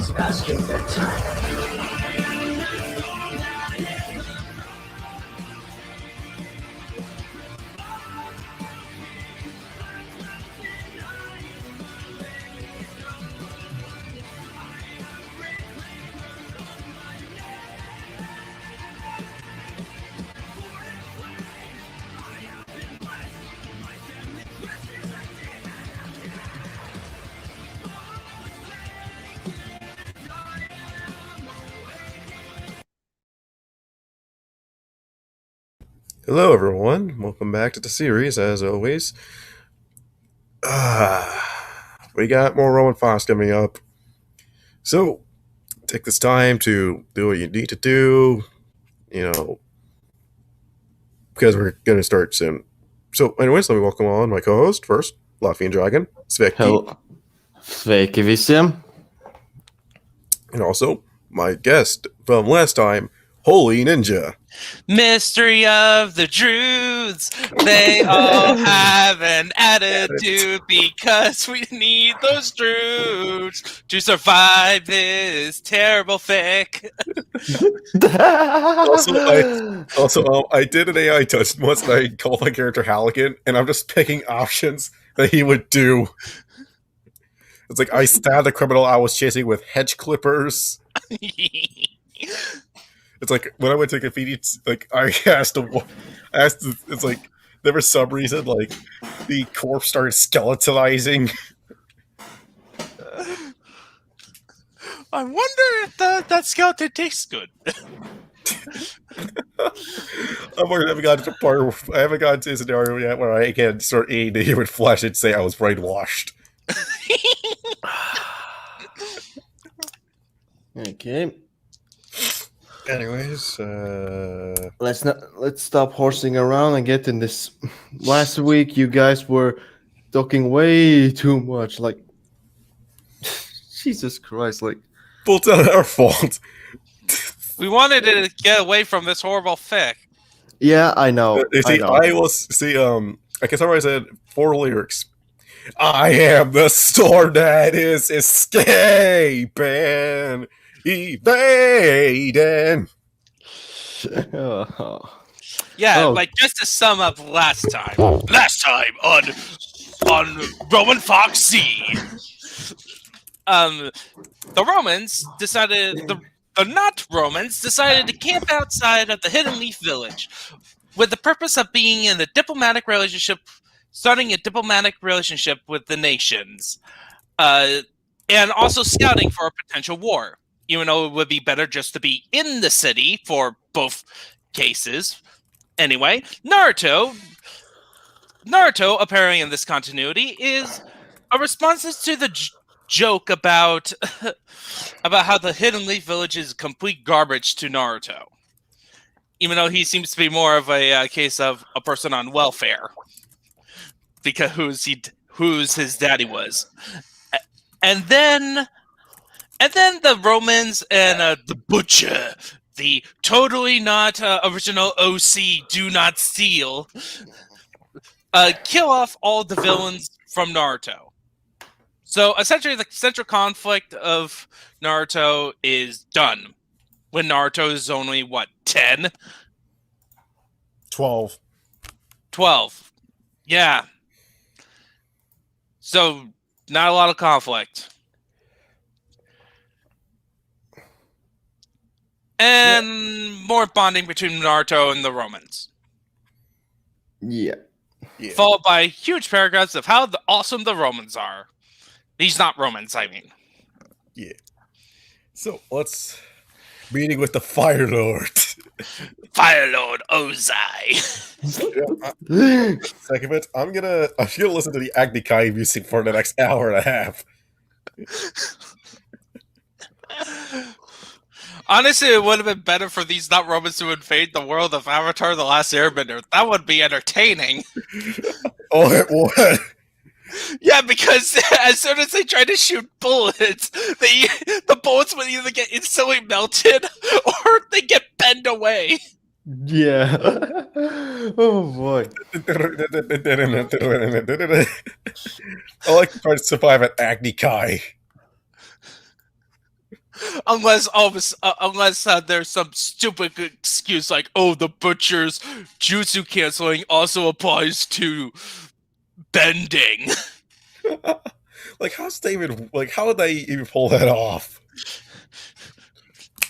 It's past your bedtime. Hello, everyone. Welcome back to the series, as always. We got more Roman Fox coming up. So, take this time to do what you need to do, because we're going to start soon. So, anyways, let me welcome on my co-host first, Latvian Dragon, Sveki. Hello. Sveiki visiem. And also, my guest from last time, Holy Ninja. Mystery of the Druids. They all have an attitude because we need those Druids to survive this terrible fic. I did an AI touch once, and I called my character Halligan, and I'm just picking options that he would do. It's like I stabbed the criminal I was chasing with hedge clippers. It's like when I went to convenience, like I asked, it's like there was some reason like the corpse started skeletonizing. I wonder if that skeleton tastes good. I haven't gotten to the part I haven't gotten to a scenario yet where I can start eating the human flesh and say I was brainwashed. Okay. Anyways, Let's stop horsing around and get in this. Last week, you guys were talking way too much. Like, Jesus Christ! Like, well, it's not our fault. We wanted to get away from this horrible fic. Yeah, I know. You see, I can summarize it 4 lyrics. I am the storm that is escaping, evading. Yeah, Oh. like just to sum up last time on Roman Fox C. The Romans decided the not Romans decided to camp outside of the Hidden Leaf Village with the purpose of being in a diplomatic relationship, starting a diplomatic relationship with the nations, and also scouting for a potential war. Even though it would be better just to be in the city for both cases. Anyway, Naruto, appearing in this continuity, is a response to the joke about how the Hidden Leaf Village is complete garbage to Naruto. Even though he seems to be more of a case of a person on welfare, because who's his daddy was, and then the Romans and the Butcher, the totally not original OC, do not steal, kill off all the villains from Naruto. So essentially, the central conflict of Naruto is done when Naruto is only, 10? 12. 12. Yeah. So, not a lot of conflict. And more bonding between Naruto and the Romans. Yeah. Followed by huge paragraphs of how awesome the Romans are. These not Romans, I mean. Yeah. So, let's... Meeting with the Fire Lord. Fire Lord Ozai. Second bit, I'm gonna listen to the Agni Kai music for the next hour and a half. Honestly, it would have been better for these not Romans to invade the world of Avatar: The Last Airbender. That would be entertaining. Oh, it would. Yeah, because as soon as they try to shoot bullets, the bullets would either get instantly melted or they get bent away. Yeah. Oh boy. I like to try to survive at Agni Kai. unless there's some stupid excuse like, oh, the butcher's jutsu canceling also applies to bending. Like, how would they even pull that off?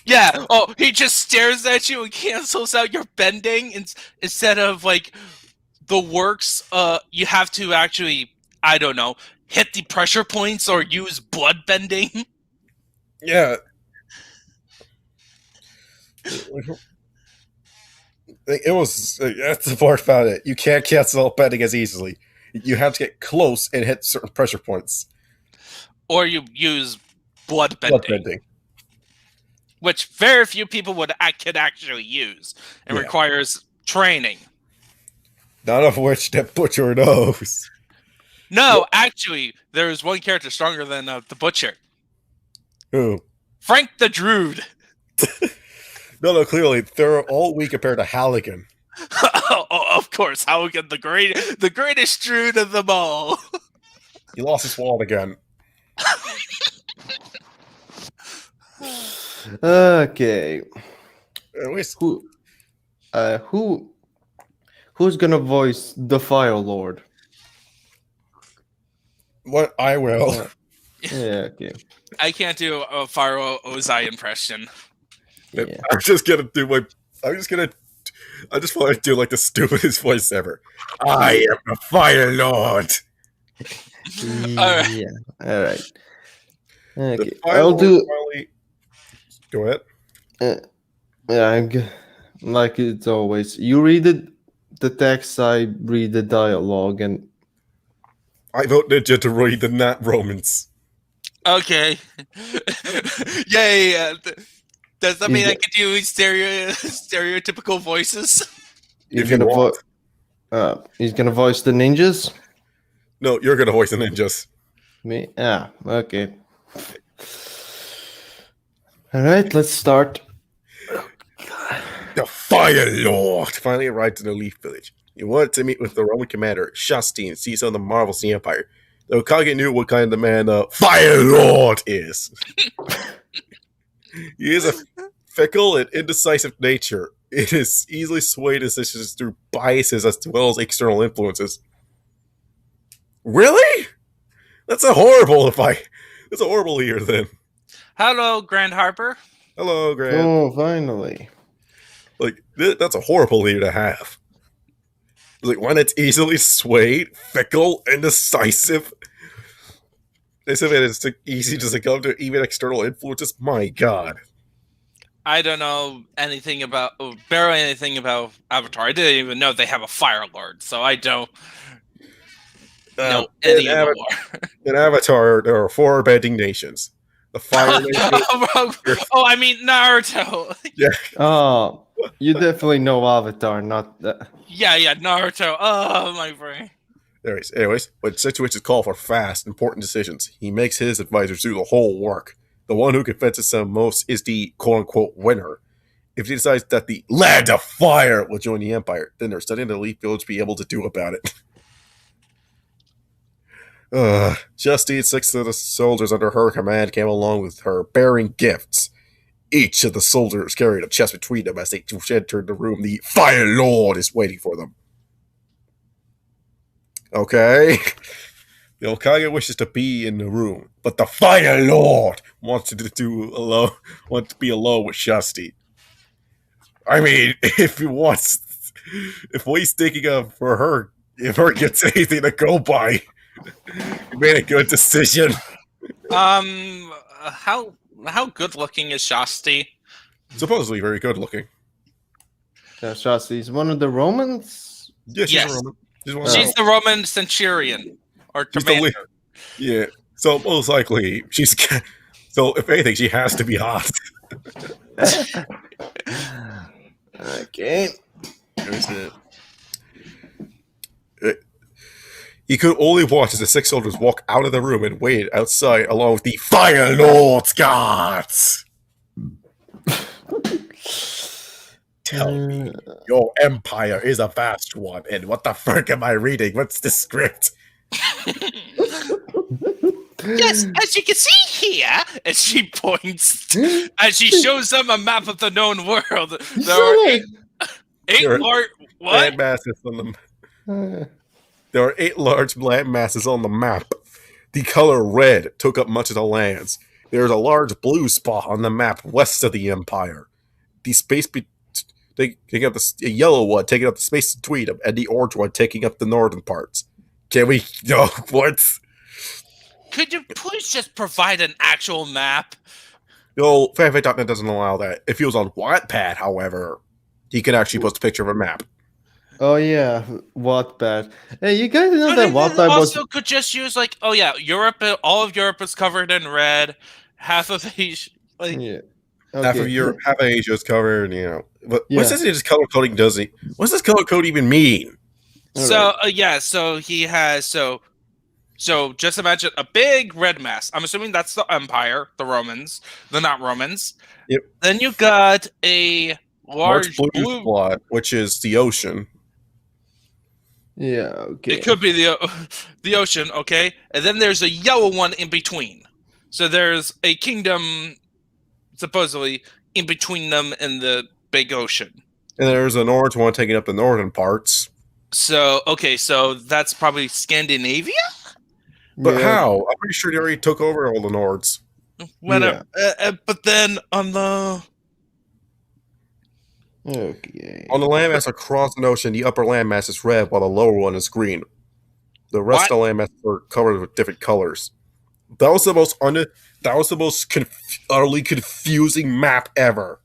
Yeah. Oh, he just stares at you and cancels out your bending instead of like the works. You have to actually, I don't know, hit the pressure points or use blood bending. Yeah. It was that's the part about it. You can't cancel out bending as easily. You have to get close and hit certain pressure points. Or you use blood bending. Which very few people could actually use. It requires training. None of which the butcher knows. No, actually, there is one character stronger than the butcher. Who? Frank the Druid. No, clearly they're all weak compared to Halligan. Oh, of course, Halligan, the greatest Druid of them all. He lost his wallet again. Okay. Anyways, Who's gonna voice the Fire Lord? what I will. Yeah, okay. I can't do a Fire Ozai impression. Yeah. I'm just gonna do my. I just want to do like the stupidest voice ever. I am the Fire Lord. Alright. Yeah. All right. Okay. The Fire I'll Lord do. finally. Go ahead. Yeah, like it's always. You read the text. I read the dialogue, and I vote Ninja to read the Nat Romans. Okay. Yay. Does that mean Yeah. I could do stereotypical voices? he's If you gonna want. he's gonna voice the ninjas. No, you're gonna voice the ninjas. Me? Ah, okay. All right, let's start. The Fire Lord finally arrived in the Leaf Village. He wanted to meet with the Roman commander, Shasti, and see some of the marvels of the Empire. Though Kage knew what kind of man the Fire Lord is. He is a fickle and indecisive nature. It is easily swayed decisions through biases as well as external influences. Really? That's a horrible leader then. Hello, Grand Harper. Hello, Grant. Oh, finally. Like, that's a horrible leader to have. Like, one that's easily swayed, fickle, indecisive. They said that it's easy to succumb to even external influences. My God. I don't know barely anything about Avatar. I didn't even know they have a Fire Lord, so I don't know any of the lore. In Avatar, there are 4 bending nations. The Fire Nation. Oh, I mean Naruto. Yeah. Oh, you definitely know Avatar, not that. Yeah, Naruto. Oh, my brain. Anyways, when situations call for fast, important decisions, he makes his advisors do the whole work. The one who convinces them most is the quote-unquote winner. If he decides that the Land of Fire will join the Empire, then there's nothing the Leaf Village be able to do about it. Justine, 6 of the soldiers under her command came along with her, bearing gifts. Each of the soldiers carried a chest between them as they entered the room. The Fire Lord is waiting for them. Okay. The Okage wishes to be in the room, but the Fire Lord wants to be alone with Shasti. I mean, if he's thinking of for her, if her gets anything to go by, he made a good decision. How good looking is Shasti? Supposedly very good looking. Shasti is one of the Romans. Yeah, she's Yes. a Roman. She's the Roman centurion or She's the commander. Yeah. So most likely she's. So if anything, she has to be hot. Okay. There's it. He could only watch as the 6 soldiers walk out of the room and waited outside along with the Fire Lord's guards. Tell me, your empire is a vast one, and what the frick am I reading? What's the script? Yes, as you can see here, as she points, as she shows them a map of the known world, there are eight There are large. What? land masses on the. There are 8 large land masses on the map. The color red took up much of the lands. There is a large blue spot on the map west of the empire. The space taking up the yellow one taking up the space between them, and the orange one taking up the northern parts. Can we? No, what? Could you please just provide an actual map? No, fanfic.net doesn't allow that. If he was on Wattpad, however, he could actually post a picture of a map. Oh yeah, Wattpad. Hey, you guys know that Wattpad was also could just use like, oh yeah, Europe. All of Europe is covered in red. Half of Asia, like yeah. Half of Okay. Europe, half of Asia is covered. But Yeah. what's this color coding does? What's this color code even mean? So so he has so just imagine a big red mass. I'm assuming that's the Empire, the Romans, the not Romans. Yep. Then you got a large blue spot, which is the ocean. Yeah, okay. It could be the ocean, okay? And then there's a yellow one in between. So there's a kingdom supposedly in between them and the big ocean. And there's an orange one taking up the northern parts. So, okay, so that's probably Scandinavia? But Yeah. how? I'm pretty sure they already took over all the Nords. Whatever. But then on the... Okay. On the landmass across the ocean, the upper landmass is red while the lower one is green. The rest of the landmass are covered with different colors. That was the most utterly confusing map ever.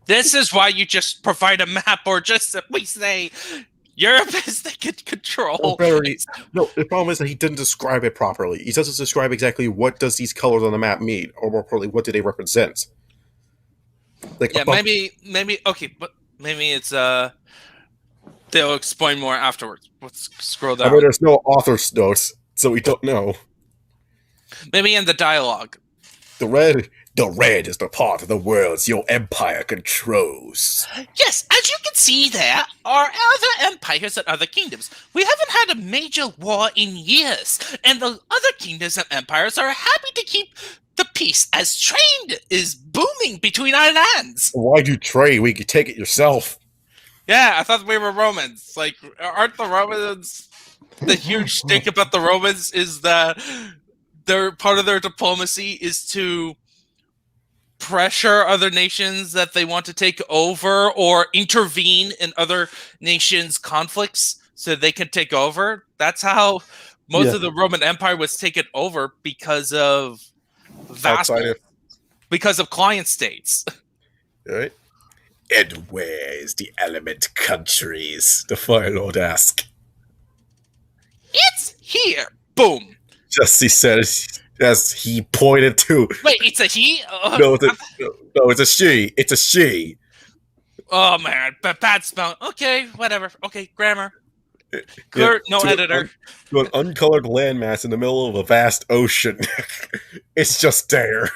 This is why you just provide a map or just simply say Europe is taking control. No, the problem is that he didn't describe it properly. He doesn't describe exactly what does these colors on the map mean, or more importantly, what do they represent. Like, yeah, maybe okay, but maybe it's they'll explain more afterwards. Let's scroll down. I mean, there's no author's notes, so we don't know. Maybe in the dialogue. The red is the part of the world your empire controls. Yes, as you can see, there are other empires and other kingdoms. We haven't had a major war in years, and the other kingdoms and empires are happy to keep the peace as trade is booming between our lands. Why'd you trade? We could take it yourself. Yeah, I thought we were Romans. Like, aren't the Romans... The huge thing about the Romans is that part of their diplomacy is to pressure other nations that they want to take over or intervene in other nations' conflicts so they can take over. That's how most of the Roman Empire was taken over, because of because of client states. Right. And where is the element countries? The Fire Lord asked. It's here. Boom. Just he said as he pointed to. Wait, it's a he? No, it's a she. It's a she. Oh man, bad spelling. Okay, whatever. Okay, grammar. Kurt, no editor. To an uncolored landmass in the middle of a vast ocean. It's just there.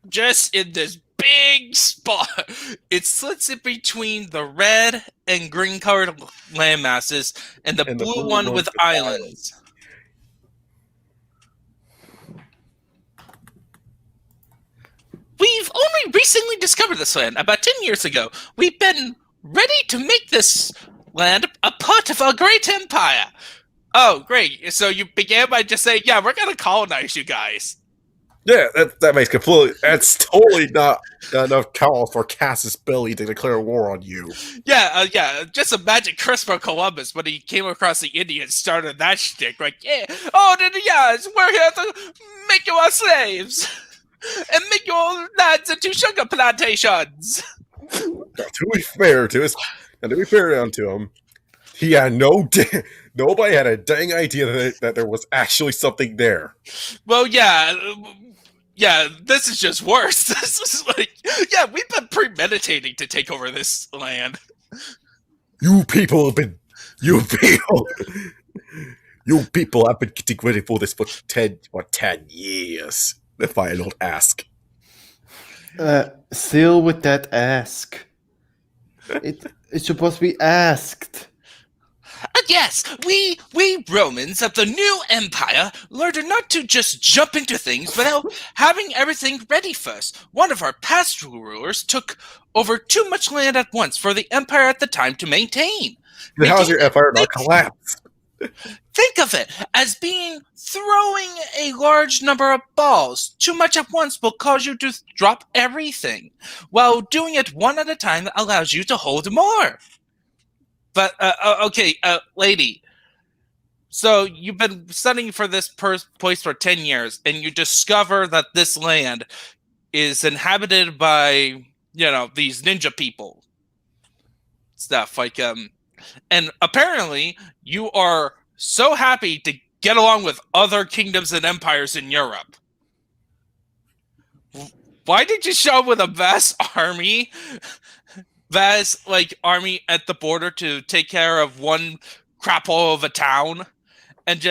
Just in this big spot. It slits in between the red and green colored landmasses and the blue one with islands. We've only recently discovered this land, about 10 years ago. We've been ready to make this land a part of our great empire. Oh, great. So you began by just saying, yeah, we're going to colonize you guys. Yeah, that makes that's totally not enough cause for Cassius Belli to declare war on you. Yeah, just imagine Christopher Columbus when he came across the Indians, started that shtick, like, yeah, we're here to make you our slaves. And make your lands into sugar plantations. To be fair to him, he had nobody had a dang idea that there was actually something there. Well, yeah, this is just worse. This is like, yeah, we've been premeditating to take over this land. You people have been getting ready for this for 10 years. The Fire Lord asked. Still with that ask. It's supposed to be asked. Yes, we Romans of the new empire learned not to just jump into things without having everything ready first. One of our past rulers took over too much land at once for the empire at the time to maintain. Then how is Making your empire not collapsed? Think of it as being throwing a large number of balls. Too much at once will cause you to drop everything, while doing it one at a time allows you to hold more. But okay, lady. So you've been studying for this place for 10 years, and you discover that this land is inhabited by, these ninja people. Stuff like and apparently you are so happy to get along with other kingdoms and empires in Europe. Why did you show up with a vast army at the border to take care of one crap hole of a town, and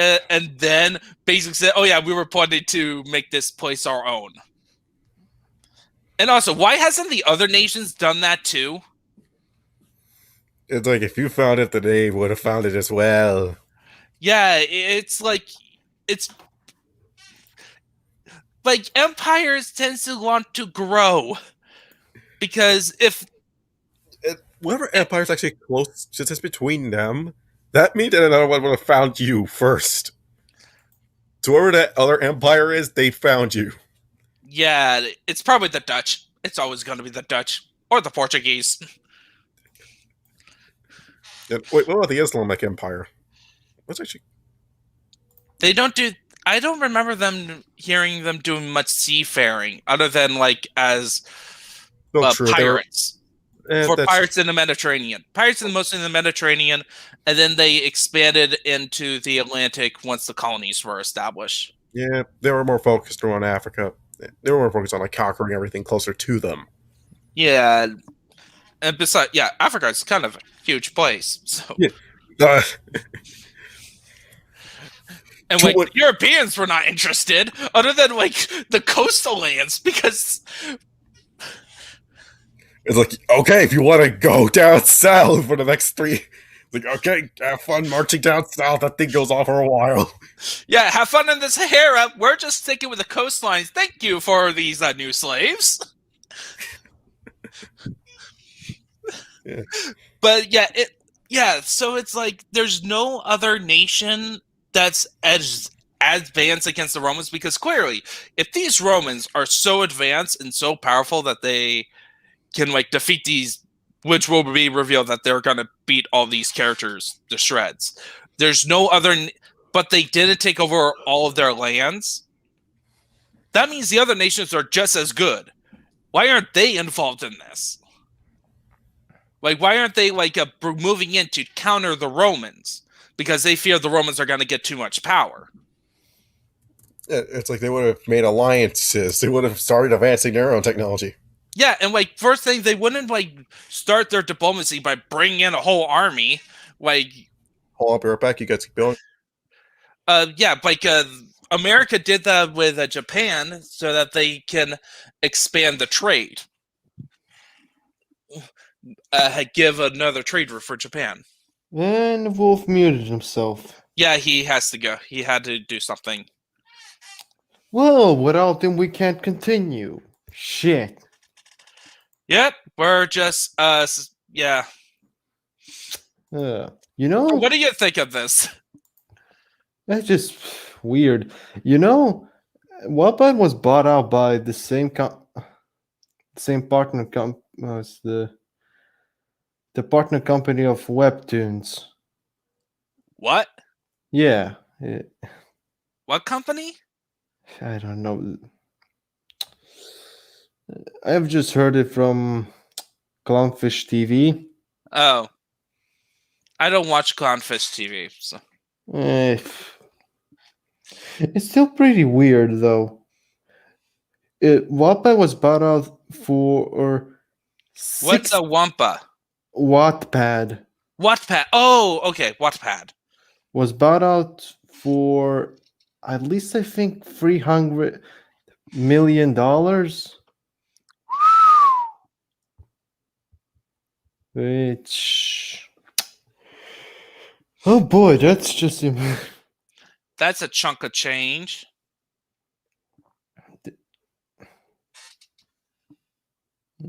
then basically said, "Oh yeah, we were planning to make this place our own." And also, why hasn't the other nations done that too? It's like if you found it, then they would have found it as well. Yeah, it's like empires tends to want to grow because if whatever empire's actually close just between them, that means that another one would have found you first. So whoever that other empire is, they found you. Yeah, it's probably the Dutch. It's always going to be the Dutch or the Portuguese. And, wait, what about the Islamic Empire? What's actually? They don't do. I don't remember hearing them doing much seafaring other than as pirates. For pirates in the Mediterranean. Pirates mostly in the Mediterranean, and then they expanded into the Atlantic once the colonies were established. Yeah, they were more focused on Africa. They were more focused on conquering everything closer to them. Yeah, and besides, Africa is kind of a huge place. So. Yeah. And Europeans were not interested, other than the coastal lands, because it's like, okay, if you want to go down south for the next 3, okay, have fun marching down south. That thing goes on for a while. Yeah, have fun in the Sahara. We're just sticking with the coastlines. Thank you for these new slaves. Yeah. But so it's there's no other nation that's as advanced against the Romans, because clearly, if these Romans are so advanced and so powerful that they can defeat these, which will be revealed that they're going to beat all these characters to shreds. There's no other, but they didn't take over all of their lands. That means the other nations are just as good. Why aren't they involved in this? Why aren't they moving in to counter the Romans? Because they fear the Romans are going to get too much power. It's like they would have made alliances. They would have started advancing their own technology. Yeah, and first thing, they wouldn't start their diplomacy by bringing in a whole army. Hold up, you're back. You guys keep going. America did that with Japan so that they can expand the trade. Give another trade route for Japan. And Wolf muted himself. Yeah, he has to go. He had to do something. Well, without him, we can't continue. Shit. Yep, we're just yeah. What do you think of this? That's just weird. Wattpad was bought out by the same partner as the partner company of Webtoons. What? Yeah. What company? I don't know. I've just heard it from Clownfish TV. Oh. I don't watch Clownfish TV, so. It's still pretty weird, though. Wattpad was bought out for... What's a Wampa? Wattpad. Wattpad. Oh, okay. Wattpad. Was bought out for at least, I think, $300 million. Which Oh boy, that's just That's a chunk of change.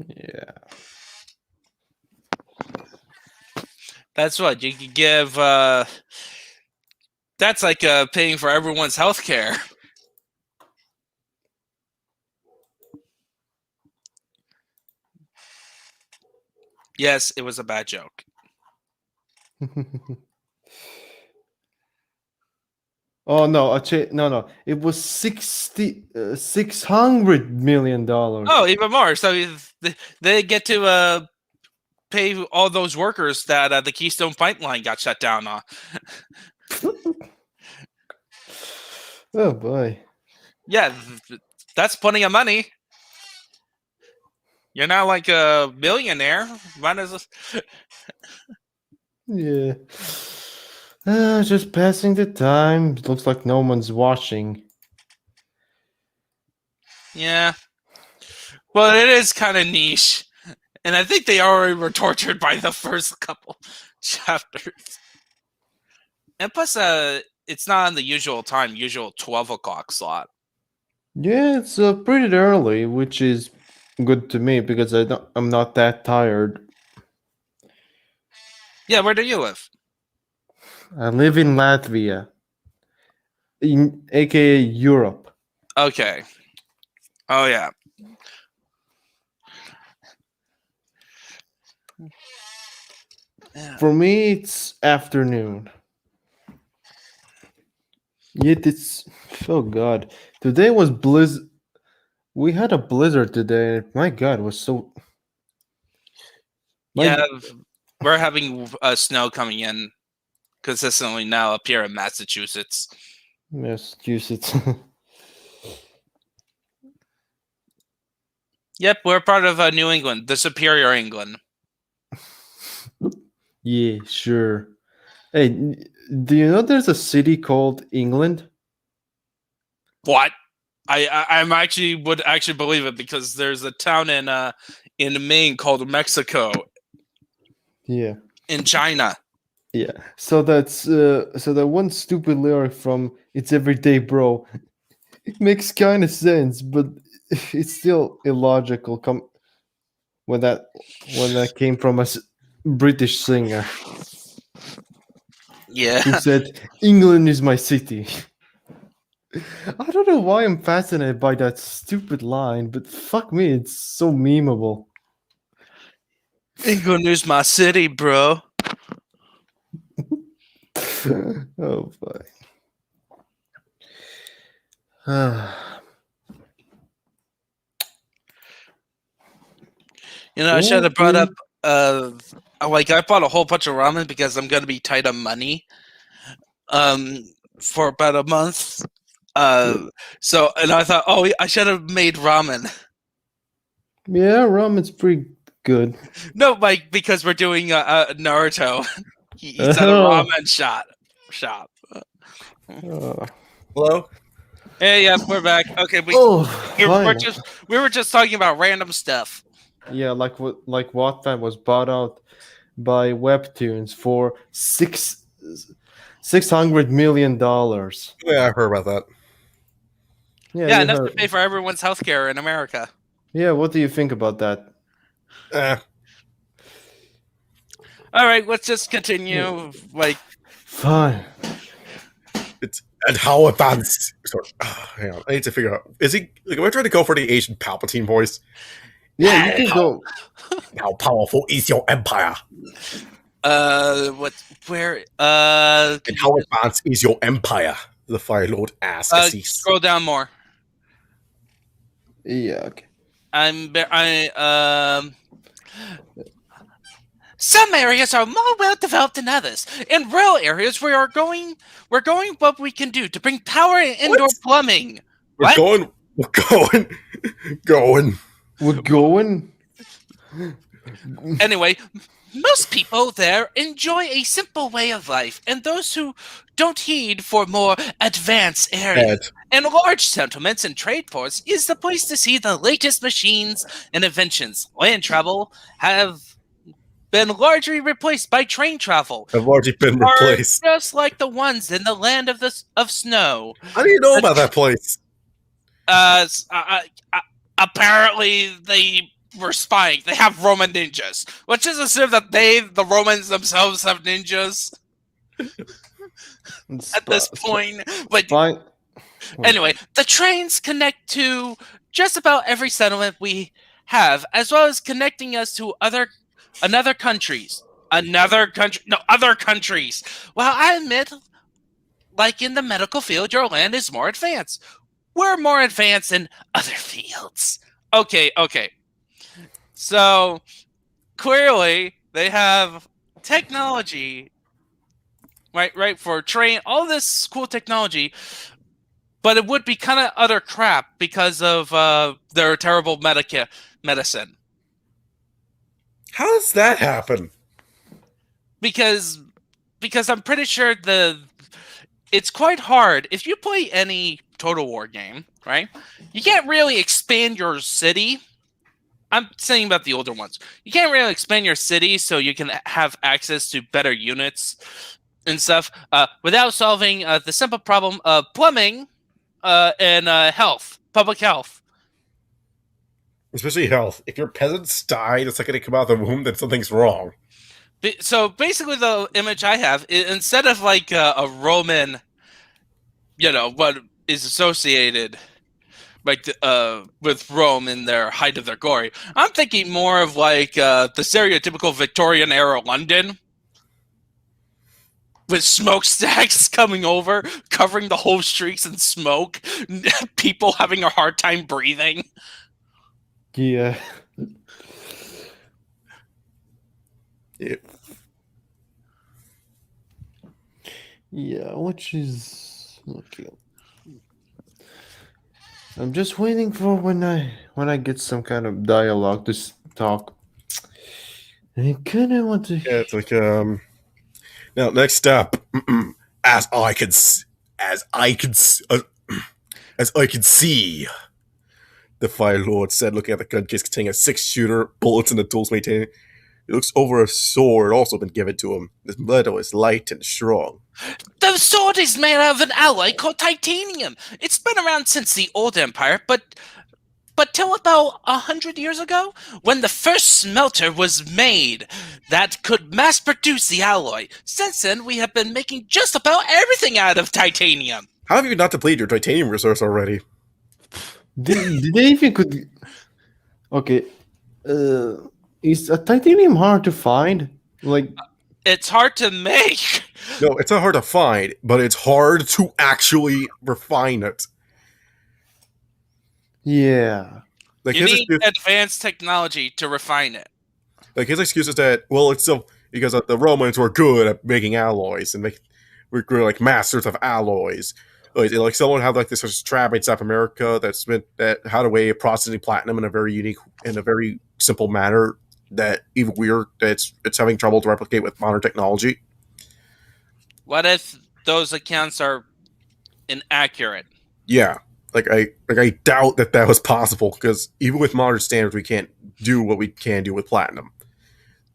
yeah. That's what you could give. That's like paying for everyone's health care. Yes, it was a bad joke. Oh no, no. It was $600 million. Oh, even more. So they get to pay all those workers that the Keystone Pipeline got shut down on. Oh boy. Yeah, that's plenty of money. You're not like a millionaire. Might as well. Yeah. Just passing the time. Looks like no one's watching. Yeah. Well, it is kind of niche. And I think they already were tortured by the first couple chapters. And plus, it's not on the usual 12 o'clock slot. Yeah, it's pretty early, which is good to me because I'm not that tired. Yeah, where do you live? I live in Latvia, aka Europe. Okay. Oh, yeah. Yeah. For me, it's afternoon. Yet it's oh god. Today was blizzard. We had a blizzard today. My god, it was so. My Yeah, we're having snow coming in consistently now up here in Massachusetts. Massachusetts. Yep, we're part of New England, the superior England. Yeah, sure. Hey, do you know there's a city called England? What? I'm actually would actually believe it because there's a town in Maine called Mexico. Yeah. In China. Yeah. So that's so that one stupid lyric from "It's Everyday Bro." It makes kind of sense, but it's still illogical. When that came from a British singer Yeah. who said, "England is my city." I don't know why I'm fascinated by that stupid line, but fuck me, it's so memeable. England is my city, bro. Oh boy. You know, I should have brought up like I bought a whole bunch of ramen because I'm gonna be tight on money for about a month. So and I thought, oh, I should have made ramen. Yeah, ramen's pretty good. No, like because we're doing Naruto. He's at a ramen shop. Hello? Hey, yeah, we're back. Okay, we were just talking about random stuff. Yeah, like Wattpad was bought out by Webtoons for $600 million. Yeah, I heard about that. Yeah, enough to pay for everyone's healthcare in America. Yeah, what do you think about that? All right, let's just continue. Like, fine. And how advanced? Sorry, hang on. I need to figure out. Is he? Like, am I trying to go for the Asian Palpatine voice? Yeah, you can go. How powerful is your empire? What? Where? And how advanced is your empire? The Fire Lord asks. Scroll down more. Yeah. Okay. Some areas are more well developed than others. In rural areas, we're going what we can do to bring power and indoor plumbing. We're going. Anyway, most people there enjoy a simple way of life, and those who don't heed for more advanced areas and large settlements and trade ports is the place to see the latest machines and inventions. Land travel have been largely replaced by train travel. Have largely been Are replaced. just like the ones in the land of snow. How do you know about that place? Apparently they were spying. They have Roman ninjas, which is assume that the Romans themselves have ninjas at this point. But Fine. anyway, the trains connect to just about every settlement we have, as well as connecting us to other countries. Other countries. Well, I admit, like in the medical field, your land is more advanced. We're more advanced in other fields. Okay. So clearly they have technology, right, for train, all this cool technology, but it would be kind of utter crap because of their terrible medicine. How does that happen? Because I'm pretty sure it's quite hard if you play any Total War game, right? You can't really expand your city. I'm saying about the older ones. You can't really expand your city so you can have access to better units and stuff without solving the simple problem of plumbing and health, public health. Especially health. If your peasants die the second they come out of the womb, then something's wrong. So basically, the image I have, instead of like a Roman, what is associated like with Rome in their height of their glory, I'm thinking more of like the stereotypical Victorian era London with smokestacks coming over, covering the whole streets in smoke, people having a hard time breathing. Yeah. Yeah, which is okay. I'm just waiting for when I get some kind of dialogue to talk. I kind of want to. Yeah, it's like Now, next up, as I can see, the Fire Lord said, looking at the gun case containing a 6-shooter, bullets, and the tools maintained. He looks over a sword also been given to him. This metal is light and strong. The sword is made out of an alloy called titanium. It's been around since the Old Empire, but till about 100 years ago, when the first smelter was made that could mass produce the alloy. Since then, we have been making just about everything out of titanium. How have you not depleted your titanium resource already? Did they even could? Okay. Is a titanium hard to find? Like, it's hard to make. No, it's not hard to find, but it's hard to actually refine it. Yeah. Like you need advanced technology to refine it. Like his excuse is that, well, it's still because the Romans were good at making alloys and we're like masters of alloys. Like someone had like this trap in South America that's meant that how to weigh processing platinum in a very unique, in a very simple manner that even weird that it's having trouble to replicate with modern technology. What if those accounts are inaccurate? Yeah, I doubt that was possible because even with modern standards, we can't do what we can do with platinum.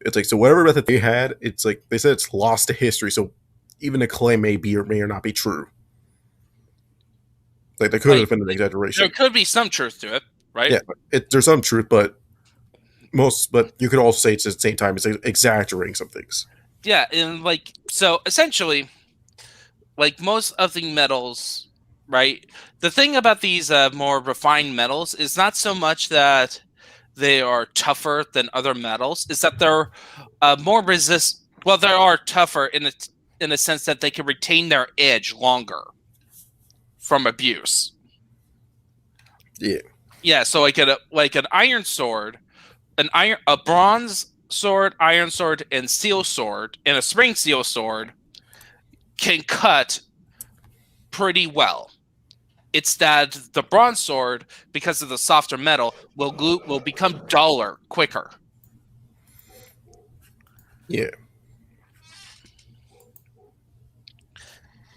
It's like, so whatever method they had, it's like they said it's lost to history. So even the claim may be or may or not be true. Like there could have been an exaggeration. There could be some truth to it, right? Yeah, there's some truth, but you could also say it's at the same time it's exaggerating some things. Yeah, and like so essentially, like most of the metals, right? The thing about these more refined metals is not so much that they are tougher than other metals, is that they're more resist. Well, they are tougher in a sense that they can retain their edge longer from abuse. Yeah. Yeah, so like an iron sword, a bronze sword, iron sword, and steel sword, and a spring steel sword can cut pretty well. It's that the bronze sword, because of the softer metal, will become duller quicker. Yeah.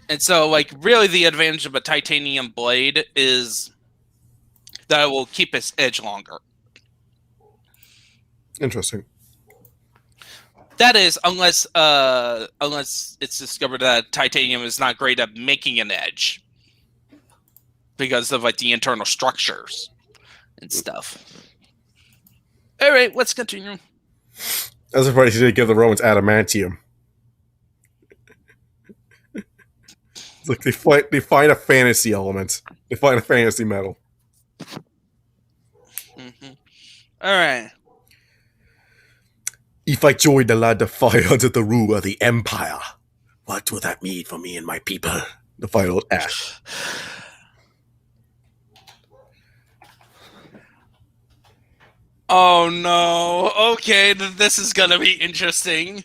And so, like, really the advantage of a titanium blade is that it will keep its edge longer. Interesting. That is, unless it's discovered that titanium is not great at making an edge because of like the internal structures and stuff. All right, let's continue. That's the part to give the Romans adamantium. It's like they find a fantasy element. They find a fantasy metal. Mm-hmm. All right. If I join the land of fire under the rule of the Empire, what will that mean for me and my people? The final act. Oh no. Okay, this is gonna be interesting.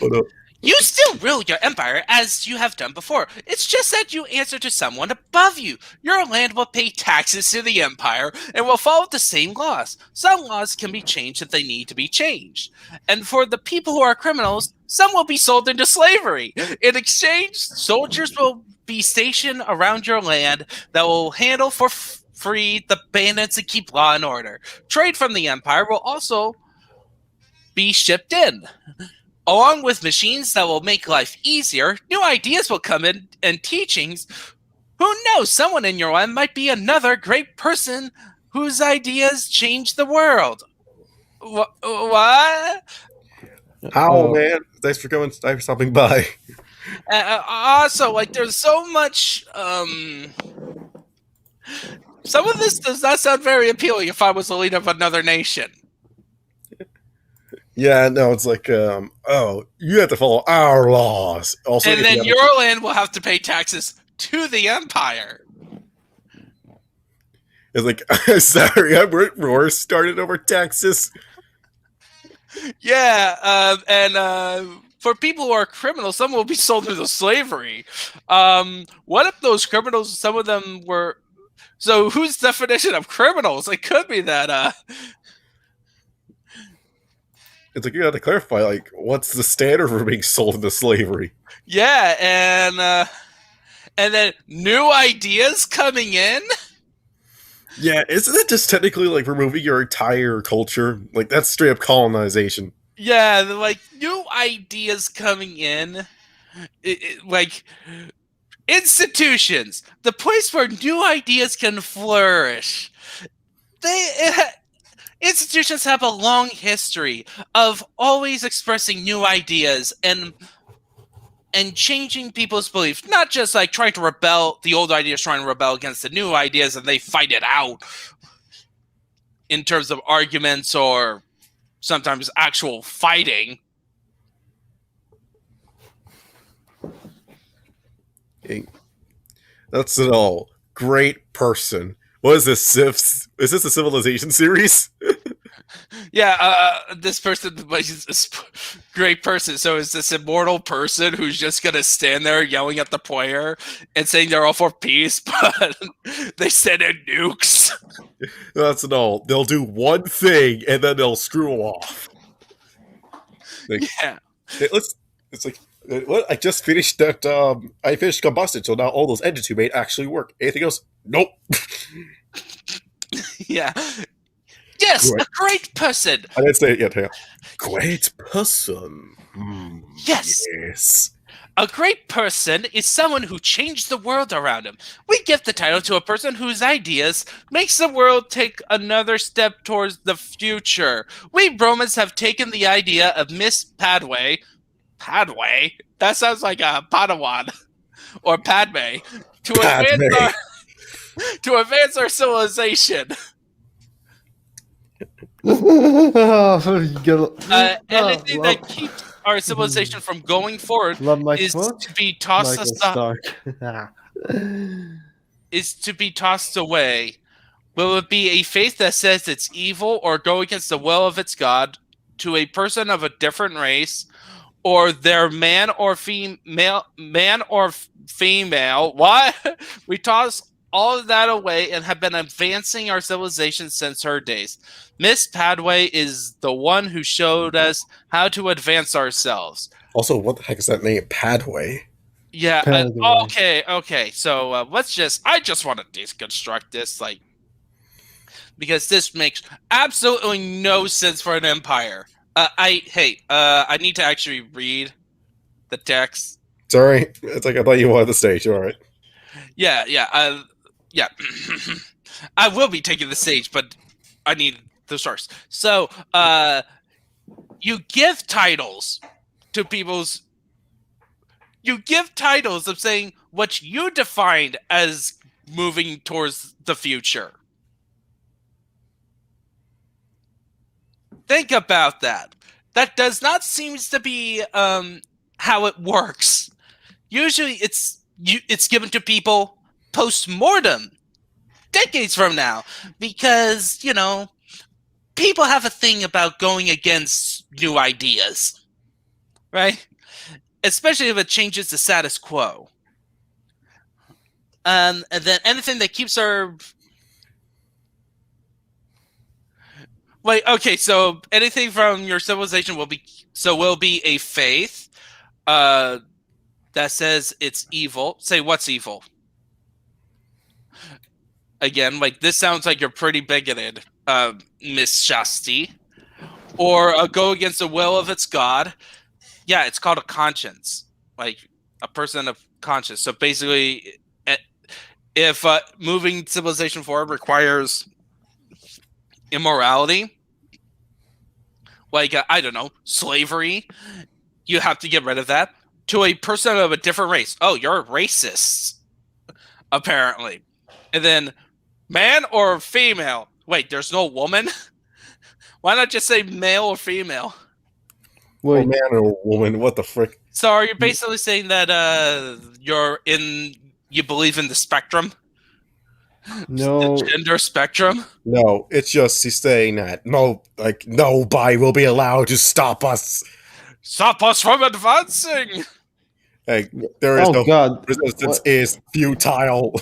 Hold up. You still rule your empire as you have done before. It's just that you answer to someone above you. Your land will pay taxes to the empire and will follow the same laws. Some laws can be changed if they need to be changed. And for the people who are criminals, some will be sold into slavery. In exchange, soldiers will be stationed around your land that will handle for free the bandits and keep law and order. Trade from the empire will also be shipped in. Along with machines that will make life easier, new ideas will come in and teachings. Who knows? Someone in your land might be another great person whose ideas change the world. What? How, man? Thanks for coming. Thanks for stopping by. Also, like, there's so much. Some of this does not sound very appealing if I was the leader of another nation. Yeah, no, it's like, oh, you have to follow our laws. Also, and then your land will have to pay taxes to the empire. It's like, sorry, we're started over taxes. Yeah, and for people who are criminals, some will be sold into slavery. What if those criminals, some of them were... So whose definition of criminals? It could be that... It's like, you have to clarify, like, what's the standard for being sold into slavery? Yeah, and then new ideas coming in? Yeah, isn't it just technically, like, removing your entire culture? Like, that's straight up colonization. Yeah, like, new ideas coming in. Like, institutions. The place where new ideas can flourish. Institutions have a long history of always expressing new ideas and changing people's beliefs. Not just like trying to rebel, the old ideas trying to rebel against the new ideas and they fight it out in terms of arguments or sometimes actual fighting. That's it all. Great person. What is this? Is this a Civilization series? Yeah, this person is this great person. So is this immortal person who's just gonna stand there yelling at the player and saying they're all for peace, but they send in nukes? That's it all. They'll do one thing and then they'll screw off. Like, Yeah. It's like, what? I just finished that. I finished combustion, so now all those engines you made actually work. Anything else? Nope. Yeah. Yes, Great. a great person. I didn't say it yet. Yeah. Great person. Yes. Yes. A great person is someone who changed the world around him. We give the title to a person whose ideas makes the world take another step towards the future. We Romans have taken the idea of Miss Padway. Padway? That sounds like a Padawan. Or Padme. To advance our civilization. Anything that keeps our civilization from going forward is to be tossed aside. Is to be tossed away. Will it be a faith that says it's evil or go against the will of its God to a person of a different race, or their man or female? What? We toss all of that away and have been advancing our civilization since her days. Miss Padway is the one who showed us how to advance ourselves. Also, what the heck is that name? Padway? Yeah. Okay. So I just want to deconstruct this, because this makes absolutely no sense for an empire. I need to actually read the text. Sorry, it's like I thought you wanted the stage. All right. Yeah. Yeah. I will be taking the stage, but I need the source. So, you give titles to people's. You give titles of saying what you defined as moving towards the future. Think about that. That does not seem to be how it works. Usually, it's given to people post mortem, decades from now, because people have a thing about going against new ideas, right? Especially if it changes the status quo. And then anything that keeps our okay, so anything from your civilization will be a faith that says it's evil. Say what's evil. Again, this sounds like you're pretty bigoted, Miss Shasti. Or go against the will of its god. Yeah, it's called a conscience. Like a person of conscience. So basically, if moving civilization forward requires immorality, I don't know, slavery, you have to get rid of that. To a person of a different race. Oh, you're a racist, apparently. And then, man or female? Wait, there's no woman? Why not just say male or female? Or man or woman, what the frick? So are you basically saying that you believe in the spectrum? No. The gender spectrum? No, it's just he's saying that nobody will be allowed to stop us. Stop us from advancing! Like there is no God. resistance is futile.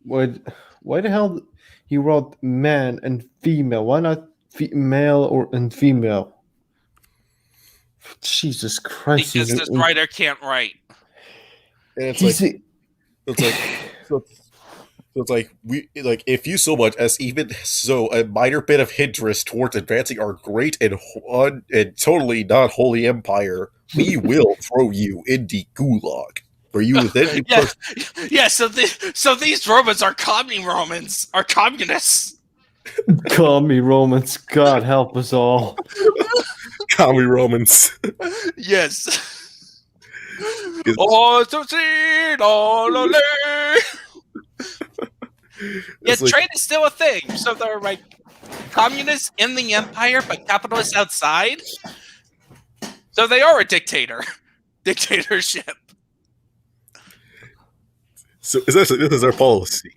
Why the hell he wrote man and female? Why not male and female? Jesus Christ! Because this writer can't write. And it's if you so much as even so a minor bit of hindrance towards advancing our great and totally not holy empire, we will throw you in the gulag. For you then yeah. So these Romans are Romans are communists. Commie Romans, God help us all. Commie Romans. Yes. Oh, yeah, trade is still a thing. So they're communists in the empire, but capitalists outside. So they are a dictatorship. So essentially, this is our policy.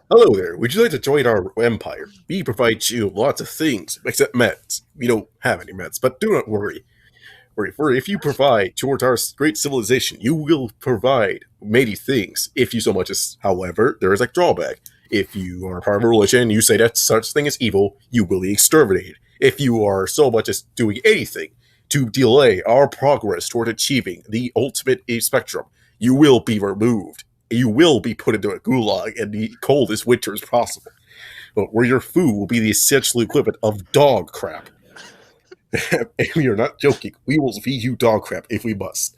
Hello there. Would you like to join our empire? We provide you lots of things, except meds. We don't have any meds, but do not worry. For if you provide towards our great civilization, you will provide many things. If you so much as, however, there is a drawback. If you are part of a religion and you say that such thing is evil, you will be exterminated. If you are so much as doing anything to delay our progress toward achieving the ultimate spectrum, you will be removed. You will be put into a gulag in the coldest winters possible, but where your food will be the essential equivalent of dog crap. And we are not joking. We will feed you dog crap if we must.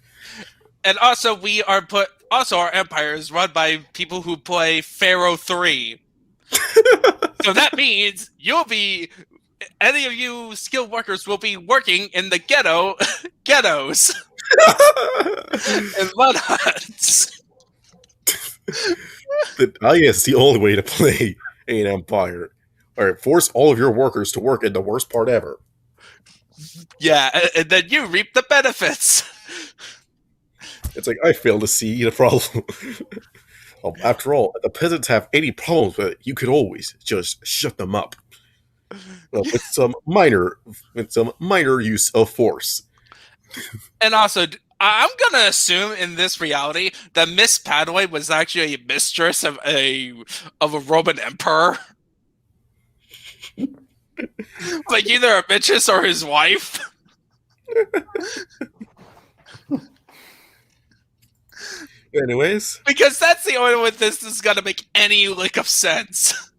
And also, our empire is run by people who play Pharaoh 3. So that means any of you skilled workers will be working in the ghettos, and mud huts. It's the only way to play an empire. Alright, force all of your workers to work in the worst part ever. Yeah, and then you reap the benefits. It's I fail to see the problem. After all, if the peasants have any problems with it, you could always just shut them up. With some minor use of force. And also, I'm gonna assume in this reality that Miss Padway was actually a mistress of a Roman emperor, either a mistress or his wife. Anyways, because that's the only way this is gonna make any lick of sense.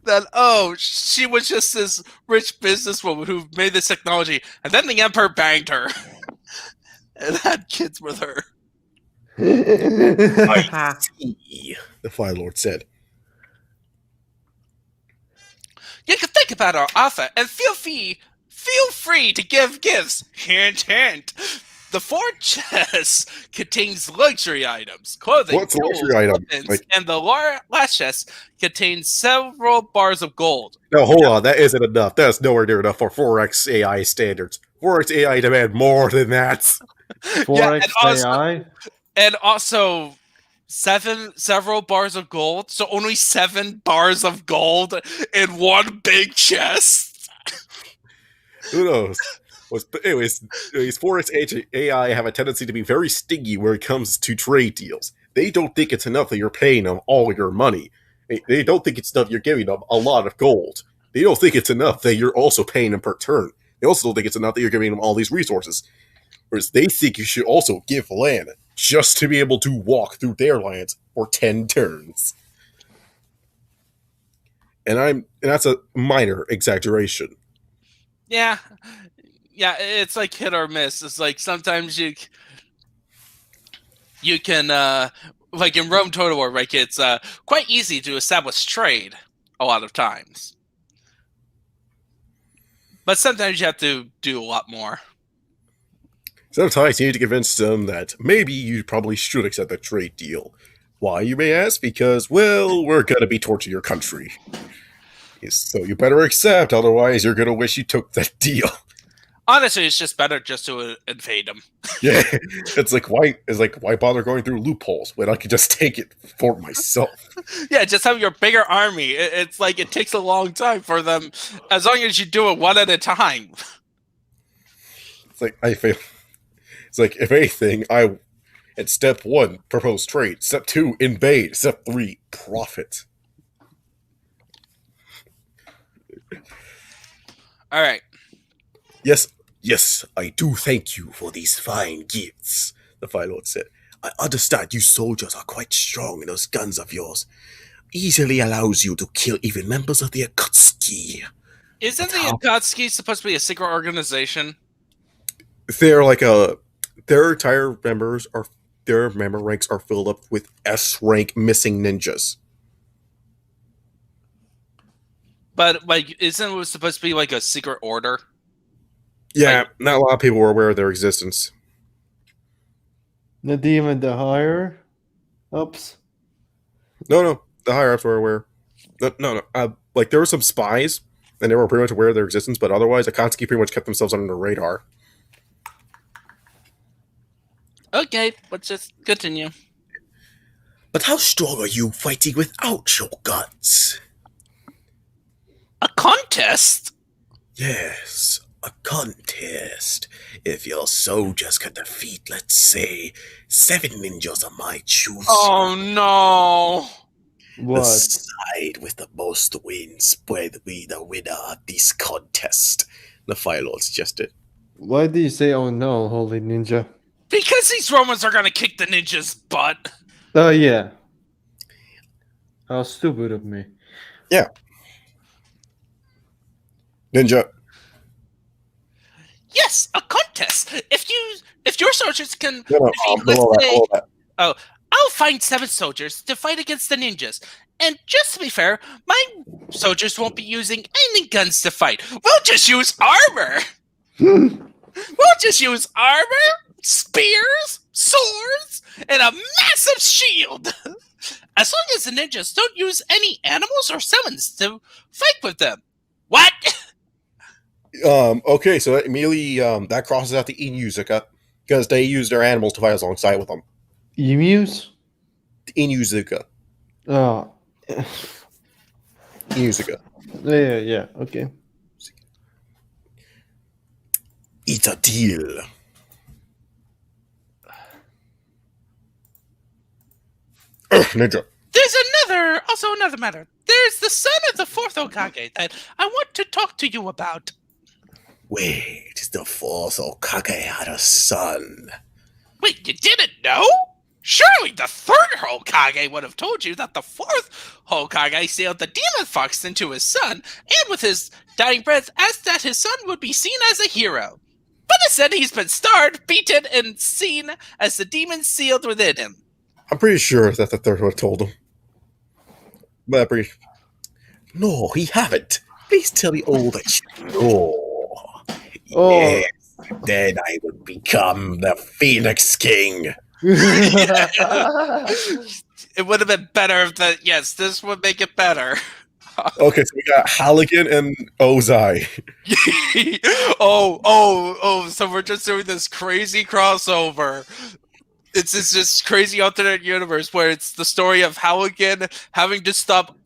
that she was just this rich businesswoman who made this technology, and then the Emperor banged her and had kids with her. I see, the Fire Lord said. You can think about our offer and feel free to give gifts. Hint, hint. The 4 chest contains luxury items, clothing, What's a tools, luxury item? weapons, Like, and the last chest contains several bars of gold. no, hold on, that isn't enough. That's nowhere near enough for 4X AI standards. 4X AI demand more than that. 4x AI? And also several bars of gold. So only 7 bars of gold in one big chest. Who knows? But anyways, 4X AI have a tendency to be very stingy when it comes to trade deals. They don't think it's enough that you're paying them all your money. They don't think it's enough you're giving them a lot of gold. They don't think it's enough that you're also paying them per turn. They also don't think it's enough that you're giving them all these resources. Whereas they think you should also give land just to be able to walk through their lands for 10 turns. And that's a minor exaggeration. Yeah. Yeah, it's like hit or miss. It's like sometimes you can like in Rome Total War, right? It's quite easy to establish trade a lot of times. But sometimes you have to do a lot more. Sometimes you need to convince them that maybe you probably should accept the trade deal. Why, you may ask? Because, well, we're gonna be torturing your country. So you better accept, otherwise you're gonna wish you took that deal. Honestly, it's just better just to invade them. Yeah, it's like why bother going through loopholes when I could just take it for myself? Yeah, just have your bigger army. It's like it takes a long time for them, as long as you do it one at a time. It's like It's like, if anything, at step 1, propose trade. Step 2, invade. Step 3, profit. All right. Yes, I do thank you for these fine gifts, the Fire Lord said. I understand you soldiers are quite strong, and those guns of yours easily allows you to kill even members of the Akatsuki. Isn't the Akatsuki supposed to be a secret organization? They're like their entire their member ranks are filled up with S rank missing ninjas. But like, isn't it supposed to be like a secret order? Yeah, not a lot of people were aware of their existence. Not even the higher ups? No, the higher ups were aware. No. Like, there were some spies, and they were pretty much aware of their existence, but otherwise, Akatsuki pretty much kept themselves under the radar. Okay, let's just continue. But how strong are you fighting without your guns? A contest? Yes, a contest. If your soldiers can defeat, let's say, 7 ninjas of my choosing, Oh no! the What? side with the most wins will be the winner of this contest, the Fire Lord suggested. Why do you say oh no, holy ninja? Because these Romans are gonna kick the ninjas' butt. Oh yeah. How stupid of me. Yeah. Ninja. Yes, a contest. If your soldiers can No, defeat, below let's that, say, below that. oh, I'll find 7 soldiers to fight against the ninjas. And just to be fair, my soldiers won't be using any guns to fight. We'll just use armor. We'll just use armor, spears, swords, and a massive shield. As long as the ninjas don't use any animals or summons to fight with them. What? Okay, so that immediately that crosses out the Inuzuka, because they use their animals to fight alongside with them. Emus? Inuzuka. Oh. Inuzuka. Yeah, okay. It's a deal. Ninja. There's another matter. There's the son of the 4th Okage that I want to talk to you about. Wait, the 4th Okage had a son. Wait, you didn't know? Surely the third Hokage would have told you that the fourth Hokage sealed the demon fox into his son, and with his dying breath asked that his son would be seen as a hero. But instead he's been starved, beaten, and seen as the demon sealed within him. I'm pretty sure that the third one told him. But I'm pretty... No, he haven't. Please tell me all that you know. Oh. Yes, then I would become the Phoenix King. It would have been better if that. Yes, this would make it better. Okay, so we got Halligan and Ozai. oh! So we're just doing this crazy crossover. It's this crazy alternate universe where it's the story of Halligan having to stop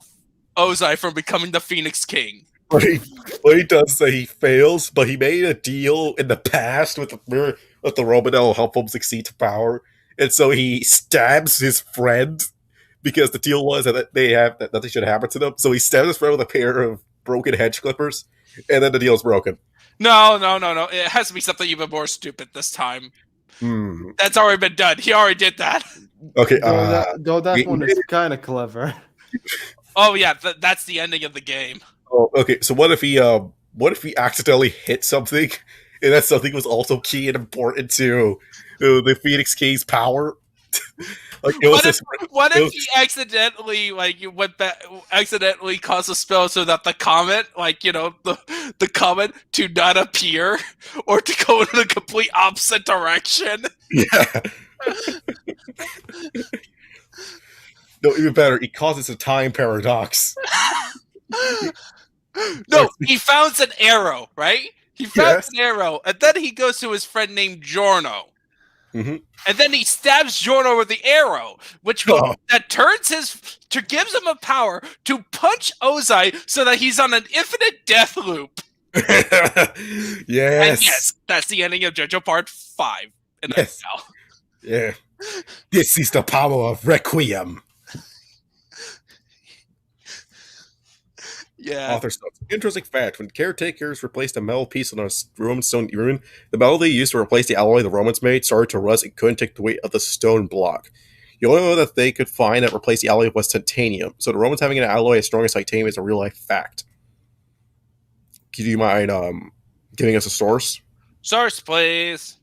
Ozai from becoming the Phoenix King. What he does say he fails, but he made a deal in the past with the Roman that will help him succeed to power, and so he stabs his friend because the deal was that nothing should happen to them. So he stabs his friend with a pair of broken hedge clippers, and then the deal's broken. No. It has to be something even more stupid this time. That's already been done. He already did that. Okay. Though that one is kind of clever. Oh yeah, that's the ending of the game. Oh, okay. So what if he accidentally hit something, and that something was also key and important to the Phoenix King's power? Like what if he accidentally accidentally caused a spell so that the comet, the comet to not appear or to go in the complete opposite direction? Yeah. No, even better, he causes a time paradox. No, he founds an arrow, right? He founds an arrow, and then he goes to his friend named Giorno. Mm-hmm. And then he stabs Giorno with the arrow, which that gives him a power to punch Ozai so that he's on an infinite death loop. Yes. And yes, that's the ending of JoJo Part 5. Yes. Yeah. This is the power of Requiem. Yeah. Author notes. Interesting fact: when caretakers replaced a metal piece on a Roman stone rune, the metal they used to replace the alloy the Romans made started to rust and couldn't take the weight of the stone block. The only one that they could find that replaced the alloy was titanium. So the Romans having an alloy as strong as titanium is a real life fact. Do you mind giving us a source? Source, please.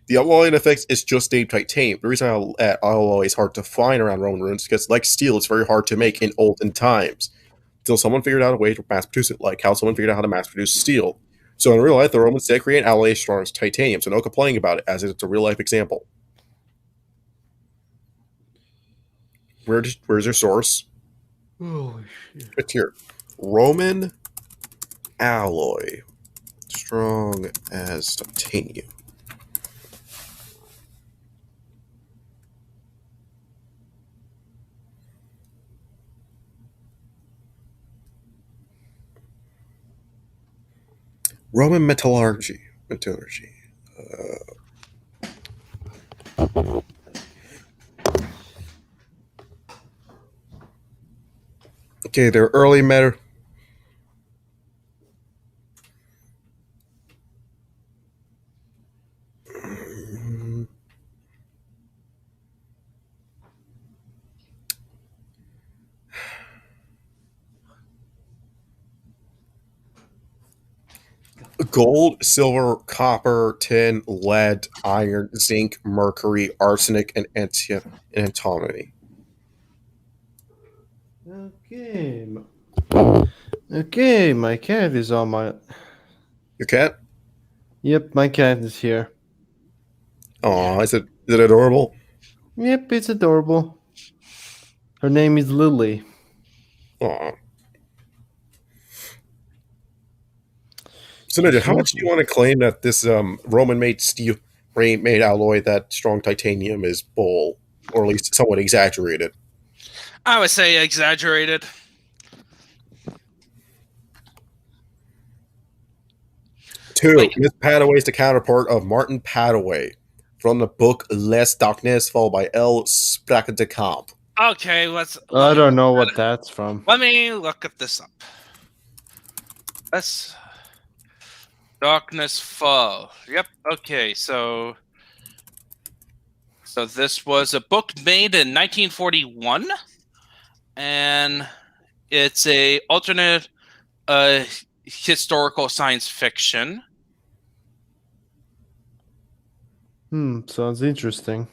The alloy in effect is just named titanium. The reason alloy is hard to find around Roman ruins is because, like steel, it's very hard to make in olden times. Until someone figured out a way to mass produce it, like how someone figured out how to mass produce steel. So in real life, the Romans did create an alloy as strong as titanium, so no complaining about it, as it's a real life example. Where's your source? Oh shit! It's here. Roman alloy, strong as titanium. Roman metallurgy. Okay, they're early metal. Gold, silver, copper, tin, lead, iron, zinc, mercury, arsenic, and antimony. Okay, my cat is on my... Your cat? Yep, my cat is here. Aw, is it adorable? Yep, it's adorable. Her name is Lily. Aw. So, Nadja, how much do you want to claim that this Roman-made made alloy, that strong titanium, is bull, or at least somewhat exaggerated? I would say exaggerated. Two, Miss Padaway is the counterpart of Martin Padaway from the book Les Darkness, followed by L. Spraque de Camp. Okay, I don't know what that's from. Let me look at this up. Let's... Darkness Fall. Yep, okay, so... So this was a book made in 1941, and it's a alternate historical science fiction. Sounds interesting.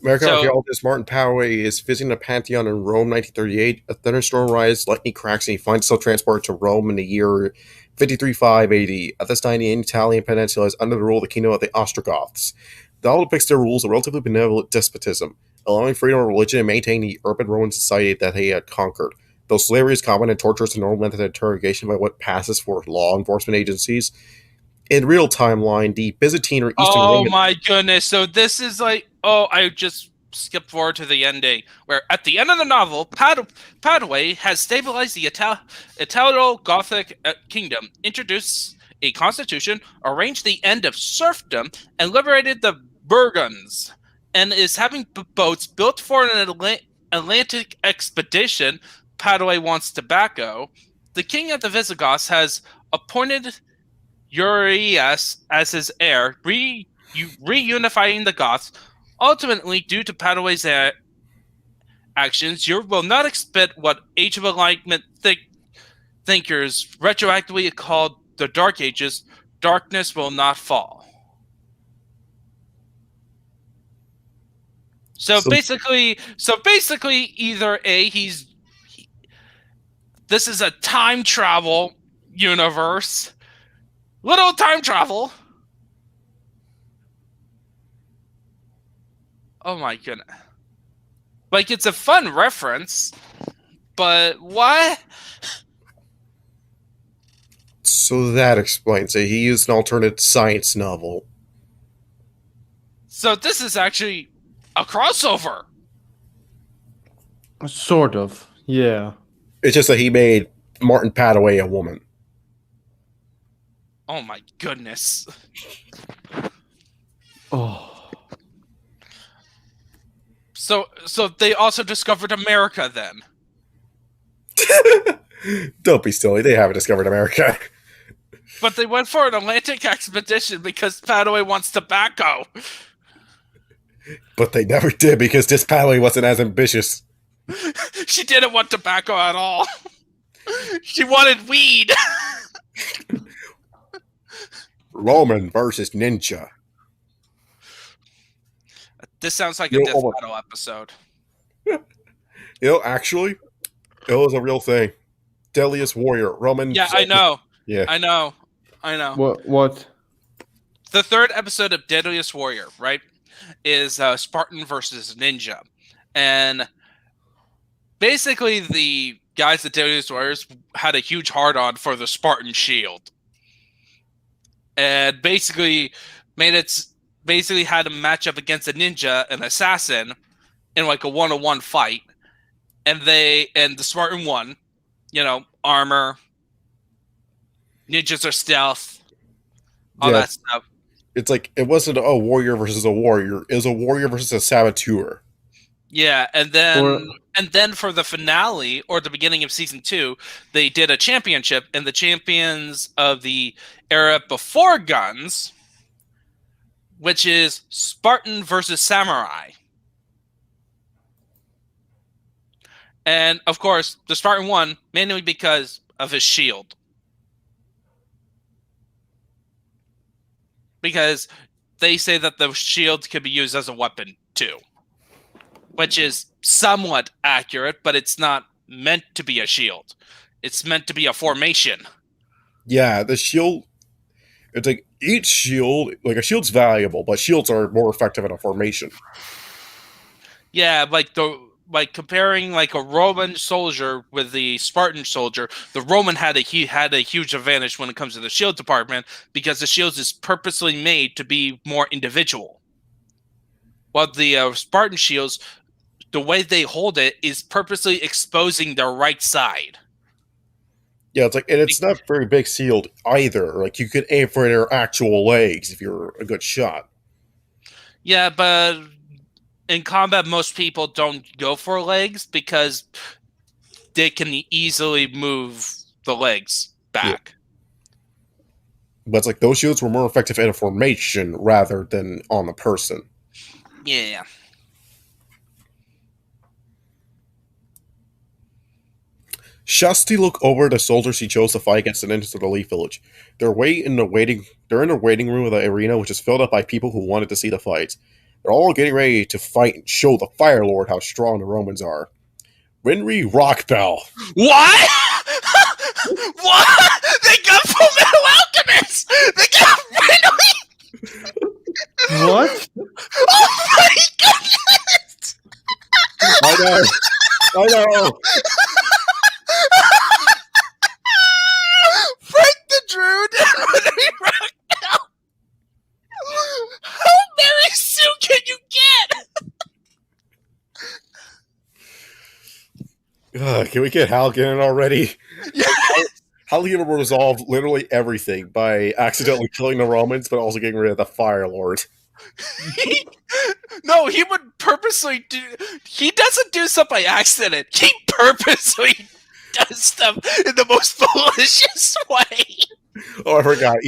American So- archaeologist Martin Poway is visiting the Pantheon in Rome, 1938. A thunderstorm arrives, lightning cracks, and he finds himself transported to Rome in the year 53-5 AD. At this time, the Italian peninsula is under the rule of the kingdom of the Ostrogoths. The novel depicts their rules a relatively benevolent despotism, allowing freedom of religion and maintaining the urban Roman society that they had conquered. Though slavery is common and torture is a normal method of interrogation by what passes for law enforcement agencies, in real timeline, the Byzantine or Eastern Roman... my goodness. So this is like, I just skipped forward to the ending, where at the end of the novel, Padua has stabilized the Italo-Gothic kingdom, introduced a constitution, arranged the end of serfdom, and liberated the Burgunds, and is having boats built for an Atlantic expedition. Padua wants tobacco. The king of the Visigoths has appointed Urias as his heir, reunifying the Goths. Ultimately, due to Padua's actions, Europe will not expect what Age of Enlightenment thinkers retroactively called the Dark Ages. Darkness will not fall. So basically, either this is a time travel universe. Little time travel. Oh my goodness. Like, it's a fun reference, but what? So that explains it. He used an alternate science novel. So this is actually a crossover. Sort of, yeah. It's just that he made Martin Padaway a woman. Oh my goodness. Oh. So they also discovered America then. Don't be silly. They haven't discovered America. But they went for an Atlantic expedition because Padaway wants tobacco. But they never did because this Padaway wasn't as ambitious. She didn't want tobacco at all. She wanted weed. Roman versus ninja. This sounds like You a know, Death oh my- Battle episode. Actually, it was a real thing. Deadliest Warrior. Roman... Yeah, I know. Yeah. I know. What? The third episode of Deadliest Warrior, right, is Spartan versus Ninja. And basically the guys at Deadliest Warriors had a huge hard-on for the Spartan shield. And basically had a match up against a ninja, an assassin, in like a one-on-one fight. And the Spartan won. You know, armor. Ninjas are stealth. All that stuff. It's like, it wasn't a warrior versus a warrior. It was a warrior versus a saboteur. Yeah, and then for the finale, or the beginning of season 2, they did a championship, and the champions of the era before guns, which is Spartan versus Samurai. And, of course, the Spartan won, mainly because of his shield. Because they say that the shield could be used as a weapon, too. Which is somewhat accurate, but it's not meant to be a shield. It's meant to be a formation. Yeah, the shield... It's like, each shield... Like, a shield's valuable, but shields are more effective in a formation. Yeah, like comparing like a Roman soldier with the Spartan soldier, the Roman had a huge advantage when it comes to the shield department because the shield is purposely made to be more individual. While the Spartan shields, the way they hold it is purposely exposing their right side. Yeah, it's like, and it's not very big shield either. Like, you could aim for their actual legs if you're a good shot. Yeah, but in combat, most people don't go for legs because they can easily move the legs back. Yeah. But it's like, those shields were more effective in a formation rather than on the person. Yeah. Shasti look over the soldiers he chose to fight against and enter the Leaf Village. They're in the waiting room of the arena, which is filled up by people who wanted to see the fights. They're all getting ready to fight and show the Fire Lord how strong the Romans are. Winry Rockbell. What? What? They got Full Metal Alchemist! They got Ridley! What? Oh my goodness! I know. Frank the Druid and Winry Rockbell! How very soon can you get? Can we get Halgan in already? Yeah. Halgan will resolve literally everything by accidentally killing the Romans, but also getting rid of the Fire Lord. No, he would purposely do. He doesn't do stuff by accident. He purposely does stuff in the most malicious way. Oh, I forgot.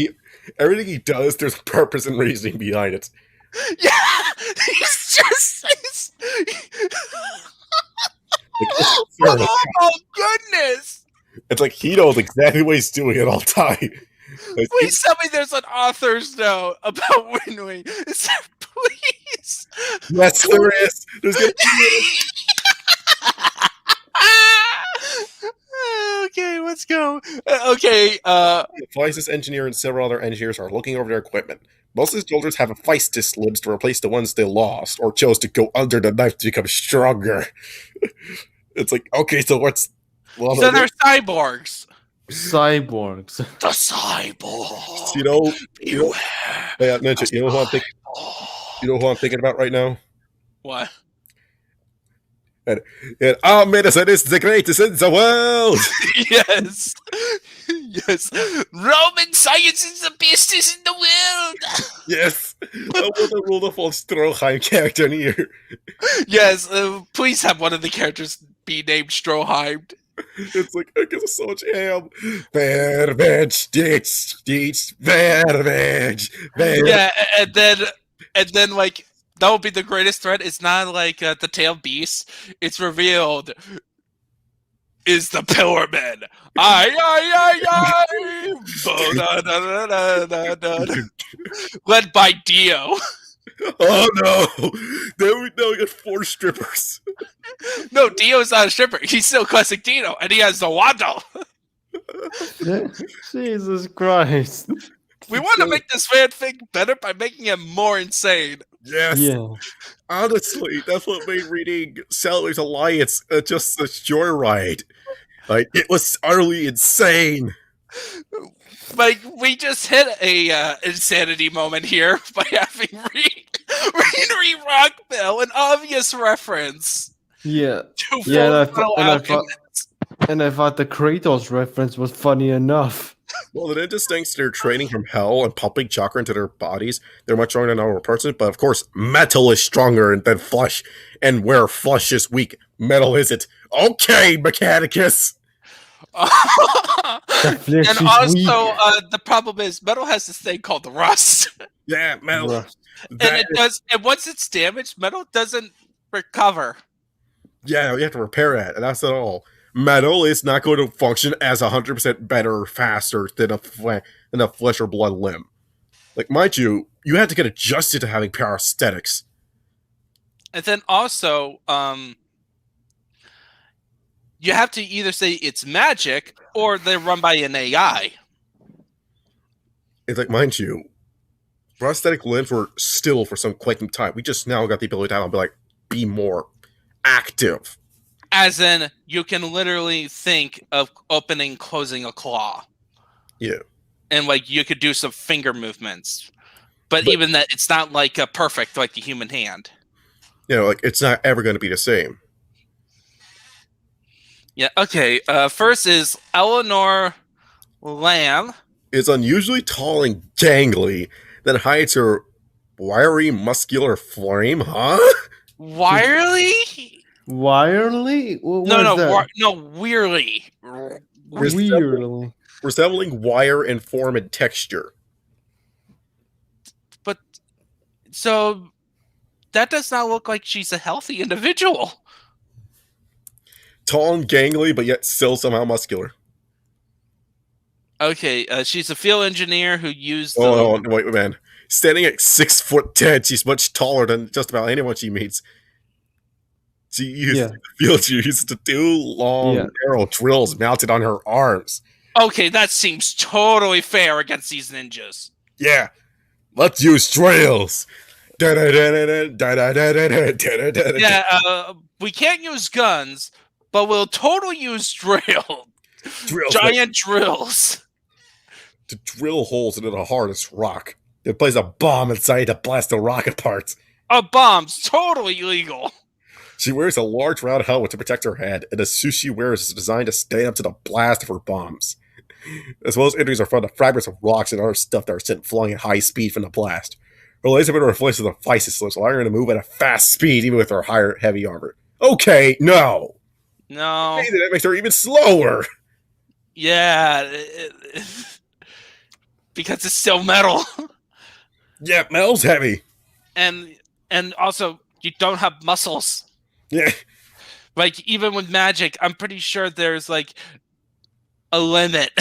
Everything he does, there's purpose and reasoning behind it. Yeah, he's just. Oh goodness! It's like he knows exactly what he's doing at all time. Like, Please tell me there's an author's note about Winry. Is there, please? yes, there is. There's gonna be Okay, let's go. Okay, the Physis engineer and several other engineers are looking over their equipment. Most of the soldiers have Physis libs to replace the ones they lost, or chose to go under the knife to become stronger. It's like, okay, so what's... Well, so they're cyborgs. Cyborgs. The cyborg. You know, Beware. yeah, Ninja, you know who I'm thinking about right now? What? And our medicine is the greatest in the world! Yes. Yes. Roman science is the bestest in the world. Yes! I want a Rudolf von Stroheim character in here. Yes, please have one of the characters be named Stroheim. It's like, I get so much ham. Verveg, ditch, verveg, Yeah, and then like that would be the greatest threat. It's not like the tail beast. It's revealed is the Pillarman. Aye. Led by Dio. Oh no! Then we get 4 strippers. No, Dio's not a stripper. He's still classic Dino, and he has the Wando. Jesus Christ. We want to make this fanfic better by making him more insane. Yes. Yeah. Honestly, that's what made reading Sailor's Alliance just a joyride. Like, it was utterly insane. Like, we just hit a insanity moment here by having Winry Rockbell, an obvious reference. Yeah. To Yeah, Full Metal Alchemist. and I thought the Kratos reference was funny enough. Well, the ninjas, thanks to their training from hell and pumping chakra into their bodies, they're much stronger than a normal person. But of course, metal is stronger than flesh. And where flesh is weak, metal isn't. Okay, Mechanicus! flesh And is also, weak. the problem is, metal has this thing called the rust. Yeah, metal. Rust. And it does. And once it's damaged, metal doesn't recover. Yeah, you have to repair that, and that's not all. Metal is not going to function as 100% better or faster than a flesh or blood limb. Like, mind you, you have to get adjusted to having parasthetics. And then also, you have to either say it's magic or they're run by an AI. It's like, mind you, prosthetic limbs were still for some quaking time. We just now got the ability to have them be more active. As in, you can literally think of opening, closing a claw. Yeah. And, like, you could do some finger movements. But even that, it's not, like, perfect like the human hand. You know, like, it's not ever going to be the same. Yeah, okay. First is Eleanor Lamb. Is unusually tall and gangly, then hides her wiry, muscular frame, huh? Wirely? Wirely? Weirly. Weirdly. Resembling wire in form and texture. But, so, that does not look like she's a healthy individual. Tall and gangly, but yet still somehow muscular. Okay, she's a field engineer who used Oh, wait, man. Standing at 6'10", she's much taller than just about anyone she meets. She used Yeah. the field she used to do long, narrow drills mounted on her arms. Okay, that seems totally fair against these ninjas. Yeah, let's use drills. Yeah, we can't use guns, but we'll totally use drills. Giant drills. To drill holes into the hardest rock. They place a bomb inside to blast the rock apart. A bomb's totally illegal. She wears a large round helmet to protect her head, and the suit she wears is designed to stand up to the blast of her bombs. As well as injuries are from the fragments of rocks and other stuff that are sent flying at high speed from the blast. Her laser emitter reflects the vice slips, allowing her to move at a fast speed even with her higher heavy armor. Okay, no. No. That makes her even slower. Yeah. Because it's still metal. Yeah, metal's heavy. And also, you don't have muscles. Yeah. Like, even with magic, I'm pretty sure there's, like, a limit.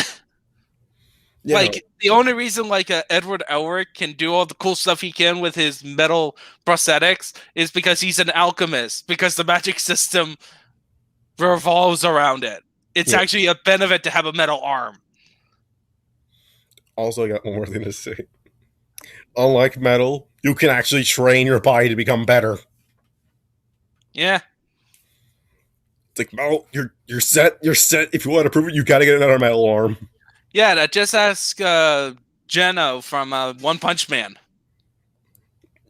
Yeah, like, the only reason, like, Edward Elric can do all the cool stuff he can with his metal prosthetics is because he's an alchemist, because the magic system revolves around it. It's actually a benefit to have a metal arm. Also, I got one more thing to say. Unlike metal, you can actually train your body to become better. Yeah. It's like, metal, you're set. If you want to prove it, you gotta get another metal arm. Yeah, just ask Geno from One Punch Man.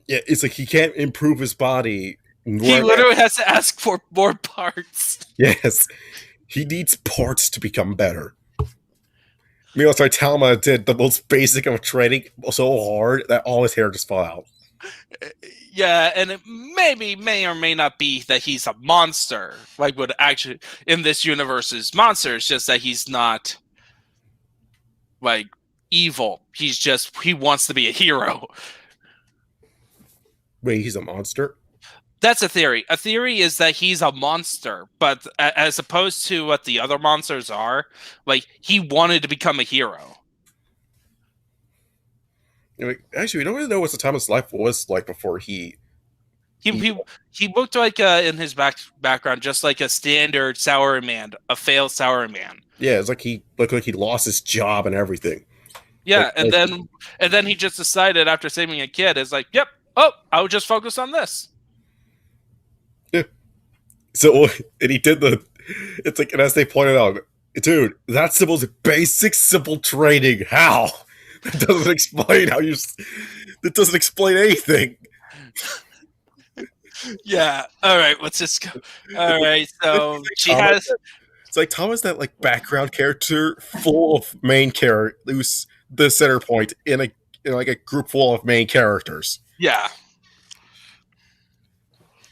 Yeah, it's like he can't improve his body. He literally has to ask for more parts. Yes. He needs parts to become better. Meanwhile, Saitama did the most basic of training so hard that all his hair just fell out. Yeah, and it may or may not be that he's a monster. Like, would actually, in this universe's monster, it's just that he's not, like, evil. He wants to be a hero. Wait, he's a monster? That's a theory. A theory is that he's a monster, but as opposed to what the other monsters are, like, he wanted to become a hero. Actually, we don't really know what Saitama's life was like before he looked like in his background just like a standard salaryman, a failed salaryman. Yeah, it's like he looked like he lost his job and everything. Yeah, and then he just decided after saving a kid, is like, yep, I would just focus on this. Yeah. So, and he did it's like, and as they pointed out, dude, that's the most basic, simple training. How? That doesn't explain that doesn't explain anything. Yeah. All right. Let's just go. All right. So she has. It's like Thomas, that like background character full of main character, who's the center point in a group full of main characters. Yeah.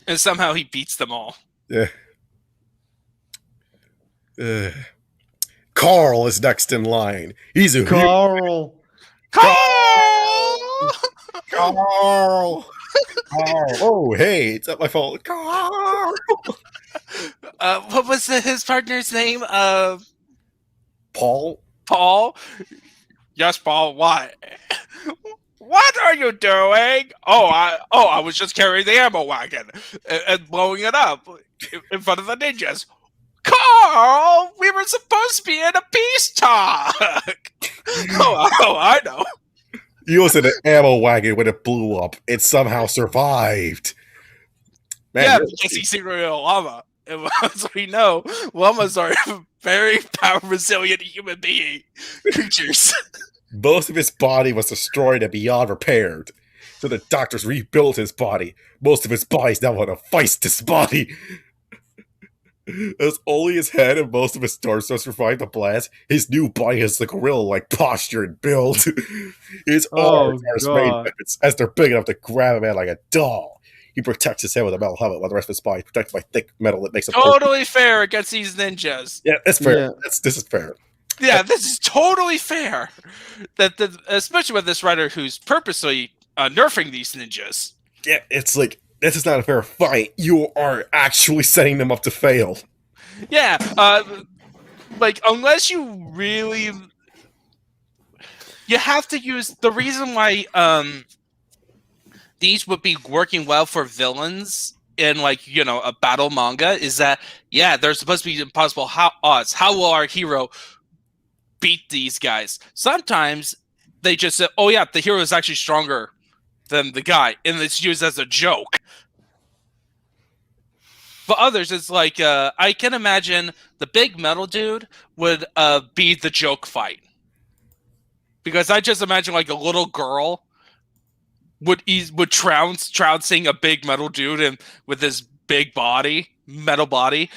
And somehow he beats them all. Yeah. Carl is next in line. He's a Carl. Carl. Oh, hey, it's not my fault. Carl. What was his partner's name? Paul. Paul. Yes, Paul. What? What are you doing? I was just carrying the ammo wagon and blowing it up in front of the ninjas. Carl, we were supposed to be in a peace talk. Oh, I know. He was in an ammo wagon when it blew up. It somehow survived. Man, yeah, because he's secretly a llama. And as we know, llamas are very powerful, resilient human being creatures. Most of his body was destroyed and beyond repaired. So the doctors rebuilt his body. Most of his body's now on a feist body. As only his head and most of his torso survived the blast, his new body has the gorilla-like posture and build. His arms are his main weapons, as they're big enough to grab a man like a doll. He protects his head with a metal helmet, while the rest of his body is protected by thick metal that makes him totally fair against these ninjas. Yeah, that's fair. Yeah. This is fair. Yeah, this is totally fair. Especially with this writer who's purposely nerfing these ninjas. Yeah, it's like this is not a fair fight. You are actually setting them up to fail. Yeah, like unless you really, you have to use the reason why these would be working well for villains in like a battle manga is that they're supposed to be impossible odds. How will our hero beat these guys? Sometimes they just say, "Oh yeah, the hero is actually stronger than the guy," and it's used as a joke. But others, it's like I can imagine the big metal dude would be the joke fight, because I just imagine like a little girl would trouncing a big metal dude and with his big metal body,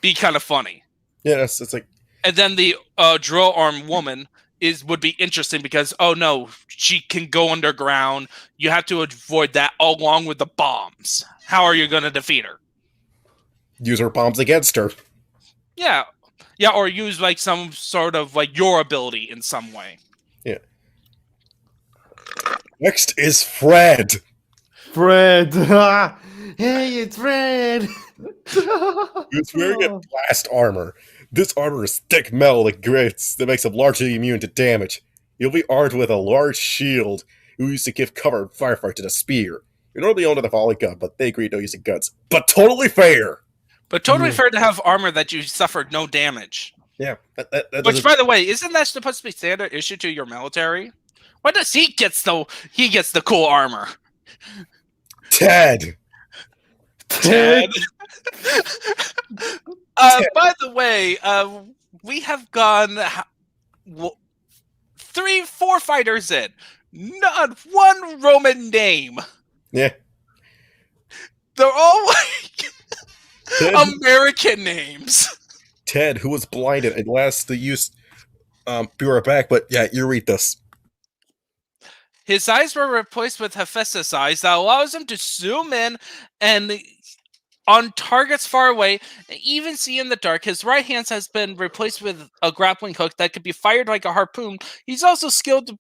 be kind of funny. Yeah, it's like, and then the drill arm woman would be interesting because oh no, she can go underground. You have to avoid that along with the bombs. How are you going to defeat her? Use her bombs against her. Yeah, or use like some sort of like your ability in some way. Yeah. Next is Fred. Fred. Hey, it's Fred. He's wearing a blast armor. This armor is thick metal that grits that makes him largely immune to damage. He'll be armed with a large shield who used to give cover in firefights to the spear. You're normally owned with a volley gun, but they agree no use of guns. But totally fair! But totally fair to have armor that you suffered no damage. Yeah. Which, by the way, isn't that supposed to be standard issue to your military? Why does he gets the cool armor? Ted! By the way, we have gone 3-4 fighters in. Not one Roman name. Yeah. They're all like American names. Ted, who was blinded, at last the use brought back, but yeah, you read this. His eyes were replaced with Hephaestus eyes that allows him to zoom in and on targets far away, even see in the dark. His right hand has been replaced with a grappling hook that could be fired like a harpoon. He's also skilled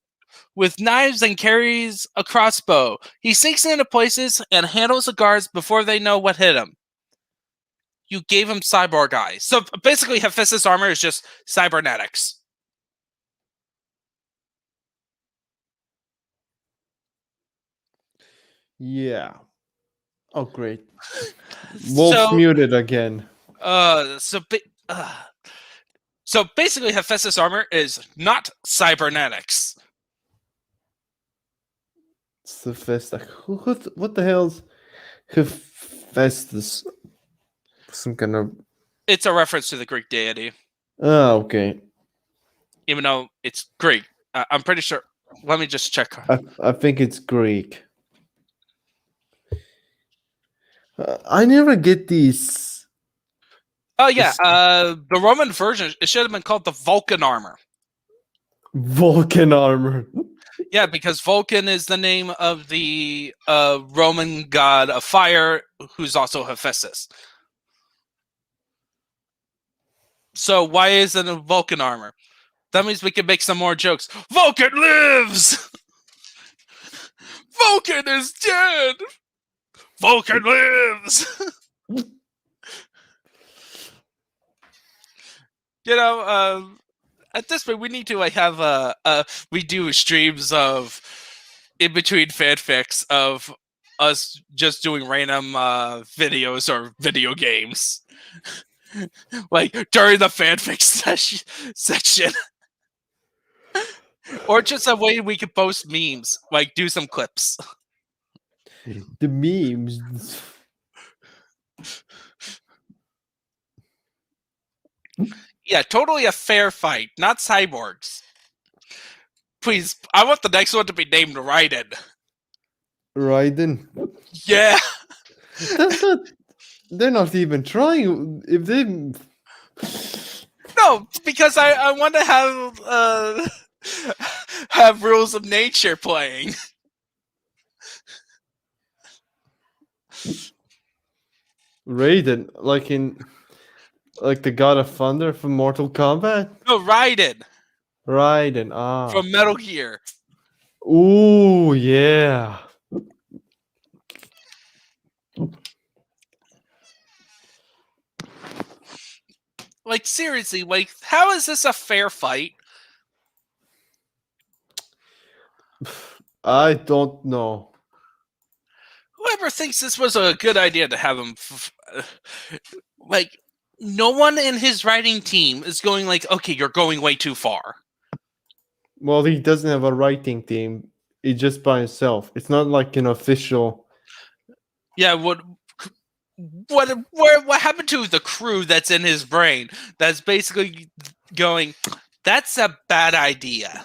with knives and carries a crossbow. He sinks into places and handles the guards before they know what hit him. You gave him cyborg eyes. So basically, Hephaestus' armor is just cybernetics. Yeah. Oh, great. Wolf's muted again. So basically, Hephaestus' armor is not cybernetics. It's Hephaestus. What the hell's Hephaestus? Some kind of. It's a reference to the Greek deity. Oh, okay. Even though it's Greek, I'm pretty sure. Let me just check. I think it's Greek. I never get these. Oh yeah, the Roman version, it should have been called the Vulcan armor. Vulcan armor. Yeah, because Vulcan is the name of the Roman god of fire, who's also Hephaestus. So why isn't it Vulcan armor? That means we can make some more jokes. Vulcan lives! Vulcan is dead! Vulcan lives! At this point, we need to like have we do streams of in between fanfics of us just doing random videos or video games, like during the fanfic section, or just a way we could post memes, like do some clips. The memes. Yeah, totally a fair fight, not cyborgs. Please, I want the next one to be named Raiden. Raiden? Yeah. That's not. They're not even trying. If they. No, because I want to have Rules of Nature playing. Raiden, like the God of Thunder from Mortal Kombat? No, Raiden. Raiden, From Metal Gear. Ooh, yeah. Like, seriously, like, how is this a fair fight? I don't know. Whoever thinks this was a good idea to have him, like, no one in his writing team is going like, okay, you're going way too far. Well, he doesn't have a writing team. He's just by himself. It's not like an official. Yeah, what happened to the crew that's in his brain? That's basically going, that's a bad idea.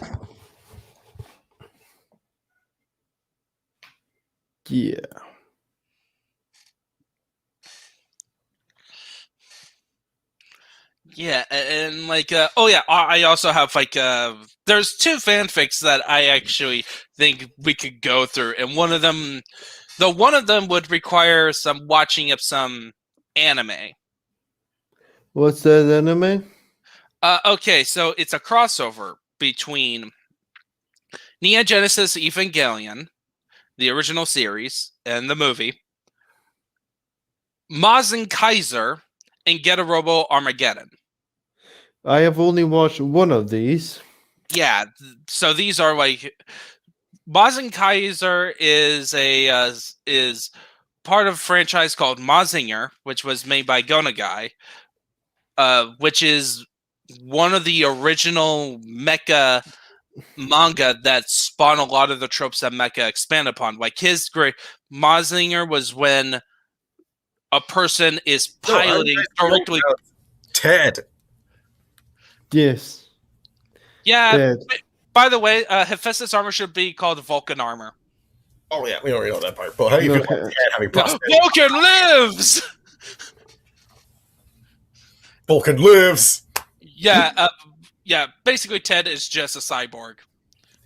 Yeah. Yeah, and like, oh yeah, I also have like, there's 2 fanfics that I actually think we could go through, and one of them would require some watching of some anime. What's that anime? Okay, so it's a crossover between Neon Genesis Evangelion, the original series, and the movie, Mazen Kaiser, and Get a Robo Armageddon. I have only watched one of these. Yeah, so these are like, Mazen Kaiser is is part of a franchise called Mazinger, which was made by Gonagai, which is one of the original mecha manga that spawned a lot of the tropes that mecha expand upon. Like, his great Mazinger was when a person is piloting directly. Ted. Yes. Yeah. Dead. By the way, Hephaestus armor should be called Vulcan armor. Oh yeah, we already know that part. But how do you feel about Ted having prosthetics? Vulcan lives. Vulcan lives. Yeah. Yeah. Basically, Ted is just a cyborg.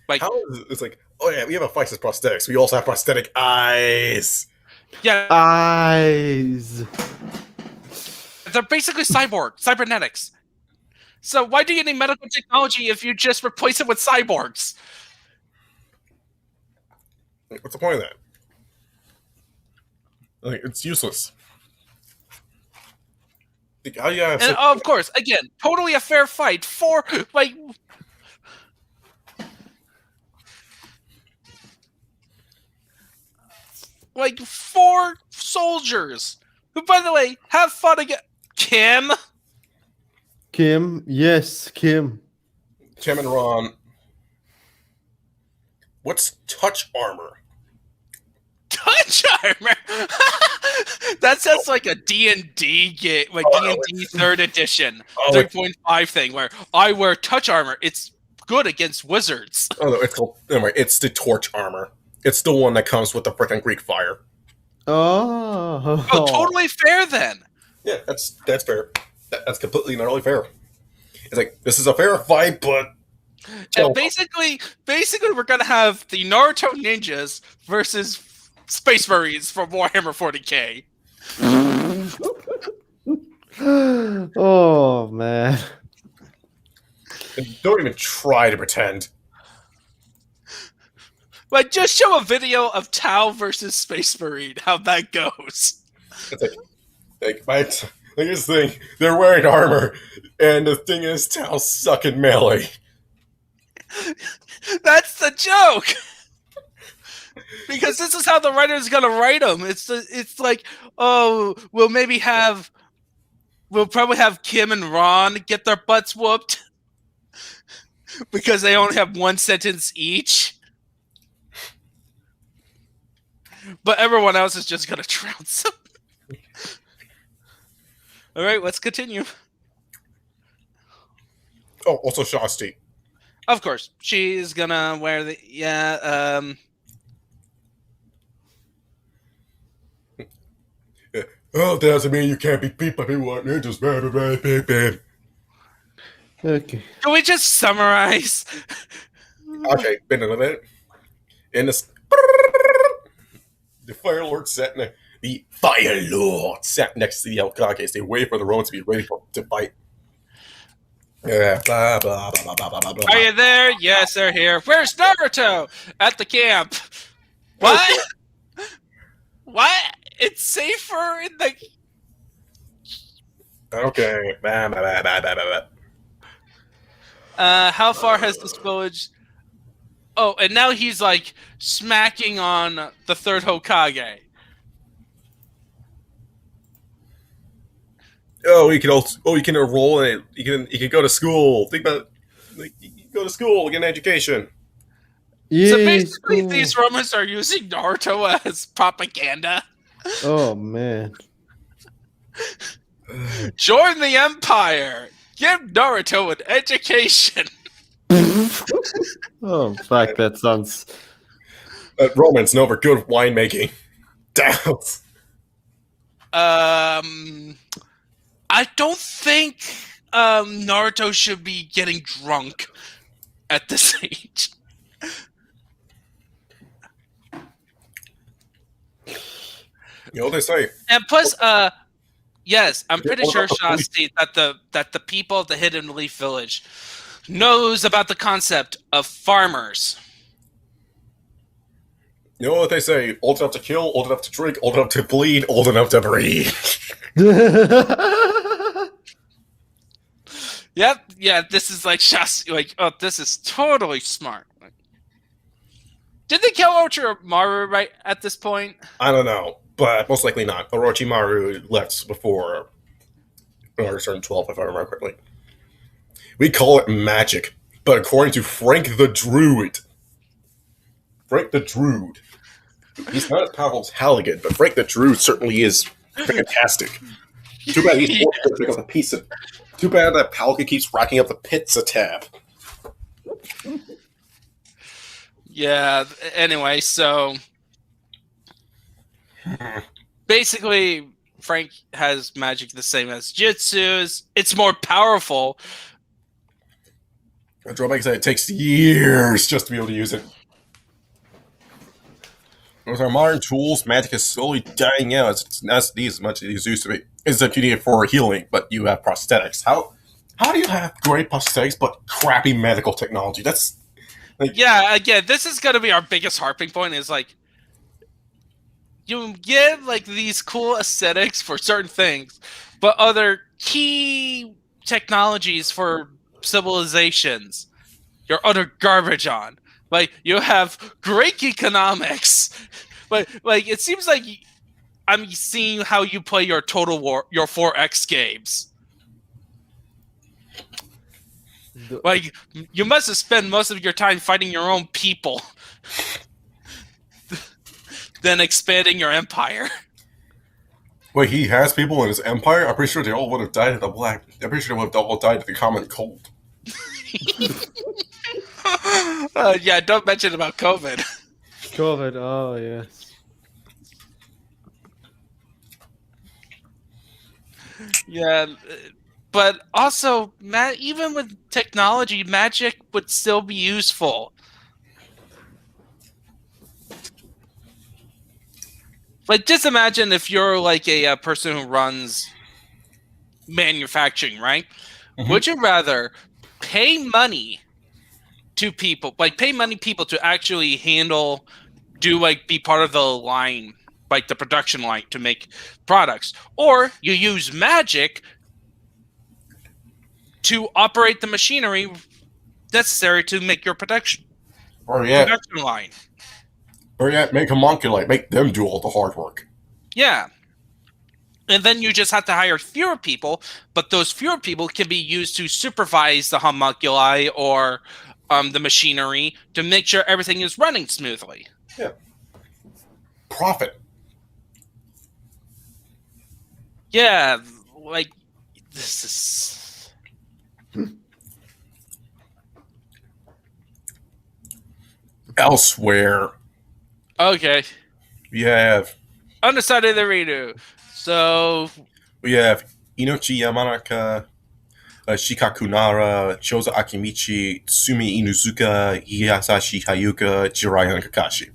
Like, How is it? It's like, oh yeah, we have a Hephaestus prosthetics. We also have prosthetic eyes. yeah, Eyes. they're basically cybernetics. So why do you need medical technology if you just replace it with cyborgs? What's the point of that? Like, it's useless. Like, how you And of course, again, totally a fair fight for like 4 soldiers who, by the way, have fun again. Kim, Yes, Kim. Kim and Ron. What's touch armor? touch armor. That sounds like a D&D game, like D&D 3rd edition, 3.5 thing, where I wear touch armor. It's good against wizards. Oh no, it's called. Anyway, it's the torch armor. It's the one that comes with the frickin' Greek fire. Oh. Oh, totally fair then. Yeah, that's fair. That's completely not really fair. It's like, this is a fair fight, but and basically, we're gonna have the Naruto ninjas versus Space Marines from Warhammer 40k. Oh man. don't even try to pretend. Like, just show a video of Tau versus Space Marine, how that goes. It's like this thing, they're wearing armor, and the thing is, Tao's sucking melee. That's the joke. Because this is how the writer's gonna write them. It's like, oh, we'll probably have Kim and Ron get their butts whooped because they only have 1 sentence each. But everyone else is just gonna trounce them. All right, let's continue. Oh, also Shasti. Of course, she's gonna wear the Oh, that doesn't mean you can't be beat by people like ninjas, baby. Okay. Can we just summarize? Okay, been in a minute. In this, the Fire Lord sat next to the Elkakes. They wait for the Romans to be ready to fight. Yeah, blah, blah, blah, blah, blah, blah, blah. Are you there? Yes, they're here. Where's Naruto? At the camp. What? What? It's safer in the... Okay. How far has this village? Oh, and now he's like smacking on the third Hokage. Oh, you can also. Oh, you can enroll in it. You can go to school. Think about. Like, you can go to school, get an education. So Yay, basically, school. these Romans are using Naruto as propaganda. Oh man. Join the Empire. Give Naruto an education. Oh fuck, that sounds. Romans know for good winemaking. Doubts. I don't think Naruto should be getting drunk at this age. You know what they say? And plus, yes, I'm pretty What sure about the police? Shasti that the people of the Hidden Leaf Village knows about the concept of farmers. You know what they say? Old enough to kill, old enough to drink, old enough to bleed, old enough to breathe. Yep, yeah, this is like Shasti. Like, oh, this is totally smart. Did they kill Orochimaru right at this point? I don't know, but most likely not. Orochimaru left before Order 12, if I remember correctly. We call it magic, but according to Frank the Druid, he's not as powerful as Halligan, but Frank the Druid certainly is fantastic. Too bad he's forced to pick up a piece of. Too bad that Pelican keeps racking up the pizza tab. Yeah, anyway, so basically Frank has magic the same as Jitsu's. It's more powerful. The drawback is that it takes years just to be able to use it. With our modern tools, magic is slowly dying out. It's not as much as it used to be. It's like you need it for healing, but you have prosthetics. How do you have great prosthetics but crappy medical technology? That's like, Yeah, again, this is gonna be our biggest harping point is like you get like these cool aesthetics for certain things, but other key technologies for civilizations you're utter garbage on. Like you have great economics, but like it seems like I'm seeing how you play your Total War, your 4X games. Like you must have spent most of your time fighting your own people, than expanding your empire. wait, he has people in his empire? I'm pretty sure they all would have died of the black. I'm pretty sure they would have all died of the common cold. Yeah, don't mention about COVID. COVID. Oh yes. Yeah, but also, even with technology, magic would still be useful. Like, just imagine if you're like a person who runs manufacturing, right? Mhm. Would you rather pay money to people, like pay money people to actually be part of the line, like the production line to make products, or you use magic to operate the machinery necessary to make your production line? Or yet, make a homunculate, make them do all the hard work. Yeah. And then you just have to hire fewer people, but those fewer people can be used to supervise the homunculi or the machinery to make sure everything is running smoothly. Yeah. Profit. Yeah, like this is. Elsewhere, Okay. we have Undecided the redo. So Inochi Yamanaka, Shikakunara, Shoza Akimichi, Tsumi Inuzuka, Hiyasashi Hayuka, Jiraiya Kakashi.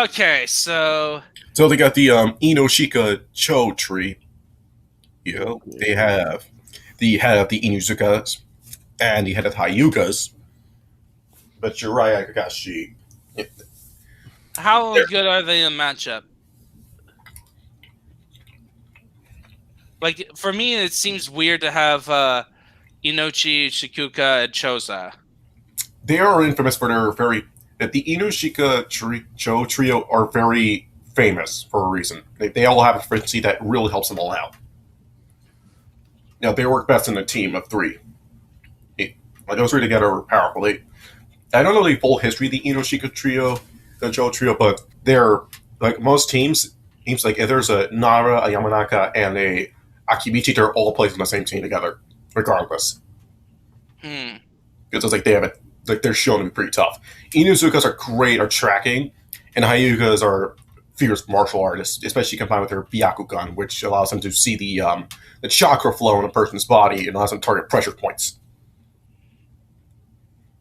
okay, so They got the Inoshika Cho tree. They have the head of the Inuzukas and the head of the Hayukas. But Jiraiya Kakashi. how good are they in matchup? Like for me, it seems weird to have Inochi, Shikuka, and Choza. They are infamous for the Inushika Joe trio are very famous for a reason. They all have a frequency that really helps them all out. They work best in a team of three. Like those three together are powerful. I don't know the full history of the Inoshika trio, the Joe trio, but they're like most teams like if there's a Nara, a Yamanaka, and a Akimichi, they're all placed on the same team together, regardless. Hmm. Because it's like they're shown to be pretty tough. Inuzukas are great at tracking, and Hyugas are fierce martial artists, especially combined with their Byakugan, which allows them to see the chakra flow in a person's body and allows them to target pressure points.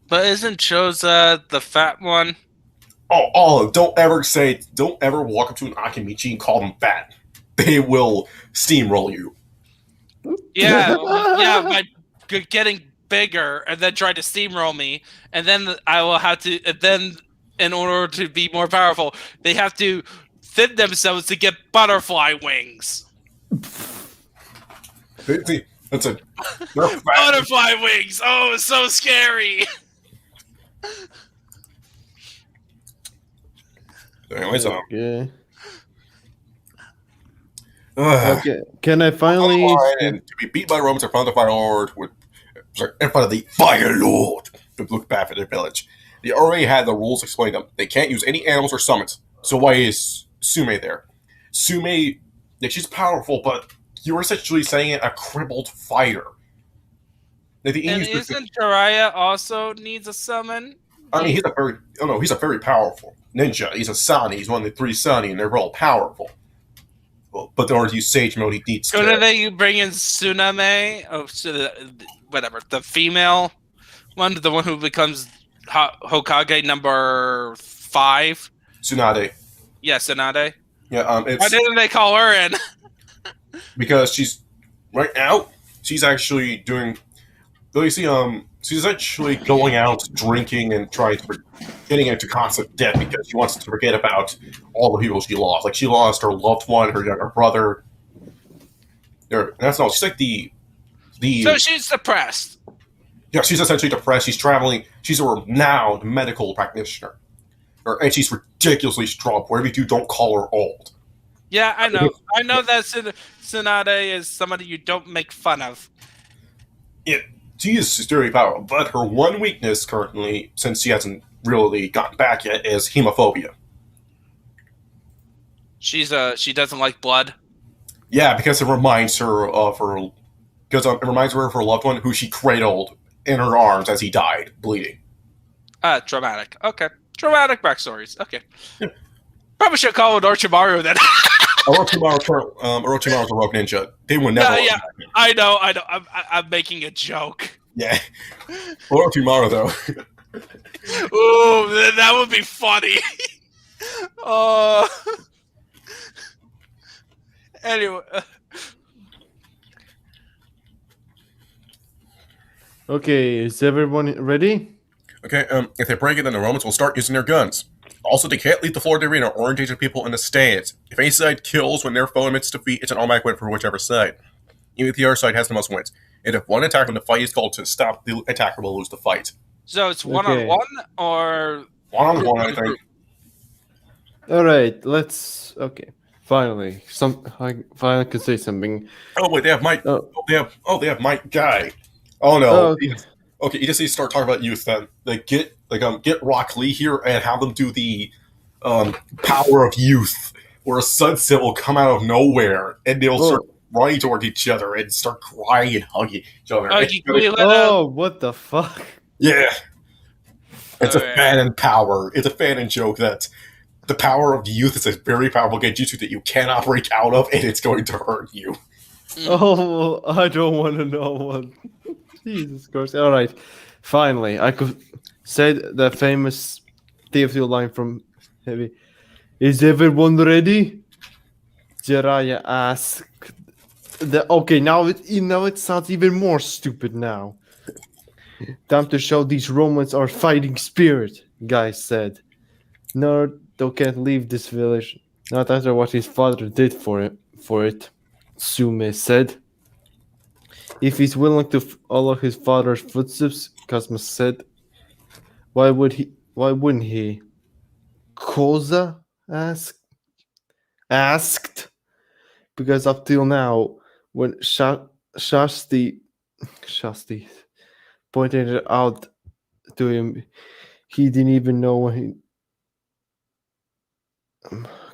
But isn't Choza the fat one? Don't ever walk up to an Akimichi and call them fat. They will steamroll you. Yeah, by getting bigger and then try to steamroll me, and then I will have to. And then, in order to be more powerful, they have to thin themselves to get butterfly wings. That's a Butterfly wings. Oh, it's so scary. Anyways, Okay. Okay. Can I finally? And to be beat by Romans in front of the Fire Lord in front of the Fire Lord to look back at their village. They already had the rules explained them. They can't use any animals or summons. So why is Sume there? Sume, she's powerful, but you're essentially saying a crippled fighter. And isn't Jiraiya also needs a summon? I mean, he's a very powerful ninja. He's a Sani. He's one of the three Sani, and they're all powerful. Well, but in order to use Sage Mode, he needs to... they bring in Tsunade? Oh, the female one, the one who becomes Hokage number 5? Tsunade. Yeah, Tsunade. Yeah, why didn't they call her in? Because right now, she's actually doing... Though you see, she's actually going out, drinking, and getting into constant debt because she wants to forget about all the people she lost. Like, she lost her loved one, her younger brother. That's all. She's like So she's depressed. Yeah, she's essentially depressed. She's traveling. She's a renowned medical practitioner. And she's ridiculously strong. Whatever you do, don't call her old. Yeah, I know. I know that Tsunade is somebody you don't make fun of. Yeah. She is very powerful, but her one weakness currently, since she hasn't really gotten back yet, is hemophobia. She doesn't like blood. Yeah, because it reminds her of her loved one who she cradled in her arms as he died, bleeding. Dramatic. Okay, dramatic backstories. Okay, probably should call it Orochimaru then. Orochimaru's a rogue ninja. They would never. Yeah, I know. I'm making a joke. Yeah, Orochimaru though. Ooh, that would be funny. Anyway. Okay, is everyone ready? Okay, if they break it, then the Romans will start using their guns. Also, they can't leave the floor of the arena or engage the people in the stands. If any side kills when their foe admits defeat, it's an automatic win for whichever side. Even if the other side has the most wins. And if one attack when the fight is called to stop, the attacker will lose the fight. So it's one-on-one or... One-on-one, I think. Alright, okay. Finally. I finally can say something. Oh, wait, they have Mike. They have Mike Guy. Oh, no. Okay, you just need to start talking about youth then. Get Rock Lee here and have them do the power of youth, where a sunset will come out of nowhere and they'll start running toward each other and start crying and hugging each other. What the fuck? Yeah. It's a fanon power. It's a fanon joke that the power of youth is a very powerful genjutsu that you cannot break out of, and it's going to hurt you. Oh, I don't want to know what... Jesus Christ. Alright, finally, I could say the famous TF2 line from Heavy. Is everyone ready? Jiraiya asked. Okay, now it sounds even more stupid now. Time to show these Romans our fighting spirit, guy said. Naruto can't leave this village, not after what his father did for it. Sume said. If he's willing to follow his father's footsteps, Cosmos said, why would he? Why wouldn't he? Koza asked. Because up till now, when Shasti pointed it out to him, he didn't even know when he.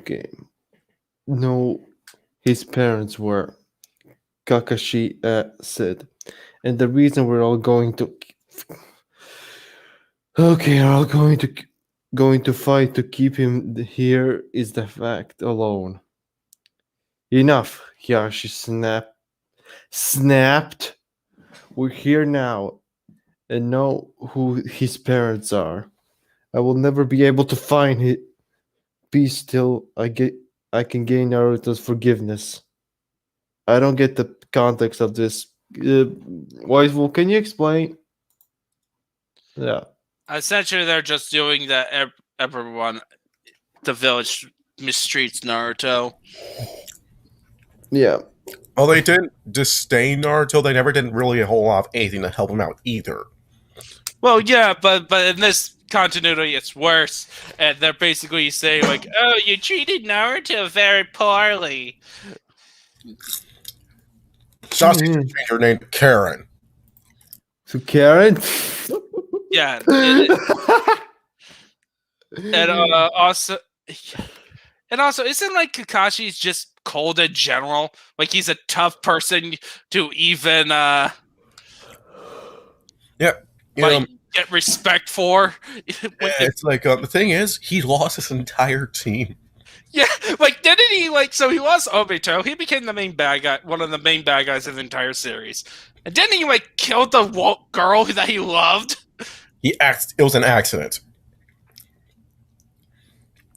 Okay, no, his parents were. Kakashi said, and the reason we're all going to. Okay, we're all going to fight to keep him here is the fact alone. Enough, Hyashi snapped. We're here now and know who his parents are. I will never be able to find peace till I can gain Naruto's forgiveness. I don't get the context of this. Wise Wolf, can you explain? Yeah. Essentially, they're just doing that. Everyone, the village mistreats Naruto. Yeah. Well, they didn't disdain Naruto. They never did really a whole lot of anything to help him out either. Well, yeah, but in this continuity, it's worse. And they're basically saying like, "Oh, you treated Naruto very poorly." Sasuke changed her name to Karen. So Karen. Yeah, and also, isn't like Kakashi's just cold in general? Like he's a tough person to even Yeah, you like know, get respect for. it's like the thing is, he lost his entire team. Yeah, like didn't he like? So he lost Obito. He became the main bad guy, one of the main bad guys of the entire series. And didn't he like kill the girl that he loved? It was an accident.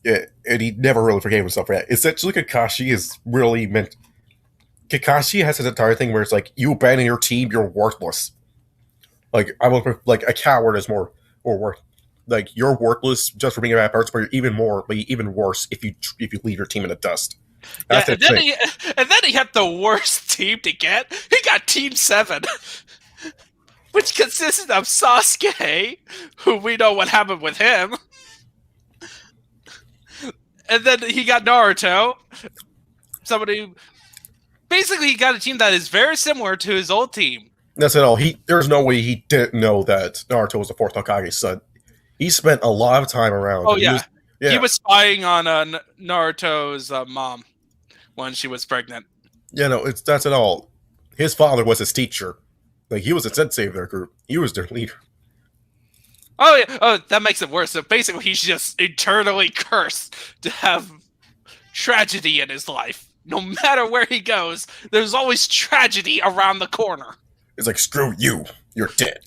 Yeah, and he never really forgave himself for that. Essentially, Kakashi is really meant. Kakashi has this entire thing where it's like, you abandon your team, you're worthless. Like like a coward is more or worth. Like you're worthless just for being a bad person, but you're even worse if you leave your team in the dust. That's yeah, the thing. And then he had the worst team to get. He got Team 7. Which consisted of Sasuke, who we know what happened with him. And then he got Naruto. Somebody. Basically, he got a team that is very similar to his old team. That's it all. There's no way he didn't know that Naruto was the fourth Hokage's son. He spent a lot of time around. Oh, yeah. He was spying on Naruto's mom when she was pregnant. Yeah, no, that's it all. His father was his teacher. Like, he was a sensei of their group. He was their leader. Oh, yeah. Oh, that makes it worse. So basically, he's just eternally cursed to have tragedy in his life. No matter where he goes, there's always tragedy around the corner. It's like, screw you. You're dead.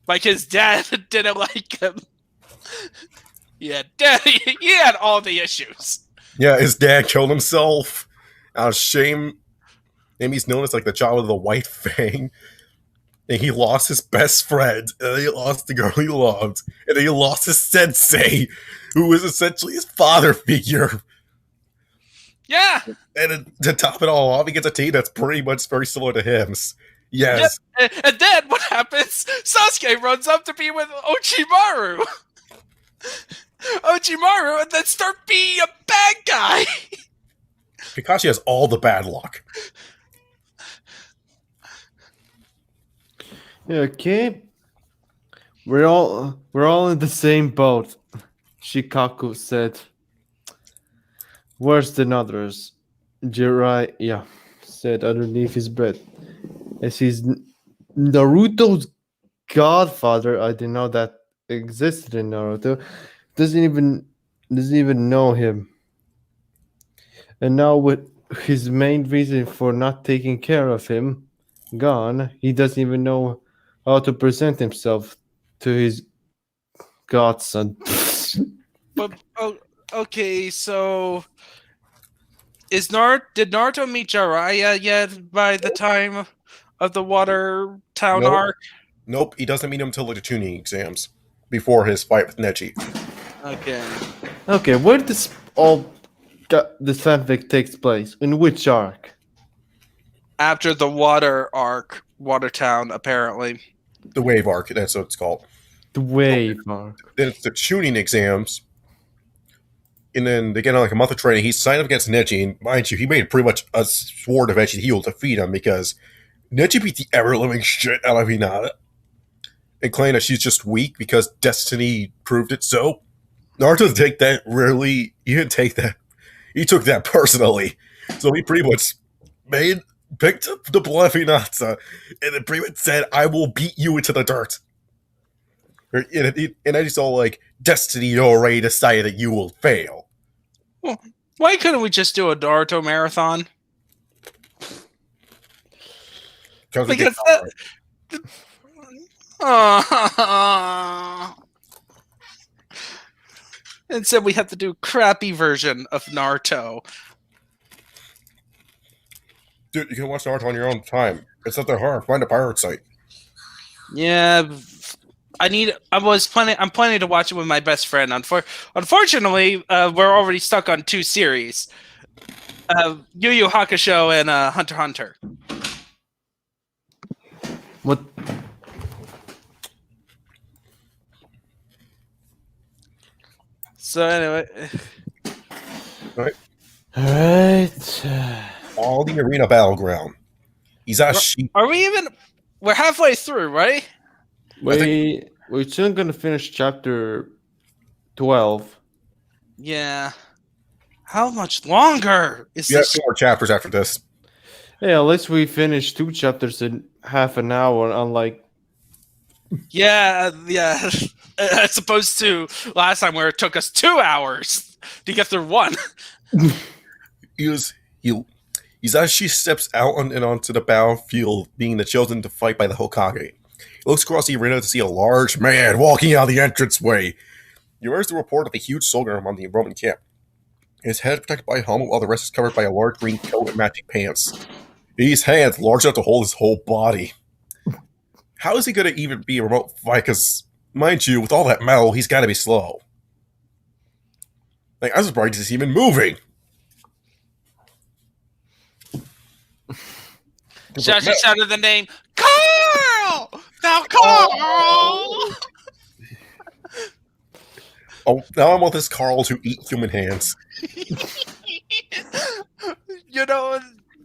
Like, his dad didn't like him. Yeah, he had all the issues. Yeah, his dad killed himself out of shame. And he's known as like the child of the White Fang. And he lost his best friend. And then he lost the girl he loved. And then he lost his sensei, who was essentially his father figure. Yeah. And to top it all off, he gets a team that's pretty much very similar to him. Yes. Yep. And then what happens? Sasuke runs up to be with Orochimaru. Orochimaru, and then start being a bad guy. Kakashi has all the bad luck. Okay. We're all in the same boat, Shikaku said. Worse than others, Jiraiya said underneath his breath. As he's Naruto's godfather, I didn't know that existed in Naruto. Doesn't even know him. And now with his main reason for not taking care of him gone, he doesn't even know how to present himself to his godson. But okay, so did Naruto meet Jiraiya yet by the time of the Water Town arc? Nope, he doesn't meet him until the tuning exams before his fight with Neji. Okay, where this fanfic takes place? In which arc? after the water arc, Watertown, apparently. The wave arc, that's what it's called. The wave arc. Then it's the tuning exams. And then they get on like a month of training. He's signed up against Neji, and mind you, he made pretty much a sword eventually he will defeat him because Neji beat the ever living shit out of Hinata and claimed that she's just weak because Destiny proved it so. Naruto didn't take that really. He didn't take that. He took that personally. So he pretty much picked up the blood of Hinata and then pretty much said, I will beat you into the dirt. And then he's all like, Destiny already decided that you will fail. Well, why couldn't we just do a Naruto marathon? Because instead we have to do a crappy version of Naruto. Dude, you can watch Naruto on your own time. It's not that hard. Find a pirate site. Yeah, I'm planning to watch it with my best friend. Unfortunately, we're already stuck on 2 series. Yu Yu Hakusho and Hunter x Hunter. What? So anyway, Alright. All the arena battleground. Izashi. are we even? We're halfway through, right? We're soon gonna finish chapter 12. Yeah. How much longer is You have this? 2 more chapters after this. Hey, unless we finish 2 chapters in half an hour, unlike Yeah. As opposed to last time where it took us 2 hours to get through 1. Izashi steps out and onto the battlefield, being the chosen to fight by the Hokage. He looks across the arena to see a large man walking out the entranceway. He hears the report of a huge soldier on the Roman camp. His head is protected by a helmet, while the rest is covered by a large green coat and matching pants. His hands large enough to hold his whole body. How is he going to even be a remote fight? Because, mind you, with all that metal, he's got to be slow. Like, I'm surprised he's even moving. She shouted the name, Carl! Now, Carl! Oh, now I want this Carl to eat human hands. You know,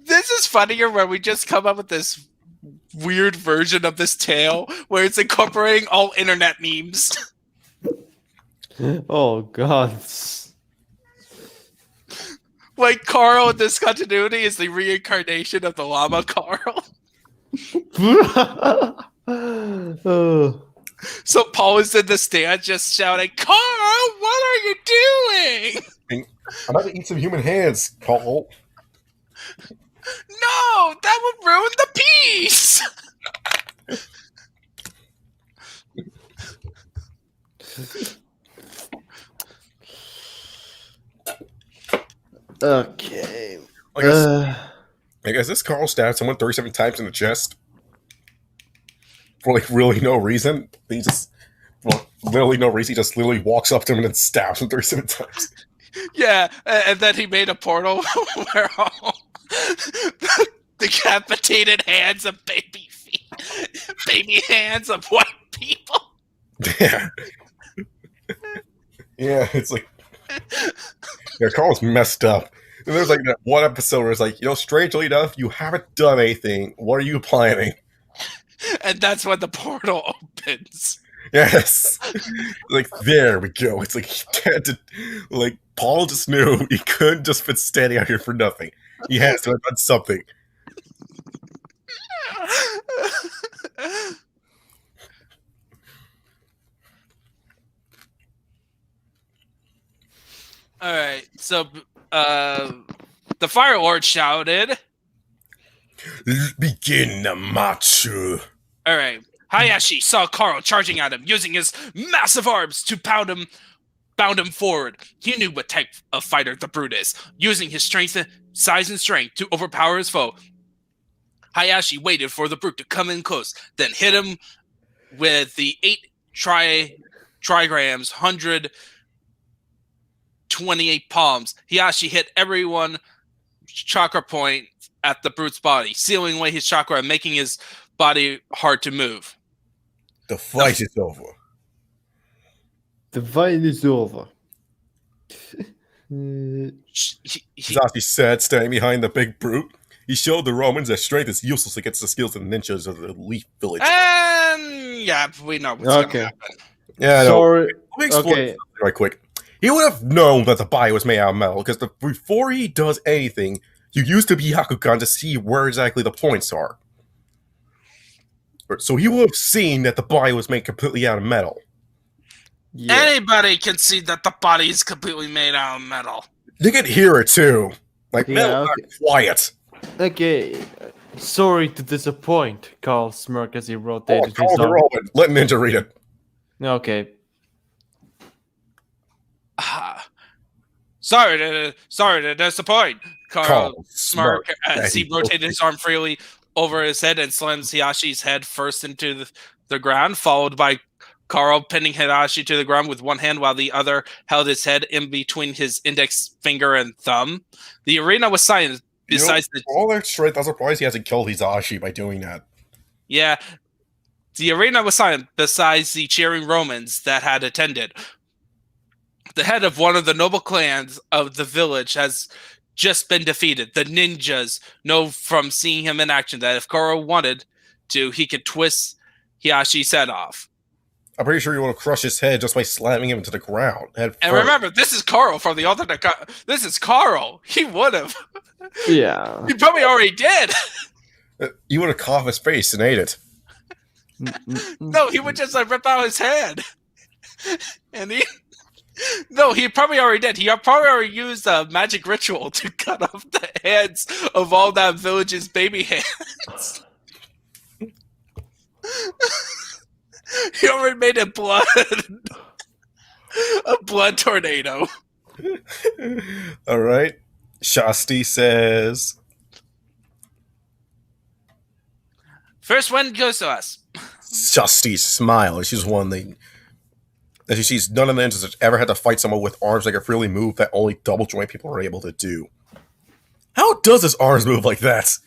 this is funnier where we just come up with this weird version of this tale where it's incorporating all internet memes. oh god. Like Carl in this continuity is the reincarnation of the llama Carl. Oh. So Paul is in the stand just shouting, Carl, what are you doing? I'm about to eat some human hands, Carl. No, that would ruin the peace. Okay. I guess this Carl stabbed someone 37 times in the chest for like really no reason. He just, literally no reason. He just literally walks up to him and stabs him 37 times. Yeah, and then he made a portal where all the decapitated hands of baby feet, baby hands of white people. Yeah. Yeah, it's like, yeah, Carl's messed up. And there's like that one episode where it's like, strangely enough, you haven't done anything. What are you planning? And that's when the portal opens. Yes. Like, there we go. It's like, he can't, like, Paul just knew he couldn't just been standing out here for nothing. He has to have done something. All right, so the Fire Lord shouted, Begin the matsu. All right, Hayashi saw Carl charging at him, using his massive arms to bound him forward. He knew what type of fighter the brute is, using his size and strength to overpower his foe. Hayashi waited for the brute to come in close, then hit him with the 8 trigrams, 128 palms. Hayashi hit everyone chakra point at the brute's body, sealing away his chakra and making his body hard to move. The fight is over. The fight is over. Hisashi said, standing behind the big brute. He showed the Romans that strength is useless against the skills of the ninjas of the Leaf Village. And yeah, we know what's going to happen. Yeah, Sorry. Let me explain something right quick. He would have known that the body was made out of metal, because before he does anything, you use the Byakugan to see where exactly the points are. So he would have seen that the body was made completely out of metal. Yeah. Anybody can see that the body is completely made out of metal. You can hear it too. Like, Yeah, metal, okay. not quiet. Okay. Sorry to disappoint, Carl smirked as he rotated Call his the arm. Roman. Let Ninja read it. Okay. Sorry to disappoint. Carl smirked as he rotated his arm freely over his head and slammed Hiyashi's head first into the ground, followed by Carl pinning Hidashi to the ground with one hand while the other held his head in between his index finger and thumb. The arena was silent. Besides all their strength, I'm surprised he hasn't killed Hisashi by doing that. Yeah. The arena was silent besides the cheering Romans that had attended. The head of one of the noble clans of the village has just been defeated. The ninjas know from seeing him in action that if Koro wanted to, he could twist Hiyashi's head off. I'm pretty sure you want to crush his head just by slamming him into the ground. And remember, this is Carl from the alternate. This is Carl. He would have. Yeah. He probably already did. You would have coughed his face and ate it. No, he would just rip out his head. And he... No, he probably already did. He probably already used a magic ritual to cut off the heads of all that village's baby hands. He already made a blood tornado. All right. Shasti says, first one goes to us. Shasti's smile. She's one thing. That she sees none of the ninjas that ever had to fight someone with arms that could freely move that only double joint people are able to do. How does his arms move like that?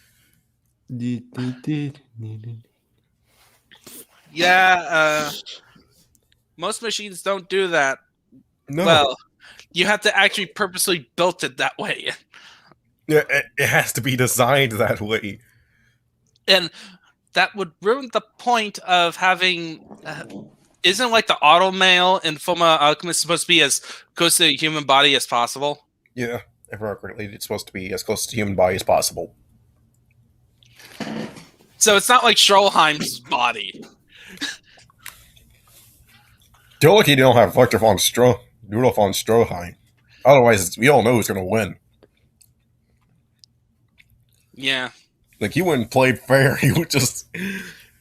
Yeah, most machines don't do that. No. Well, you have to actually purposely built it that way. Yeah, it has to be designed that way. And that would ruin the point of having... isn't like the automail in Fullmetal Alchemist supposed to be as close to the human body as possible? Yeah, if I remember correctly, it's supposed to be as close to the human body as possible. So it's not like Stroheim's body. You're lucky you don't have Rudolf von Stroheim. Otherwise, we all know who's going to win. Yeah. Like, he wouldn't play fair. He would just...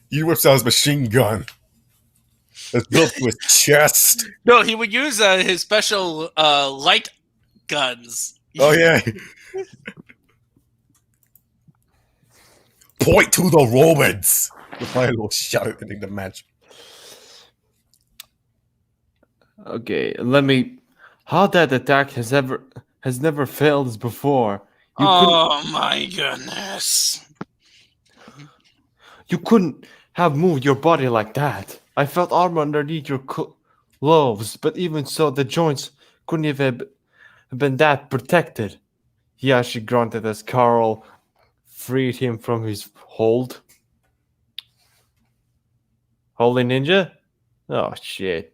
He whips out his machine gun. It's built to his chest. No, he would use his special light guns. Oh, yeah. Point to the Romans! The final will shout at ending the match. Okay, let me. How that attack has never failed us before. Oh my goodness! You couldn't have moved your body like that. I felt armor underneath your clothes, but even so, the joints couldn't even have been that protected. Hiyashi grunted as Carl freed him from his hold. Holy ninja? Oh shit.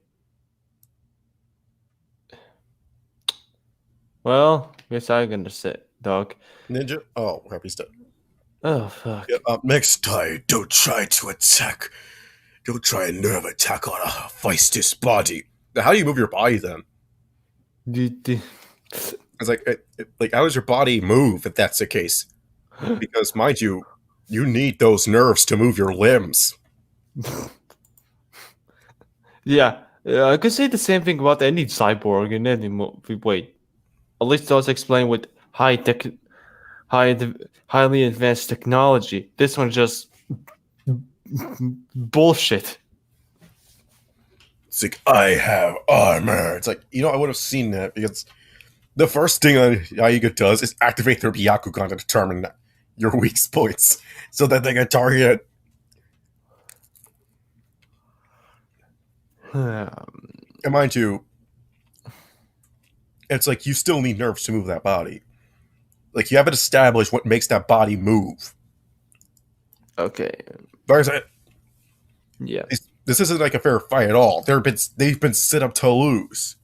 Well, guess I'm gonna sit, dog. Ninja? Oh, happy stuff. Oh fuck. Yeah, next time, don't try to attack. Don't try a nerve attack on a feisty body. How do you move your body then? It's like how does your body move if that's the case? Because mind you, you need those nerves to move your limbs. Yeah, I could say the same thing about any cyborg in any movie. Wait, at least those explain with highly advanced technology. This one's just bullshit. It's like, I have armor. It's like, I would have seen that because the first thing Ayuga does is activate their Byakugan to determine that your weak points so that they can target. And mind you, it's like you still need nerves to move that body. Like you haven't established what makes that body move. Okay. There's Yeah. this isn't like a fair fight at all. They've been set up to lose.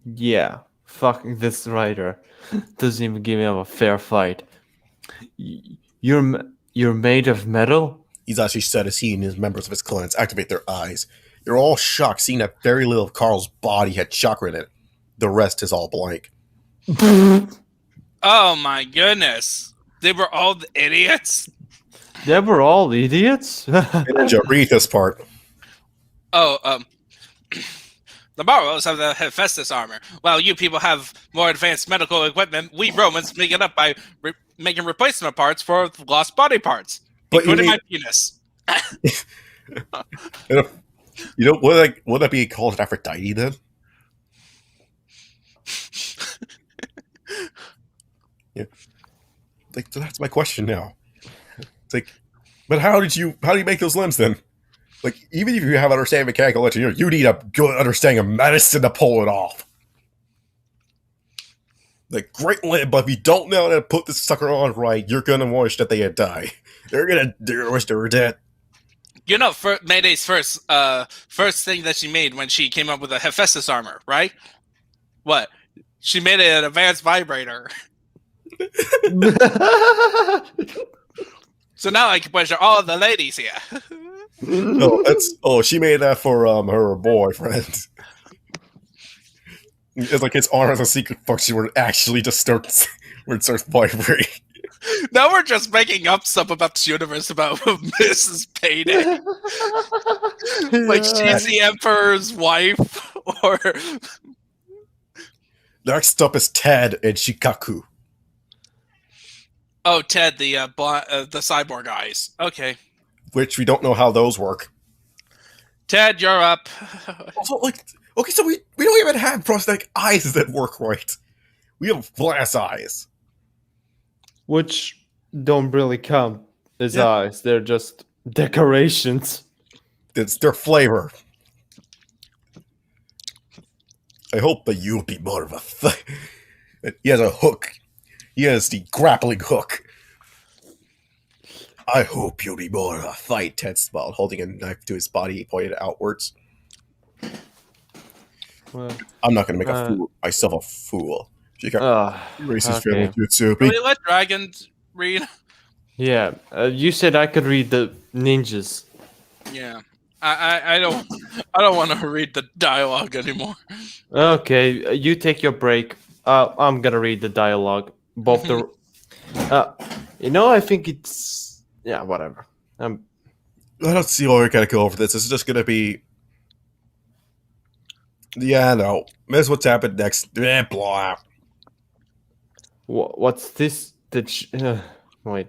Yeah. Fuck this writer. Doesn't even give me a fair fight. You're made of metal? He's actually said as he and his members of his clans activate their eyes. You're all shocked seeing that very little of Carl's body had chakra in it. The rest is all blank. Oh my goodness. They were all the idiots? They were all idiots? Ninja, read this part. Oh, the Morrows have the Hephaestus armor. While you people have more advanced medical equipment, we Romans make it up by making replacement parts for lost body parts, But including my penis. You know, would that be called Aphrodite then? Yeah. Like that's my question now. It's like, but how do you make those limbs then? Like, even if you have understanding of mechanical engineering, you need a good understanding of medicine to pull it off. Like, great limb, but if you don't know how to put this sucker on right, you're gonna wish that they had died. They're gonna wish they were dead. You know, Mayday's first thing that she made when she came up with a Hephaestus armor, right? What? She made an advanced vibrator. So now I can pleasure all of the ladies here. No, she made that for her boyfriend. It's like his arm has a secret function where it actually just starts vibrating. Now we're just making up stuff about this universe about Mrs. Payday. Like she's the Emperor's wife, or Next up is Ted and Shikaku. oh, Ted, the cyborg eyes. Okay, Which we don't know how those work. Ted, you're up. Also, like, okay, so we don't even have prosthetic eyes that work right. We have glass eyes. Which don't really count as eyes. They're just decorations. It's their flavor. I hope that you'll be more of a he has a hook. He has the grappling hook. I hope you'll be more of a fight, Ted smiled, holding a knife to his body, pointed outwards. Well, I'm not going to make myself a fool. She got racist okay. family jutsu. Can we let dragons read? Yeah, you said I could read the ninjas. Yeah, I don't want to read the dialogue anymore. Okay, you take your break. I'm gonna read the dialogue. Both the, I think it's whatever. I don't see why we're gonna go over this. It's just gonna be, no. Miss what's happened next. Blah. What's this? Wait.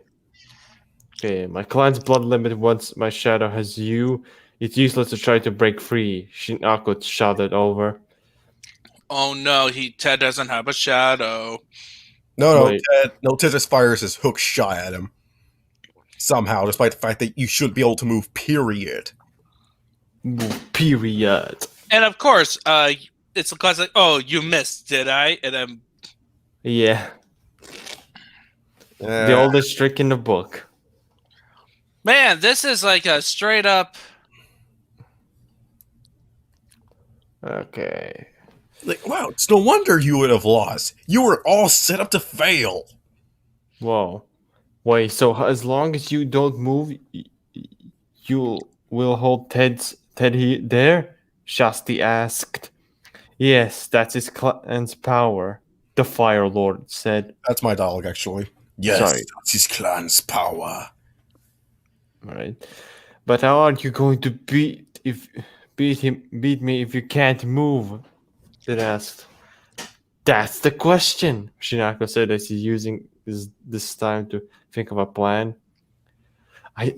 Okay, my clan's blood limit once my shadow has you. It's useless to try to break free. Shinako shouted over. Oh no, Ted doesn't have a shadow. No, Ted just fires his hook shot at him. Somehow, despite the fact that you should be able to move, period. Period. And of course, it's a classic, oh, you missed, did I? And then... Yeah. The oldest trick in the book. Man, this is like a straight up... Okay. Like, wow, it's no wonder you would have lost. You were all set up to fail. Whoa. Wait, so as long as you don't move, you will hold Ted there? Shasti asked. Yes, that's his clan's power, the Fire Lord said. That's my dog, actually. Yes, that's his clan's power. Alright. But how are you going to beat me if you can't move? It asked. That's the question, Shinako said as he's using this time to think of a plan. I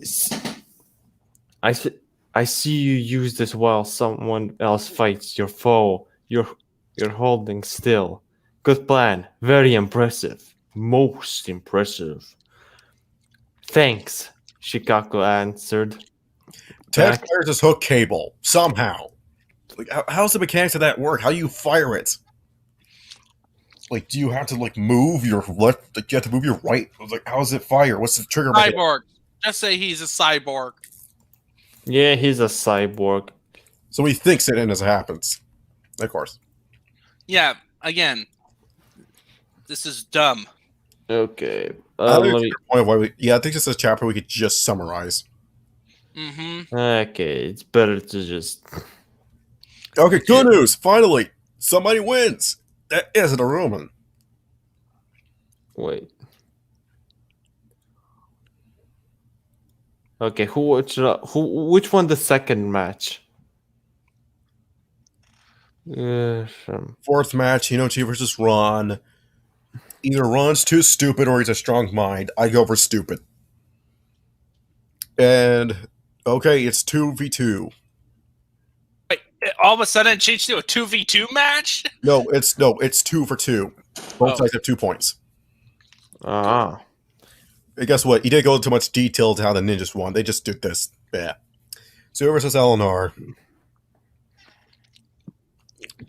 see you use this while someone else fights your foe. You're holding still. Good plan. Very impressive. Most impressive. Thanks, Shikaku answered. Ted Back. fires his hook cable somehow. Like, how's the mechanics of that work? How do you fire it? Like, do you have to like move your left? Like, you have to move your right. Like, how does it fire? What's the trigger mechanism? Cyborg. Just say he's a cyborg. Yeah, he's a cyborg. So he thinks it in as it happens. Of course. Yeah, again, this is dumb. Okay. I think Let it's me... a good point of why I think this is a chapter we could just summarize. Mm-hmm. Okay, it's better to just... Okay, good news! Finally! Somebody wins! That isn't a Roman. Wait. Okay, which won the second match? Fourth match, Hinochi versus Ron. Either Ron's too stupid or he's a strong mind. I go for stupid. And, okay, it's 2v2. Wait, all of a sudden it changed to a 2v2 match? No, it's 2 for 2. Both sides have 2 points. Ah. And guess what? He didn't go into much detail to how the ninjas won. They just did this. Yeah. Sue versus Eleanor. Oh, it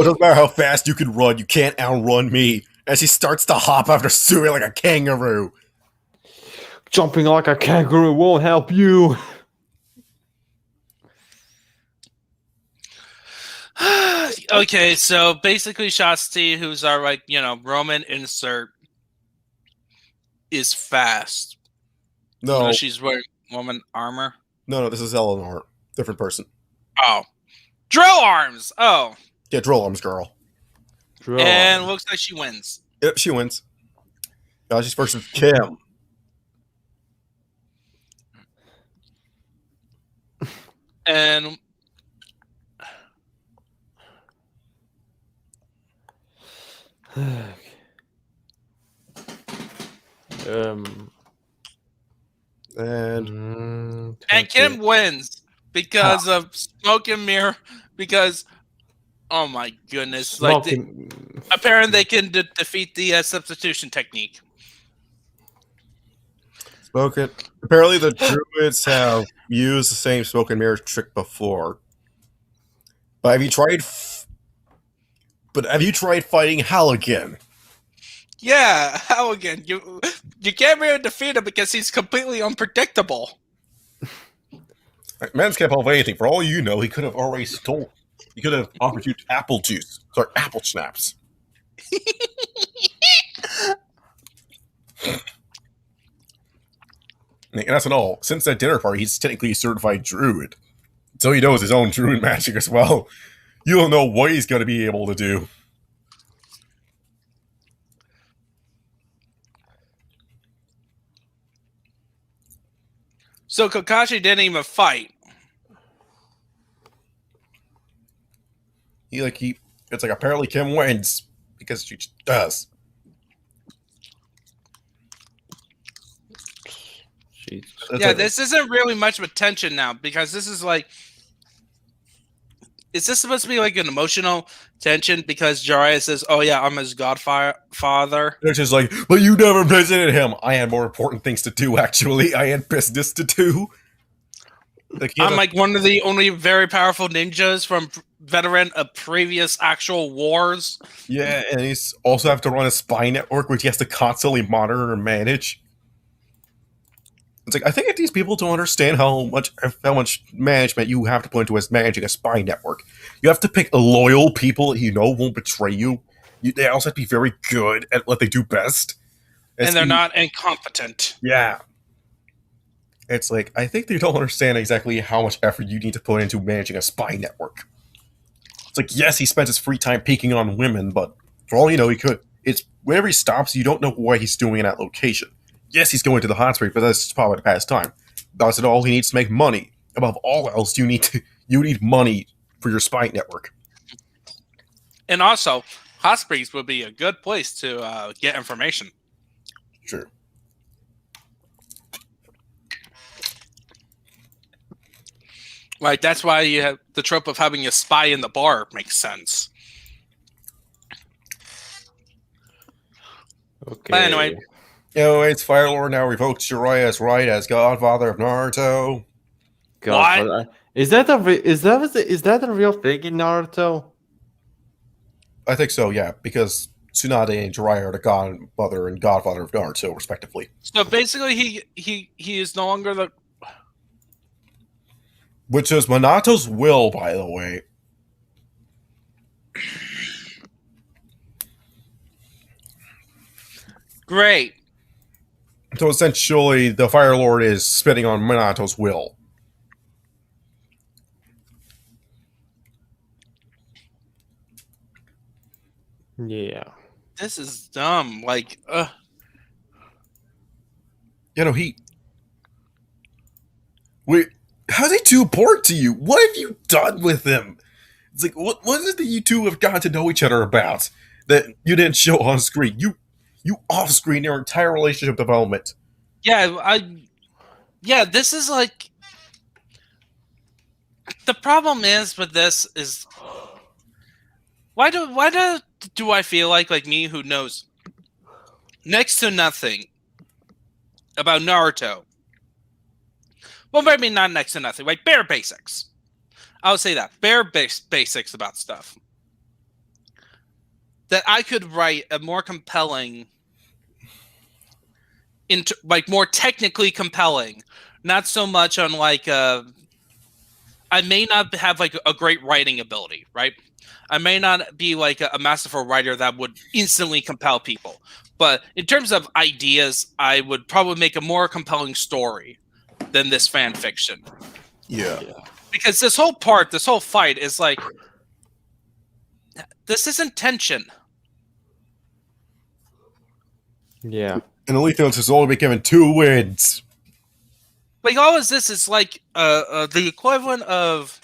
doesn't matter how fast you can run, you can't outrun me. And she starts to hop after Sue like a kangaroo. Jumping like a kangaroo won't help you. Okay, so basically Shasti, who's our like, Roman insert, is fast. No. She's wearing Roman armor. No, this is Eleanor. Different person. Oh. Drill arms! Oh. Yeah, drill arms girl. And looks like she wins. Yep, she wins. Now she's versus Kim. And and Kim wins because of smoke and mirror. Because, oh my goodness, apparently they can defeat the substitution technique. Smoke it. Apparently the druids have used the same smoke and mirror trick before. But have you tried? Have you tried fighting Halligan? Yeah, Halligan. You can't really defeat him because he's completely unpredictable. Man's capable of anything. For all you know, he could have already stole. He could have offered you apple juice. Sorry, apple schnapps. And that's not all. Since that dinner party, he's technically a certified druid. So he knows his own druid magic as well. You don't know what he's going to be able to do. So Kakashi didn't even fight. It's like apparently Kim wins because she just does. Yeah, this isn't really much of a tension now because this is like, is this supposed to be like an emotional tension because Jiraiya says, "Oh yeah, I'm his godfather." It's just like, but you never visited him. I had more important things to do. Actually, I had business to do. I'm like one of the only very powerful ninjas from veteran of previous actual wars. Yeah, and he's also have to run a spy network, which he has to constantly monitor and manage. It's like, I think if these people don't understand how much management you have to put into managing a spy network, you have to pick loyal people that you know won't betray you. They also have to be very good at what they do best. And they're not incompetent. Yeah. It's like, I think they don't understand exactly how much effort you need to put into managing a spy network. It's like, yes, he spends his free time peeking on women, but for all you know, he could. It's whenever he stops, you don't know what he's doing in that location. Yes, he's going to the hot spring, but that's probably the past time. That's all he needs to make money. Above all else, you need money for your spy network. And also, hot springs would be a good place to get information. Sure. Like, that's why you have the trope of having a spy in the bar makes sense. Okay. But anyway, It's Fire Lord now revokes Jiraiya's right as Godfather of Naruto. God, is that a real thing in Naruto? I think so, yeah, because Tsunade and Jiraiya are the Godmother and Godfather of Naruto, respectively. so basically, he is no longer the. Which is Minato's will, by the way. Great. So essentially, the Fire Lord is spitting on Minato's will. Yeah. This is dumb. Like, He. Wait, how's he too important to you? What have you done with him? It's like, what is it that you two have gotten to know each other about that you didn't show on screen? You off screen your entire relationship development. yeah, this is like. The problem is with this is why do I feel like me who knows next to nothing about Naruto? Well, maybe not next to nothing, like bare basics. I'll say that bare basics about stuff. That I could write a more compelling, more technically compelling, not so much on like I may not have like a great writing ability, right? I may not be like a masterful writer that would instantly compel people. But in terms of ideas, I would probably make a more compelling story than this fan fiction. Yeah. Because this whole fight is like, this isn't tension. Yeah. And Elite Notes has only been given 2 wins. Like, all of this is like the equivalent of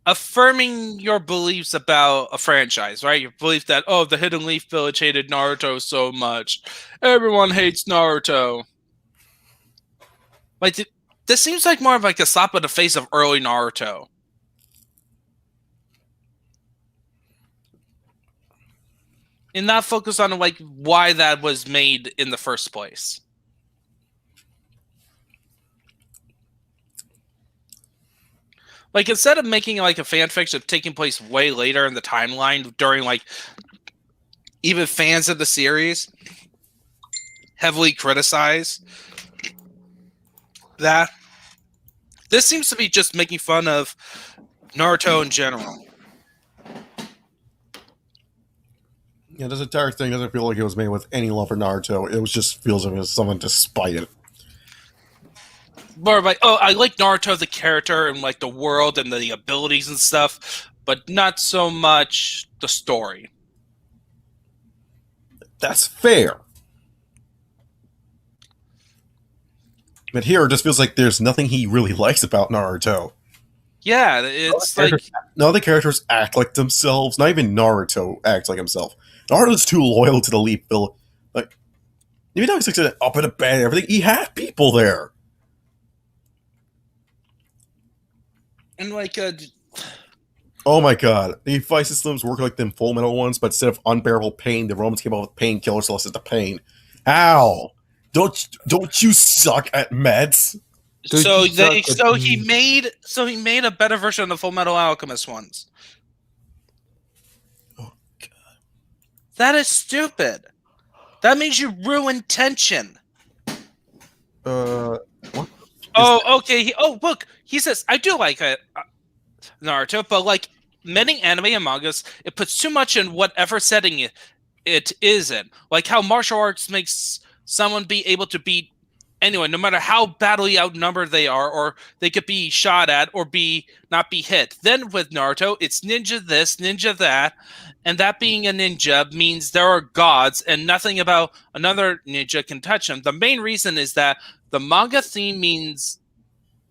affirming your beliefs about a franchise, right? Your belief that, oh, the Hidden Leaf Village hated Naruto so much. Everyone hates Naruto. Like, this seems like more of like a slap in the face of early Naruto. And not focus on like why that was made in the first place. Like, instead of making like a fanfiction taking place way later in the timeline during like even fans of the series heavily criticize that, this seems to be just making fun of Naruto in general. Yeah, this entire thing doesn't feel like it was made with any love for Naruto. It was just feels like it was someone to spite it. More like, oh, I like Naruto the character and like the world and the abilities and stuff, but not so much the story. That's fair. But here it just feels like there's nothing he really likes about Naruto. Yeah, it's like none of the characters act like themselves. Not even Naruto acts like himself. Naruto's too loyal to the Leaf Village. Like, even though he's like up in a bed and everything, he had people there. and like Oh my god. The fight systems work like them Full Metal ones, but instead of unbearable pain, the Romans came up with painkillers to lessen the pain. How? Don't you suck at meds? so he made a better version of the Full Metal Alchemist ones. Oh god. That is stupid. That means you ruin tension. What? Oh, okay. Look. He says, I do like Naruto, but like many anime and mangas, it puts too much in whatever setting it is in. Like how martial arts makes someone be able to beat anyone, no matter how badly outnumbered they are, or they could be shot at, or not be hit. Then with Naruto, it's ninja this, ninja that, and that being a ninja means there are gods, and nothing about another ninja can touch him. The main reason is that the manga theme means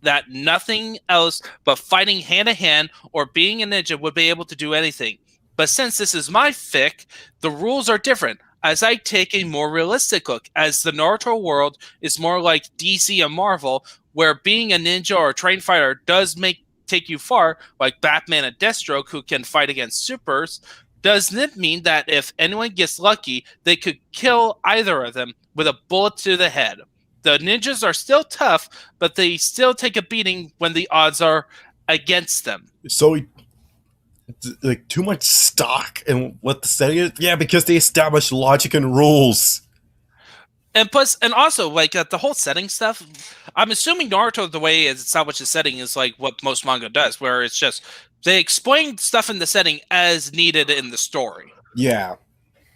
that nothing else but fighting hand to hand or being a ninja would be able to do anything. But since this is my fic, the rules are different, as I take a more realistic look, as the Naruto world is more like DC and Marvel, where being a ninja or a trained fighter does take you far, like Batman and Deathstroke, who can fight against supers, Doesn't it mean that if anyone gets lucky, they could kill either of them with a bullet to the head? The ninjas are still tough, but they still take a beating when the odds are against them. So, like, too much stock in what the setting is? Yeah, because they establish logic and rules. And plus, and also, like, the whole setting stuff, I'm assuming Naruto, the way it establishes setting is like what most manga does, where it's just, they explain stuff in the setting as needed in the story. Yeah.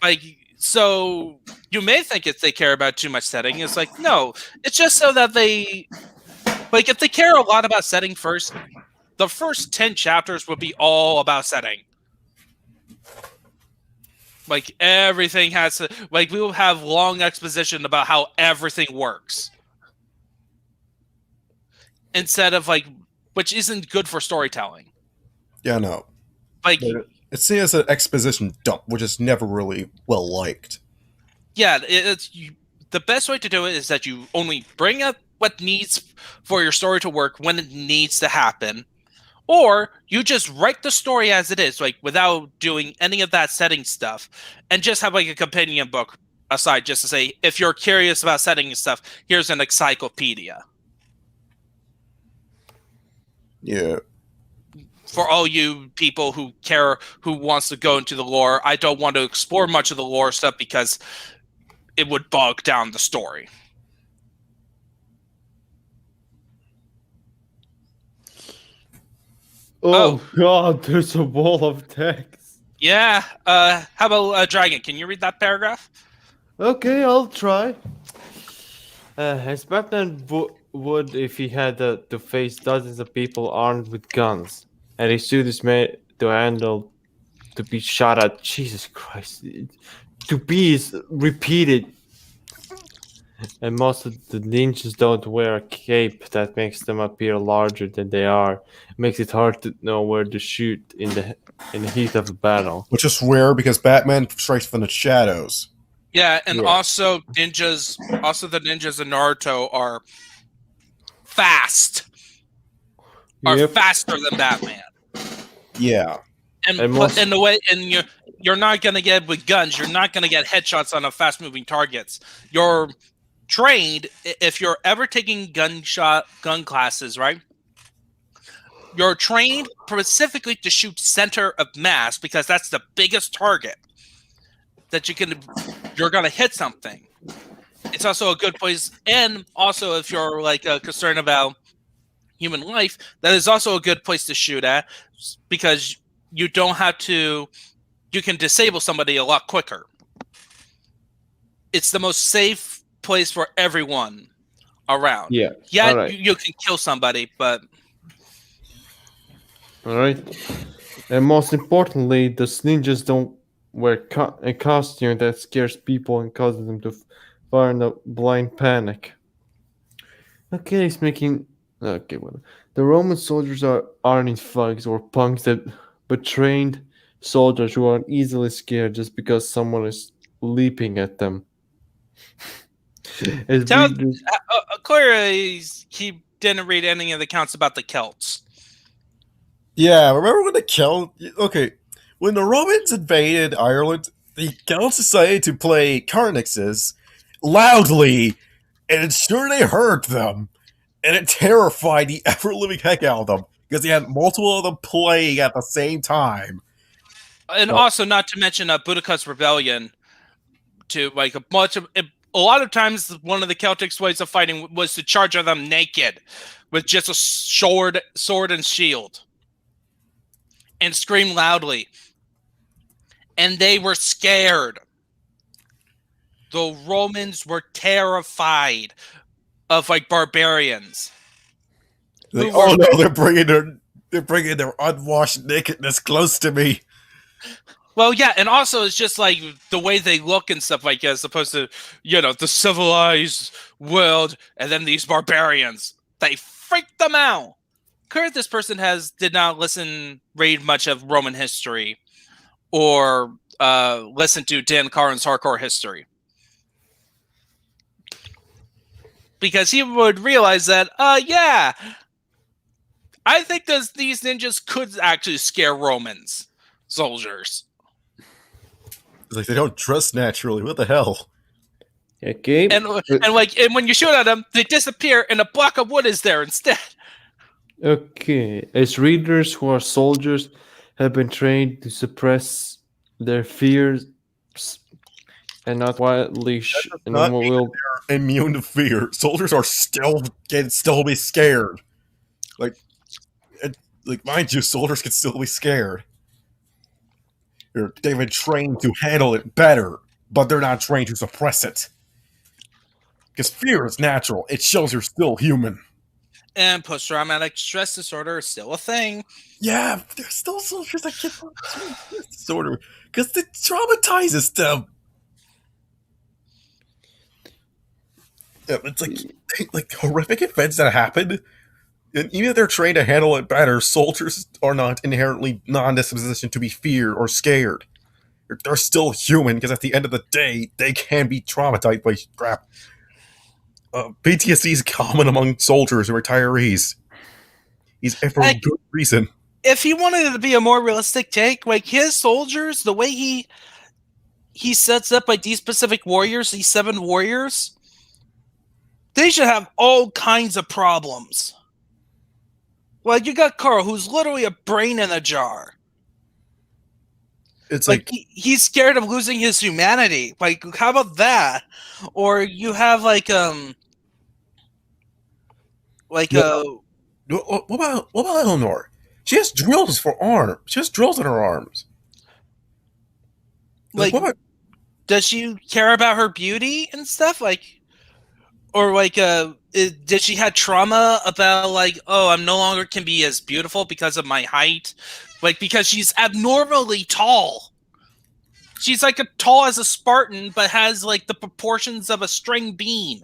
Like, so you may think if they care about too much setting, it's like, no, it's just so that they, like, if they care a lot about setting first, the first 10 chapters would be all about setting. Like, everything has to, like, we will have long exposition about how everything works. Instead of, like, which isn't good for storytelling. Yeah, no. Like, It's seen as an exposition dump, which is never really well liked. yeah, the best way to do it is that you only bring up what needs for your story to work when it needs to happen. Or you just write the story as it is, like, without doing any of that setting stuff, and just have, like, a companion book aside just to say, if you're curious about setting and stuff, here's an encyclopedia. Yeah. For all you people who care, who wants to go into the lore, I don't want to explore much of the lore stuff because it would bog down the story. Oh God, there's a wall of text. Yeah. How about Dragon? Can you read that paragraph? Okay, I'll try. As Batman would if he had to face dozens of people armed with guns, and his suit is made to handle to be shot at. Jesus Christ. To be is repeated. And most of the ninjas don't wear a cape that makes them appear larger than they are. It makes it hard to know where to shoot in the heat of a battle. Which is rare because Batman strikes from the shadows. Yeah, and Yeah. also the ninjas in Naruto are fast. Are Yep. faster than Batman. Yeah. And And most- in the way, and you're not gonna get with guns. You're not gonna get headshots on a fast-moving targets. You're trained, if you're ever taking gun classes, right? You're trained specifically to shoot center of mass because that's the biggest target that you're gonna hit something. It's also a good place, and also if you're like concerned about human life, that is also a good place to shoot at because you don't have to. You can disable somebody a lot quicker. It's the most safe place for everyone around. Yeah. Yeah, Alright. you can kill somebody, but Alright. And most importantly, the ninjas don't wear a costume that scares people and causes them to fire in a blind panic. Okay, it's making. Okay, well, the Roman soldiers aren't thugs or punks but trained soldiers who aren't easily scared just because someone is leaping at them. As Tell- readers- clearly he didn't read any of the accounts about the Celts. Yeah, remember when when the Romans invaded Ireland, the Celts decided to play Carnixes loudly and ensure they heard them, and it terrified the ever-living heck out of them, because they had multiple of them playing at the same time. And also, not to mention Boudicca's rebellion, to like a lot of times one of the Celtic ways of fighting was to charge at them naked with just a sword and shield and scream loudly. And they were scared. The Romans were terrified of like barbarians. Like, oh no, they're bringing their unwashed nakedness close to me. Well, yeah, and also it's just like the way they look and stuff, like as opposed to, the civilized world, and then these barbarians. They freak them out. Clearly, this person did not read much of Roman history, or listen to Dan Carlin's Hardcore History. Because he would realize that, I think these ninjas could actually scare Romans soldiers. It's like they don't dress naturally. What the hell? Okay. And when you shoot at them, they disappear, and a block of wood is there instead. Okay. As readers who are soldiers have been trained to suppress their fears and not wildly and Not will immune to fear. Soldiers are can still be scared. Like mind you, soldiers can still be scared. They've been trained to handle it better, but they're not trained to suppress it. Because fear is natural. It shows you're still human. And post-traumatic stress disorder is still a thing. Yeah, there's still soldiers that get stress disorder because it traumatizes them. Yeah, it's like horrific events that happen, and even if they're trained to handle it better, soldiers are not inherently non-disposition to be feared or scared. They're still human because at the end of the day, they can be traumatized by crap. PTSD is common among soldiers and retirees. He's for a good reason. If he wanted it to be a more realistic take, like his soldiers, the way he sets up like these specific warriors, these 7 warriors, they should have all kinds of problems. Like you got Carl, who's literally a brain in a jar. It's like he's scared of losing his humanity. Like, how about that? Or you have what about Eleanor? She has drills for arms. She has drills in her arms. Like does she care about her beauty and stuff? Did she have trauma about oh, I'm no longer can be as beautiful because of my height? Like, because she's abnormally tall. She's like tall as a Spartan, but has like the proportions of a string bean.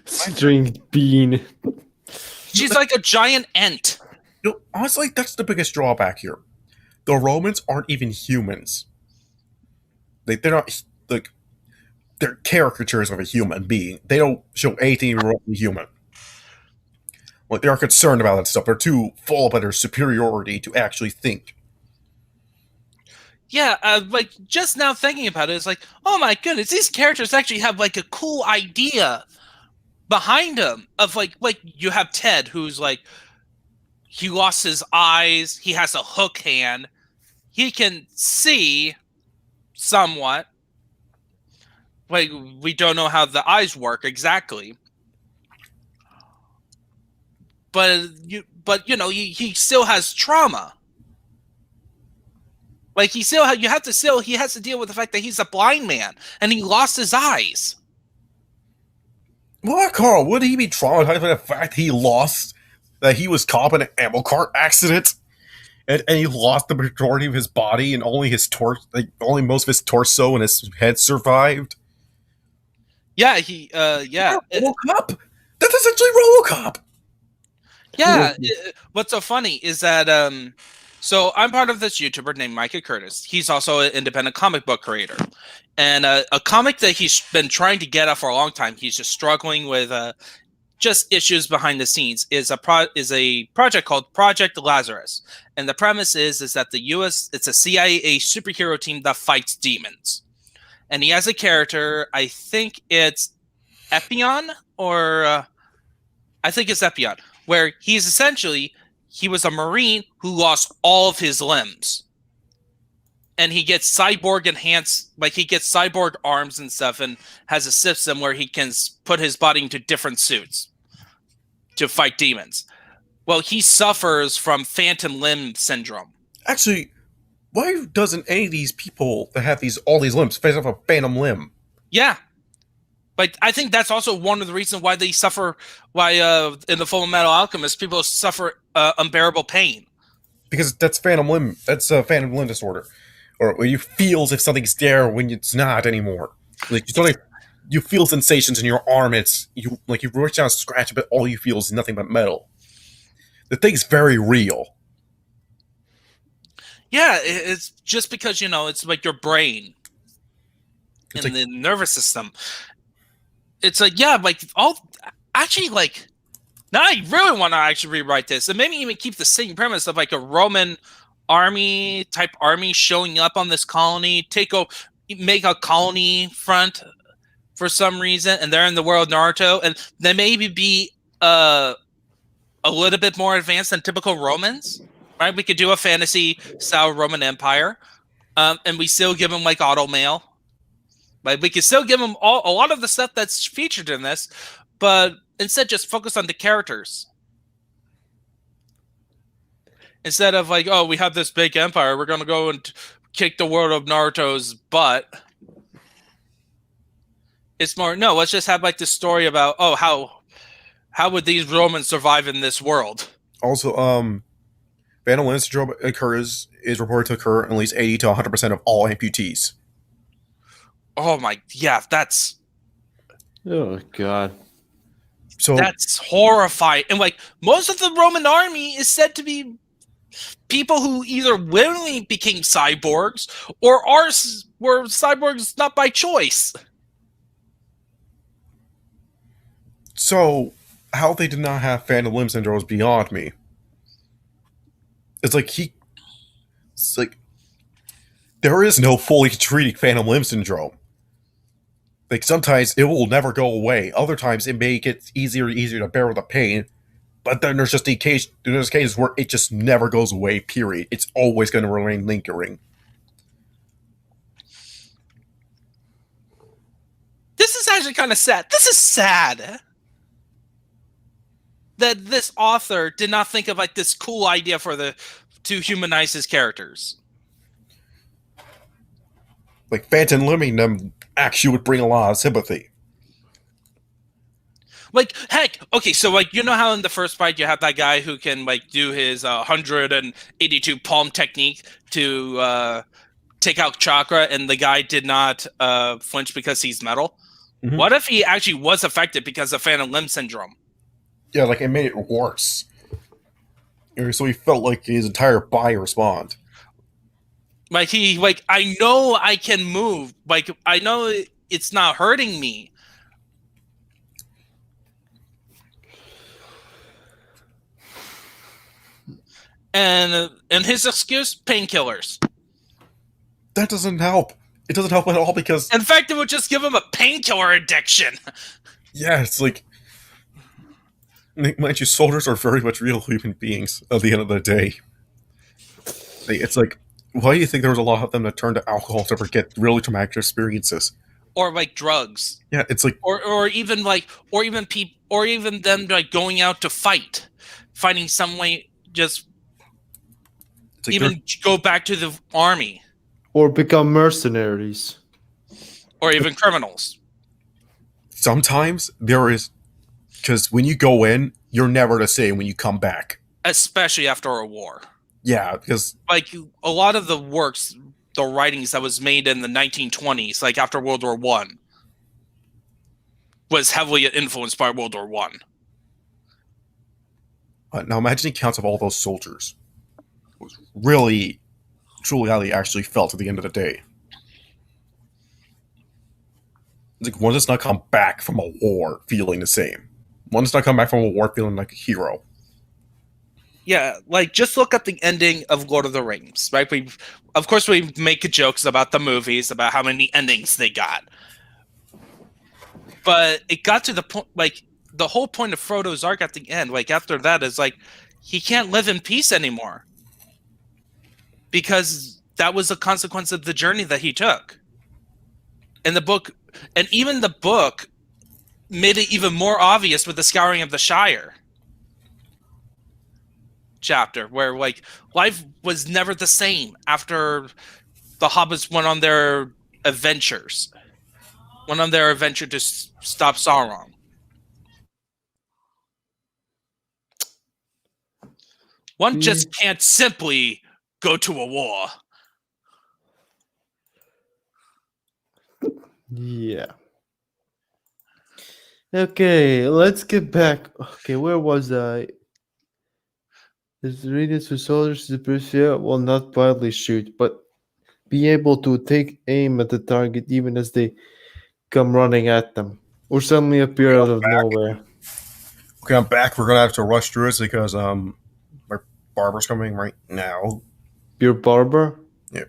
String bean. She's like a giant ant. Honestly, that's the biggest drawback here. The Romans aren't even humans. They're not like they're caricatures of a human being. They don't show anything remotely human. Like they are concerned about that stuff. They're too full of their superiority to actually think. Yeah, like just now thinking about it, it's like, oh my goodness, these characters actually have like a cool idea behind them. Of like you have Ted, who's like, he lost his eyes, he has a hook hand, he can see somewhat. Like, we don't know how the eyes work exactly, but he still has trauma. Like he has to deal with the fact that he's a blind man and he lost his eyes. What, Carl? Would he be traumatized by the fact he was caught in an ammo cart accident, and he lost the majority of his body and only only most of his torso and his head survived? Yeah, RoboCop. That's essentially RoboCop. Yeah. What's so funny is that so I'm part of this YouTuber named Micah Curtis. He's also an independent comic book creator, and a comic that he's been trying to get out for a long time. He's just struggling with just issues behind the scenes. Is a project called Project Lazarus, and the premise is that it's a CIA superhero team that fights demons. And he has a character, I think it's Epion, or I think it's Epion, where he was a Marine who lost all of his limbs. And he gets cyborg enhanced, like he gets cyborg arms and stuff, and has a system where he can put his body into different suits to fight demons. Well, he suffers from phantom limb syndrome. Actually, why doesn't any of these people that have all these limbs face off a phantom limb? Yeah. But I think that's also one of the reasons why they suffer, in the Full Metal Alchemist, people suffer unbearable pain. Because that's phantom limb disorder. Or you feel as if something's there when it's not anymore. Like you feel sensations in your arm, you reach down and scratch it, but all you feel is nothing but metal. The thing's very real. Yeah, it's just because, it's like your brain and the nervous system. It's like, yeah, now I really want to actually rewrite this and maybe even keep the same premise of like a Roman army showing up on this colony, make a colony front for some reason, and they're in the world of Naruto, and they maybe be a little bit more advanced than typical Romans, right? We could do a fantasy style Roman Empire, and we still give them like auto mail. Like we could still give them a lot of the stuff that's featured in this, but instead just focus on the characters. Instead of like, oh, we have this big empire, we're gonna go and kick the world of Naruto's butt. It's more, no, let's just have like this story about, oh, how would these Romans survive in this world? Also, Phantom Limb syndrome is reported to occur in at least 80 to 100% of all amputees. Oh my, yeah, that's Oh god. So that's horrifying. And like most of the Roman army is said to be people who either willingly became cyborgs or were cyborgs not by choice. So how they did not have Phantom Limb syndrome is beyond me. It's like there is no fully treating Phantom Limb syndrome. Like sometimes it will never go away. Other times it may get easier and easier to bear with the pain. But then there's cases where it just never goes away, period. It's always going to remain lingering. This is actually kind of sad. This is sad that this author did not think of like this cool idea to humanize his characters. Like Phantom Limbing them actually would bring a lot of sympathy. Like, heck, okay, so like you know how in the first fight you have that guy who can like do his 182 palm technique to take out chakra, and the guy did not flinch because he's metal? Mm-hmm. What if he actually was affected because of Phantom Limb syndrome? Yeah, like it made it worse. So he felt like his entire body respond. Like I know I can move. Like I know it's not hurting me. And his excuse, painkillers. That doesn't help. It doesn't help at all because... In fact, it would just give him a painkiller addiction. Yeah, it's like... Mind you, soldiers are very much real human beings at the end of the day. It's like, why do you think there was a lot of them that turned to alcohol to forget really traumatic experiences? Or like drugs. Yeah, it's like... Or even them like going out to fight. Finding some way just... Like even go back to the army. Or become mercenaries. Or even criminals. Sometimes there is... Because when you go in, you're never the same when you come back. Especially after a war. Yeah, because... Like, a lot of the works, the writings that was made in the 1920s, like after World War I, was heavily influenced by World War I. Now imagine the counts of all those soldiers. It was really, truly how they actually felt at the end of the day. It's like one does not come back from a war feeling the same. One does not come back from a war feeling like a hero. Yeah, like just look at the ending of Lord of the Rings, right? Of course we make jokes about the movies, about how many endings they got. But it got to the point, like the whole point of Frodo's arc at the end, like after that is like, he can't live in peace anymore. Because that was a consequence of the journey that he took. And even the book made it even more obvious with the Scouring of the Shire chapter, where like life was never the same after the hobbits went on their adventure to stop Sauron. One just can't simply go to a war. Yeah. Okay, let's get back. Okay, where was I? This readiness for soldiers to pursue will not wildly shoot, but be able to take aim at the target even as they come running at them, or suddenly appear out of nowhere. Okay, I'm back. We're gonna have to rush through it because my barber's coming right now. Your barber. Yeah.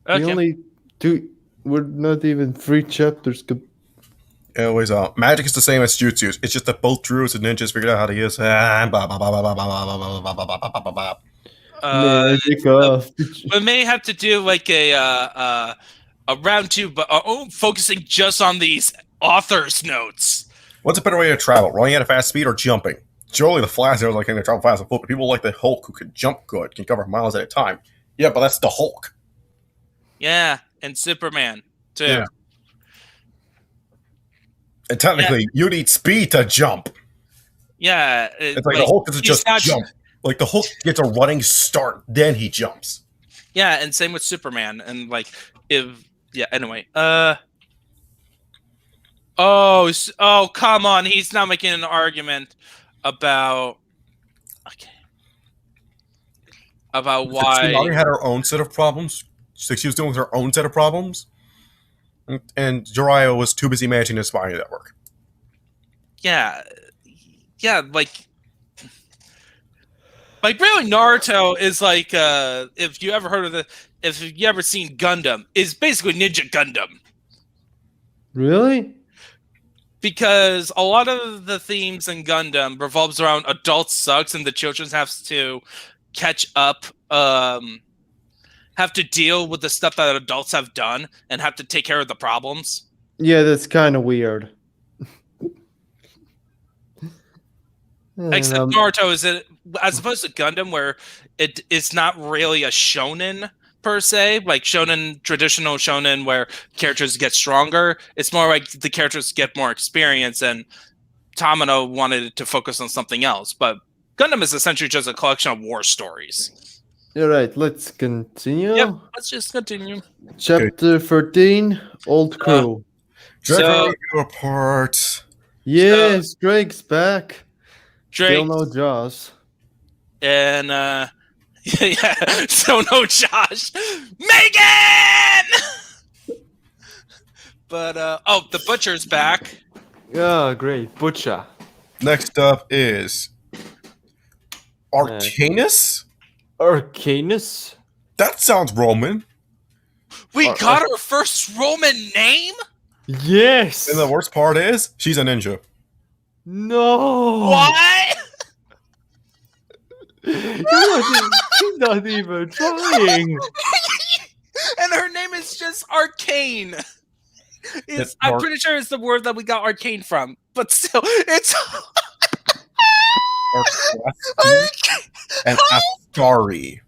We Okay. only two. We're not even 3 chapters. Anyways, magic is the same as jutsu. It's just that both druids and ninjas figured out how to use. Magic off. We may have to do like a round 2, but focusing just on these author's notes. What's a better way to travel? Running at a fast speed or jumping? Surely the Flash arrows like can travel fast on foot, but people like the Hulk who can jump good, can cover miles at a time. Yeah, but that's the Hulk. Yeah, and Superman too. Yeah. And technically, you need speed to jump. Yeah, It's like the Hulk doesn't just jump. Like the Hulk gets a running start, then he jumps. Yeah, and same with Superman. And like, anyway. Oh, come on! He's not making an argument about why Tsunami had her own set of problems. So she was dealing with her own set of problems, and Jiraiya was too busy managing his spy network. Yeah, like really, Naruto is like if you ever seen Gundam, is basically Ninja Gundam. Really? Because a lot of the themes in Gundam revolves around adults sucks and the children have to catch up, have to deal with the stuff that adults have done and have to take care of the problems. Yeah, that's kind of weird. Except Naruto is as opposed to Gundam, where it is not really a shonen per se, like traditional shonen where characters get stronger. It's more like the characters get more experience, and Tamino wanted to focus on something else. But Gundam is essentially just a collection of war stories. All right, let's continue. Yep, let's just continue. Chapter 13, Old Crew. Drake report. Yes, Drake's back. Drake. Still no Jaws. And yeah, so no Josh. Megan! But the butcher's back. Oh, great. Butcher. Next up is Arcanus? Arcanus? That sounds Roman. We got our first Roman name? Yes! And the worst part is, she's a ninja. No! What? He's not even trying. And her name is just Arcane. I'm pretty sure it's the word that we got arcane from, but still, it's and Ascari.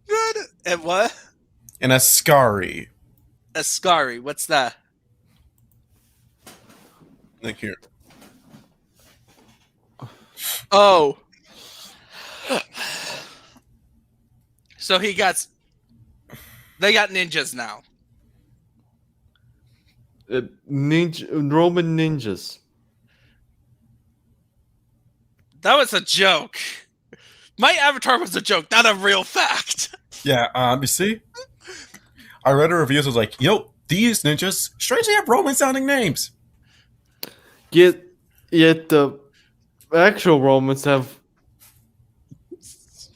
Good. And what? And Ascari. Ascari. What's that? Like here. Oh. So they got ninjas now. Roman ninjas. That was a joke. My avatar was a joke, not a real fact. Yeah, you see? I read a review, so I was like, yo, these ninjas strangely have Roman sounding names. Yet the actual Romans have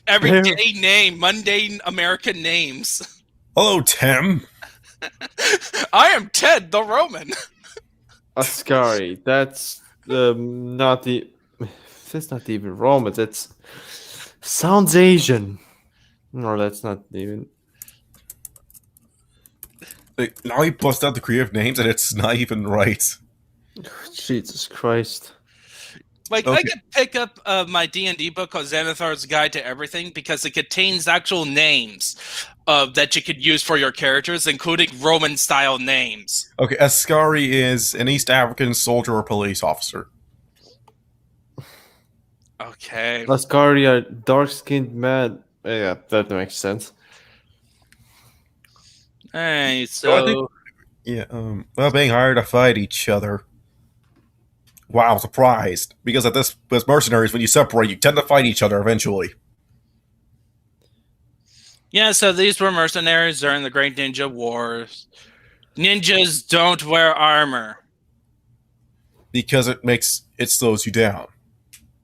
everyday name, mundane American names. Hello, Tim. I am Ted the Roman. Ascari. That's not the. That's not even Roman. That's sounds Asian. No, that's not even. Like, now he busts out the creative names, and it's not even right. Jesus Christ. Like, okay. I could pick up my D&D book called Xanathar's Guide to Everything because it contains actual names that you could use for your characters, including Roman-style names. Okay, Ascari is an East African soldier or police officer. Okay. Ascari, a dark-skinned man. Yeah, that makes sense. Hey, so... well, being hired to fight each other. Wow, surprised. Because at this mercenaries, when you separate, you tend to fight each other eventually. Yeah, so these were mercenaries during the Great Ninja Wars. Ninjas don't wear armor. Because it slows you down.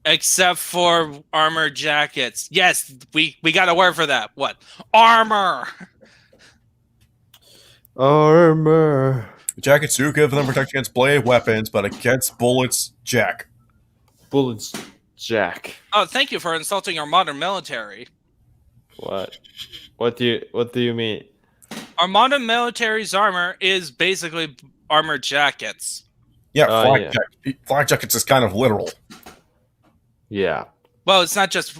Except for armor jackets. Yes, we got a word for that. What? Armor. Armor. Jackets do give them protection against blade weapons, but against bullets, Jack. Bullets, Jack. Oh, thank you for insulting our modern military. What? What do you mean? Our modern military's armor is basically armor jackets. Yeah, Yeah. flak jackets is kind of literal. Yeah. Well, it's not just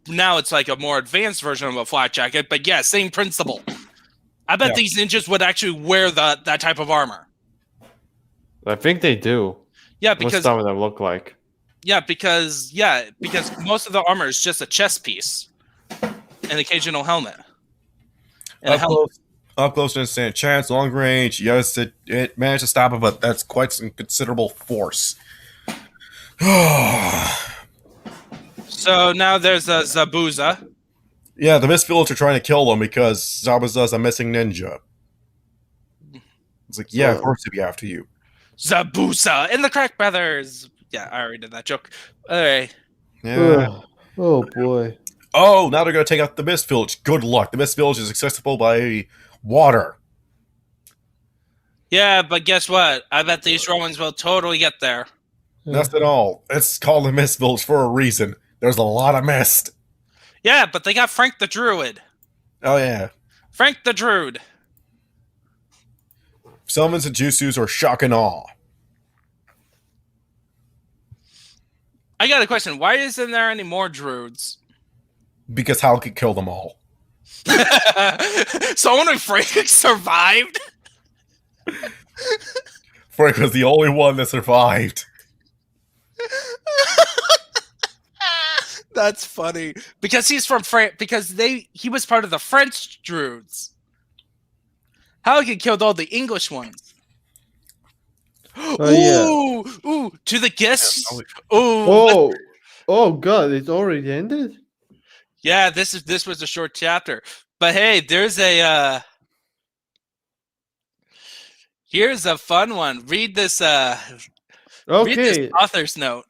now; it's like a more advanced version of a flak jacket. But yeah, same principle. I bet these ninjas would actually wear that type of armor. I think they do. Yeah, What because some of them look like. because most of the armor is just a chest piece, an occasional helmet, and a helmet. Up close and stand chance, long range. Yes, it managed to stop it, but that's quite some considerable force. So now there's a Zabuza. Yeah, the Mist Village are trying to kill them because Zabuza's a missing ninja. It's like, yeah, of course they'd be after you. Zabuza and the Crack Brothers. Yeah, I already did that joke. All right. Yeah. Oh boy. Oh, now they're going to take out the Mist Village. Good luck. The Mist Village is accessible by water. Yeah, but guess what? I bet these Romans will totally get there. That's not all. It's called the Mist Village for a reason. There's a lot of mist. Yeah, but they got Frank the Druid. Oh, yeah. Frank the Druid. Summons and Jutsus are shock and awe. I got a question. Why isn't there any more Druids? Because Hal could kill them all. So only Frank survived? Frank was the only one that survived. That's funny. Because he's from France. Because he was part of the French Druids. Halligan killed all the English ones. Ooh, to the guests. Oh god, it already ended? Yeah, this was a short chapter. But hey, there's a here's a fun one. Read this read this author's note.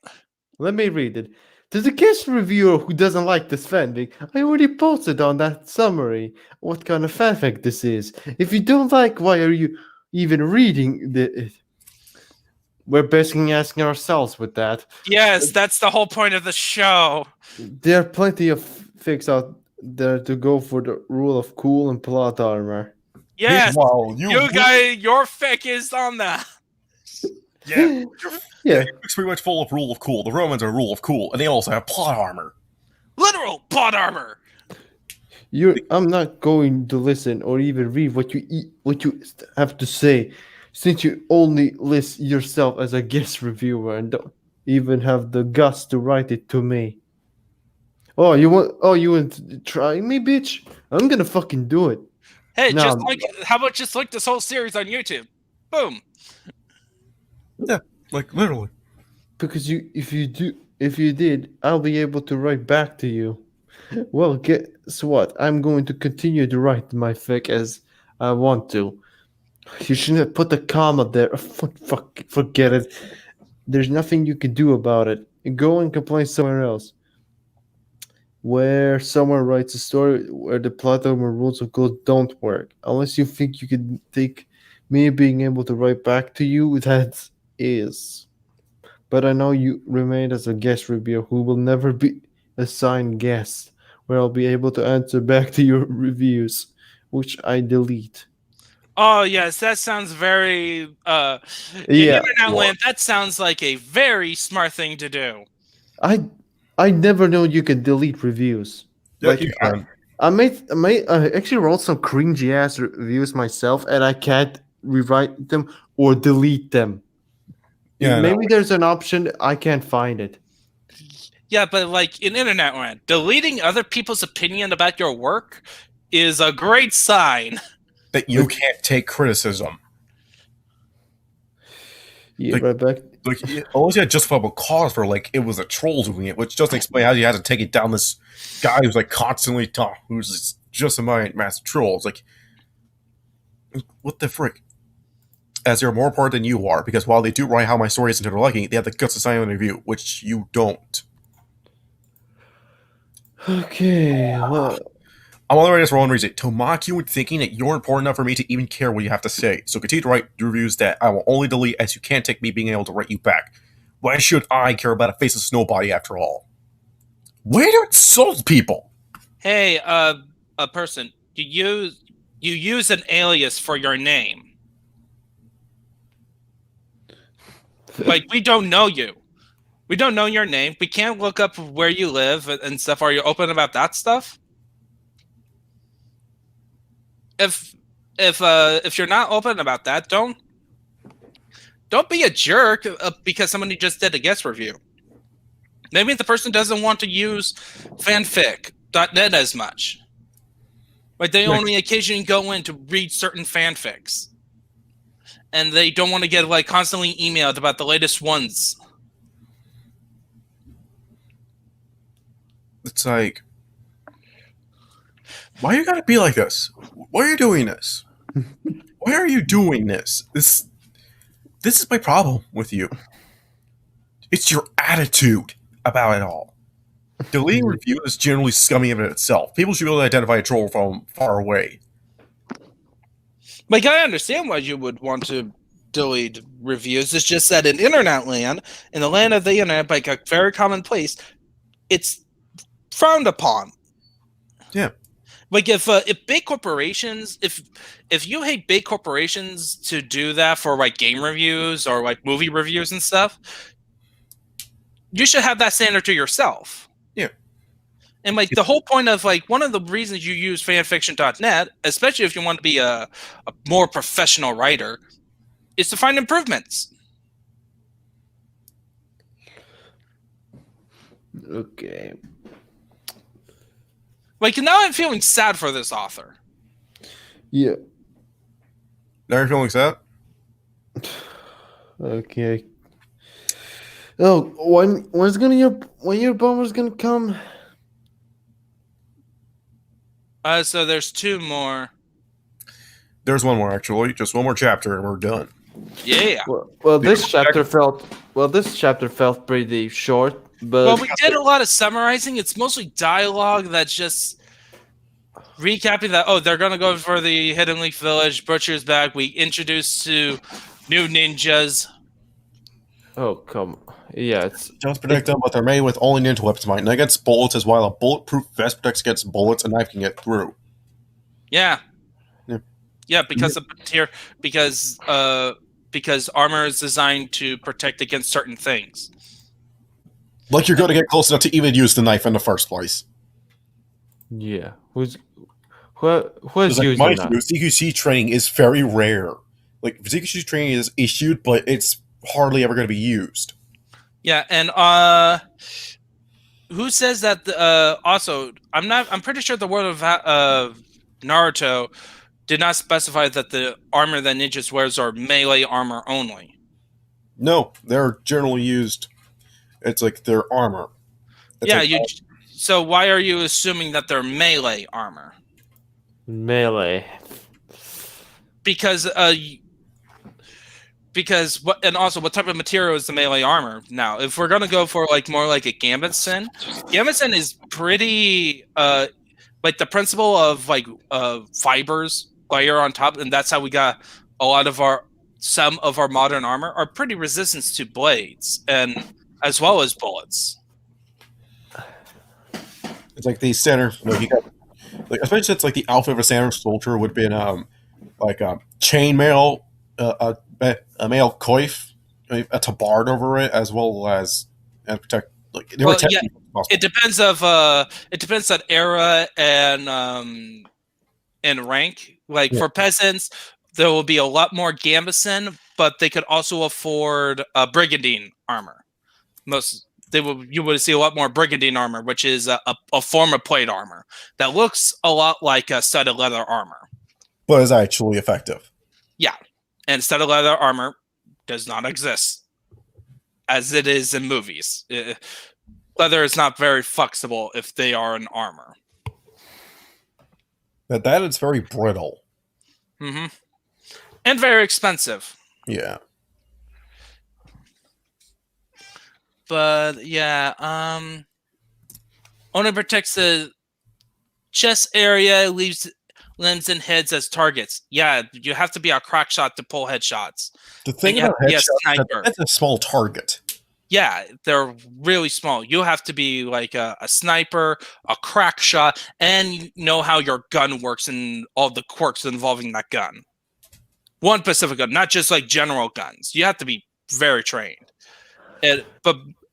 Let me read it. To the guest reviewer who doesn't like this fanfic, I already posted on that summary what kind of fanfic this is. If you don't like, why are you even reading it? We're basically asking ourselves with that. Yes, that's the whole point of the show. There are plenty of fics out there to go for the rule of cool and plot armor. Yes, Wow, you guys, your fic is on that. Yeah. Yeah. It's pretty much full of rule of cool. The Romans are rule of cool, and they also have plot armor. Literal plot armor. I'm not going to listen or even read what you have to say, since you only list yourself as a guest reviewer and don't even have the guts to write it to me. You want to try me, bitch? I'm gonna fucking do it. Hey, how about just like this whole series on YouTube? Boom. Yeah, like literally. Because if you did, I'll be able to write back to you. Well, guess what? I'm going to continue to write my fic as I want to. You shouldn't have put the comma there. Forget it. There's nothing you can do about it. Go and complain somewhere else. Where someone writes a story where the plot armor rules of code don't work. Unless you think you can take me being able to write back to you, that is. But I know you remain as a guest reviewer who will never be assigned guest, where I'll be able to answer back to your reviews, which I delete. Oh yes, that sounds very in internet land. That sounds like a very smart thing to do. I never know you can delete reviews. Yeah, like, you can. I actually wrote some cringy ass reviews myself, and I can't rewrite them or delete them. Yeah, maybe there's an option. I can't find it. Yeah, but like in internet land, deleting other people's opinion about your work is a great sign that you can't take criticism. Yeah, right back. Like, unless you had justifiable cause for, like, it was a troll doing it, which doesn't explain how you had to take it down this guy who's, like, constantly who's just a massive troll. It's like, what the frick? As they're more important than you are, because while they do write how my story isn't to their liking, they have the guts to sign an review, which you don't. Okay. I'm on the right wrong reason to mock you into thinking that you're important enough for me to even care what you have to say. So continue to write reviews that I will only delete as you can't take me being able to write you back. Why should I care about a faceless nobody after all? Way to insult people! Hey, a person, you use an alias for your name. Like, we don't know you. We don't know your name. We can't look up where you live and stuff. Are you open about that stuff? If you're not open about that, don't be a jerk because somebody just did a guest review. Maybe the person doesn't want to use fanfic.net as much. Like, they only occasionally go in to read certain fanfics. And they don't want to get like constantly emailed about the latest ones. It's like, why you gotta be like this? Why are you doing this? Why are you doing this? This is my problem with you. It's your attitude about it all. Deleting reviews is generally scummy in itself. People should be able to identify a troll from far away. Like, I understand why you would want to delete reviews. It's just that in internet land, in the land of the internet, like a very common place, it's frowned upon. Yeah. Like, if big corporations, if you hate big corporations to do that for like game reviews or like movie reviews and stuff, you should have that standard to yourself. Yeah. And like the whole point of like one of the reasons you use fanfiction.net, especially if you want to be a more professional writer, is to find improvements. Okay. Like, now I'm feeling sad for this author. Yeah. Now you're feeling sad? Okay. Oh, when your bomber's gonna come? So there's two more. There's one more actually, just one more chapter and we're done. Yeah. Well, this chapter felt pretty short, but Well, we did a lot of summarizing. It's mostly dialogue that's just recapping that. Oh, they're gonna go for the Hidden Leaf Village. Butcher's back. We introduced to new ninjas. oh come, yeah, it's Just protect them, but they're made with only ninja weapons. Might not against bullets, as while a bulletproof vest protects against bullets, a knife can get through. Yeah. Yeah. Yeah, because of here, because armor is designed to protect against certain things. Like you're going to get close enough to even use the knife in the first place. yeah. Who has Like, used mind that? you, CQC training is very rare. Like CQC training is issued, but it's hardly ever going to be used. Yeah, and who says that? Also, I'm pretty sure the world of Naruto did not specify that the armor that ninjas wears are melee armor only. No, they're generally used. It's like their armor. It's Yeah, like, so why are you assuming that they're melee armor? Melee. Because what, and also what type of material is the melee armor? Now, if we're gonna go for like more like a Gambitsen is pretty like the principle of like fibers layer on top, and that's how we got a lot of some of our modern armor are pretty resistant to blades and as well as bullets. it's like the center. Like you got, like especially since like the alpha of a center soldier would be like a chainmail, a male coif, a tabard over it, as well as and protect. Like they Well, protect yeah, it depends on era and rank. Like for peasants, there will be a lot more Gambison, but they could also afford brigandine armor. You would see a lot more brigandine armor, which is a form of plate armor that looks a lot like a studded leather armor. but is actually effective. Yeah, and studded leather armor does not exist as it is in movies. Leather is not very flexible if they are an armor. That is very brittle. Mm-hmm. And very expensive. Yeah. But yeah, only protects the chest area, leaves limbs and heads as targets. Yeah, you have to be a crack shot to pull headshots. The thing You have about to be a headshots is that sniper. that's a small target. Yeah, they're really small. You have to be like a sniper, a crack shot, and know how your gun works and all the quirks involving that gun. One specific gun, not just like general guns. You have to be very trained.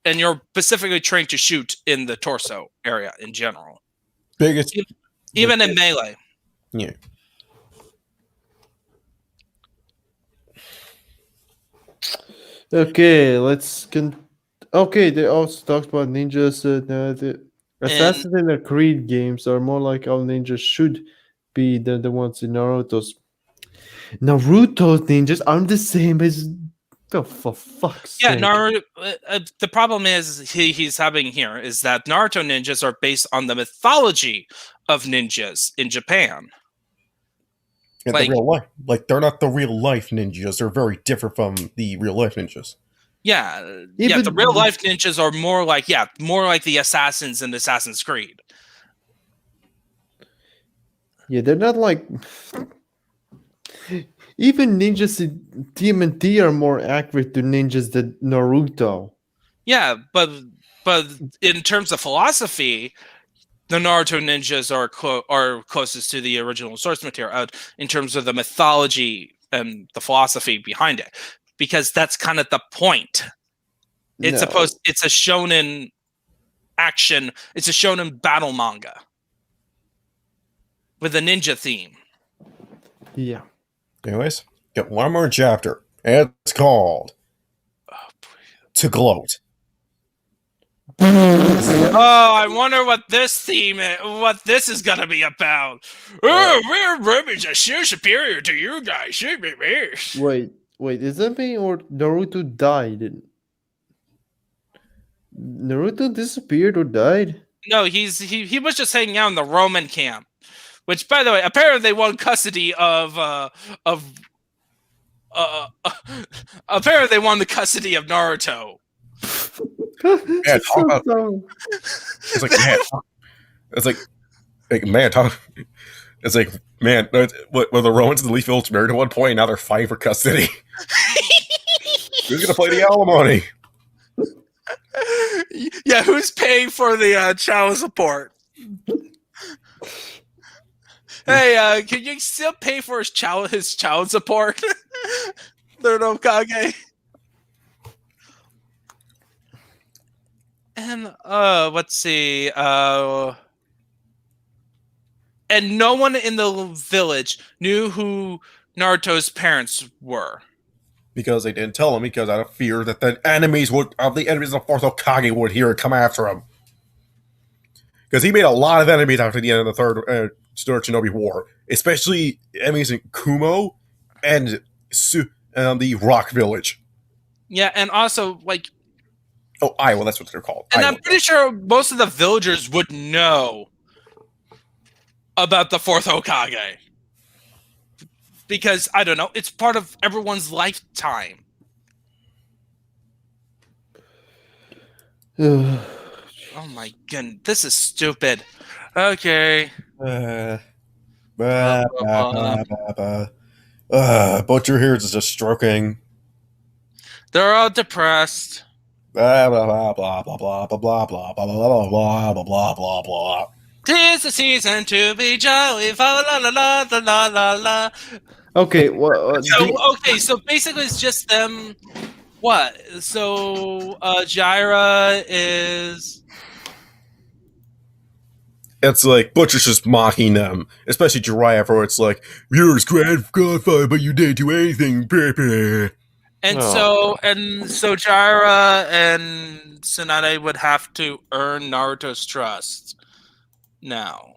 And you're specifically trained to shoot in the torso area in general. Biggest, Even in melee. yeah. Okay, okay, they also talked about ninjas. The Assassin's Creed games are more like how ninjas should be than the ones in Naruto's. Naruto's ninjas aren't the same as. Oh, for fuck's Yeah, sake. Naruto. The problem he's having here is that Naruto ninjas are based on the mythology of ninjas in Japan. And Like- the real life, like they're not the real life ninjas. They're very different from the real life ninjas. Yeah, Even- the real life ninjas are more like the assassins in Assassin's Creed. Yeah, they're not like. Even ninjas in TMNT are more accurate to ninjas than Naruto. Yeah, but in terms of philosophy, the Naruto ninjas are closest to the original source material in terms of the mythology and the philosophy behind it, because that's kind of the point. It's No. it's a shonen action. It's a shonen battle manga with a ninja theme. Yeah. Anyways, got one more chapter. And it's called To Gloat. Oh, I wonder what this what this is gonna be about. Oh, we're Ruby's are so superior to you guys. Wait, is that me or Naruto died? Naruto disappeared or died? No, he was just hanging out in the Roman camp, which, by the way, apparently they won custody of apparently they won the custody of Naruto. Yeah, It's so dumb. It's like, man, it's like man, talk. It's like, man, what were the Romans and the Leaf Village married at one point? Now they're fighting for custody. Who's gonna play the alimony? Yeah, who's paying for the child support? Hey, can you still pay for his child support? Third Hokage. And let's see. And no one in the village knew who Naruto's parents were. Because they didn't tell him, because out of fear that the enemies of the fourth Hokage would hear and come after him. Because he made a lot of enemies after the end of the third Shinobi War, especially enemies in Kumo and the Rock Village. Yeah, and also like, Oh, Iowa, that's what they're called. and Iowa. I'm pretty sure most of the villagers would know about the fourth Hokage. Because, I don't know, it's part of everyone's lifetime. Oh my goodness, this is stupid. Okay. Butcher here is just stroking. They're all depressed. Blah blah blah blah blah blah blah blah blah blah blah blah blah blah blah. 'Tis the season to be jolly. La la la la la la la la. Okay, well, So basically it's just them. What? So Jiraiya is. It's like Butcher's just mocking them, especially Jiraiya, for it's like, you're his godfather, but you didn't do anything, baby. And Oh. so Jiraiya and Tsunade would have to earn Naruto's trust. Now.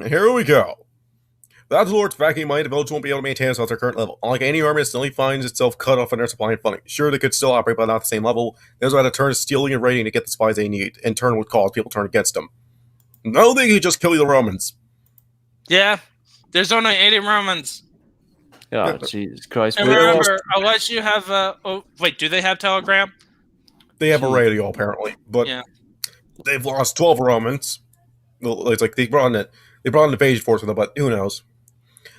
Here we go. Without the Lord's backing money, the village won't be able to maintain itself at their current level. Unlike any army, it suddenly finds itself cut off in their supply and funding. Sure, they could still operate, but not at the same level. There's why to turn to stealing and raiding to get the supplies they need. In turn, would cause people to turn against them. No, they could just kill the Romans. Yeah. There's only 80 Romans. oh, Jesus Christ. And we're all- remember, unless you have oh wait, do they have Telegram? They have a Gee. radio apparently, but Yeah. they've lost 12 Romans. Well, it's like they brought in an invasion force with them, but who knows?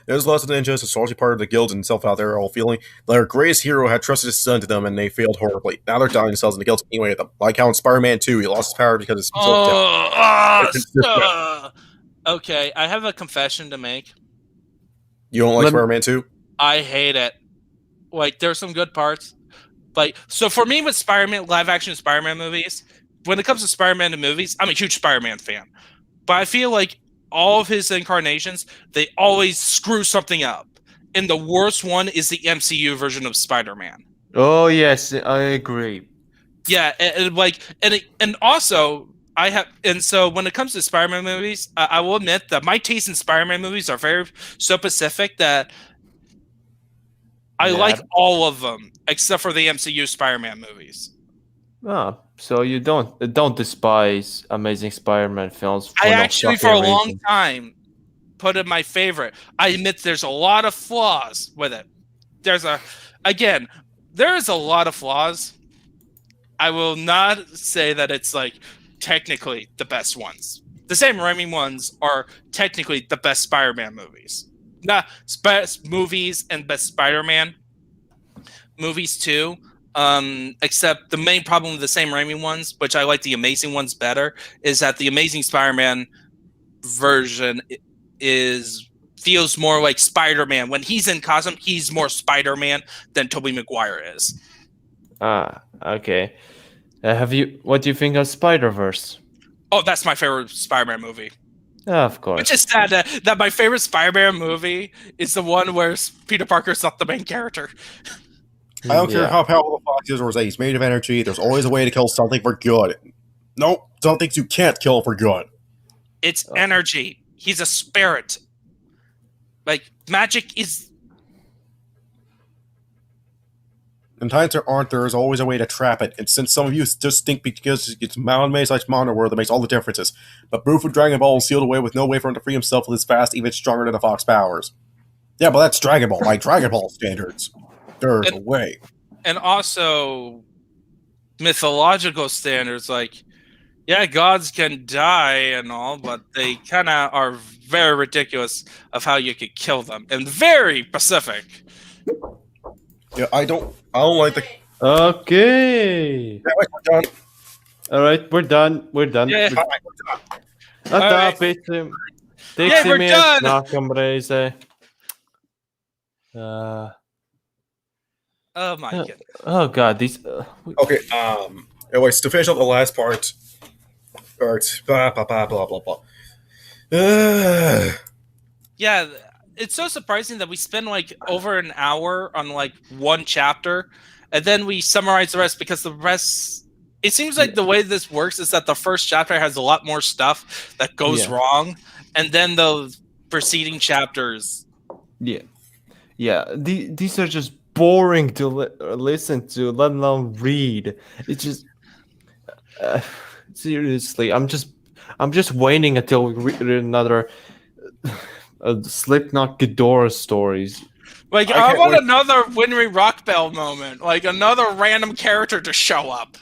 There's lots of ninjas, astrology part of the guild and self out there all feeling their greatest hero had trusted his son to them and they failed horribly. Now they're dying themselves in the guild anyway with them. Like how in Spider-Man 2, he lost his power because his Okay, I have a confession to make. You don't like Spider-Man 2? I hate it. Like, there's some good parts. Like, so for me with Spider-Man, live action Spider-Man movies, when it comes to Spider-Man movies, I'm a huge Spider-Man fan. But I feel like all of his incarnations, they always screw something up. And the worst one is the MCU version of Spider-Man. Oh yes, I agree. Yeah, and also so when it comes to Spider-Man movies, I will admit that my taste in Spider-Man movies are very so specific that I like all of them except for the MCU Spider-Man movies. Ah, so you don't despise Amazing Spider-Man films? I actually, for a long time, put it my favorite. I admit there's a lot of flaws with it. There is a lot of flaws. I will not say that it's like technically the best ones. The Sam Raimi ones are technically the best Spider-Man movies. Best movies and best Spider-Man movies too. Except the main problem with the Sam Raimi ones, which I like the Amazing ones better, is that the Amazing Spider-Man version feels more like Spider-Man. When he's in costume, he's more Spider-Man than Tobey Maguire is. Ah, okay. What do you think of Spider-Verse? Oh, that's my favorite Spider-Man movie. Of course. Which is sad that my favorite Spider-Man movie is the one where Peter Parker's not the main character. I don't care how powerful the Fox is or say he's made of energy, there's always a way to kill something for good. Nope, some things you can't kill for good. It's energy. He's a spirit. Like, magic is... In times there is always a way to trap it, and since some of you just think because it's Mono World that makes all the differences, but Boo from Dragon Ball is sealed away with no way for him to free himself with his fast, even stronger than the Fox powers. Yeah, but that's Dragon Ball, by Dragon Ball standards. There's a way. And also, mythological standards, like, yeah, gods can die and all, but they kind of are very ridiculous of how you could kill them, and very specific. Yeah, I don't like the... Okay. Yeah, wait, we're done. All right, we're done. We're done. Yeah. We're done. We're done. Oh my god. Oh god, these. Okay. Anyways, to finish up the last part. Blah blah blah blah blah blah. Yeah, it's so surprising that we spend like over an hour on like one chapter, and then we summarize the rest because the rest. It seems like the way this works is that the first chapter has a lot more stuff that goes wrong, and then the preceding chapters. Yeah. These are just boring to listen to, let alone read. It's just seriously, I'm just waiting until we read another Slipknot Ghidorah stories. Like, I want another Winry Rockbell moment, like another random character to show up.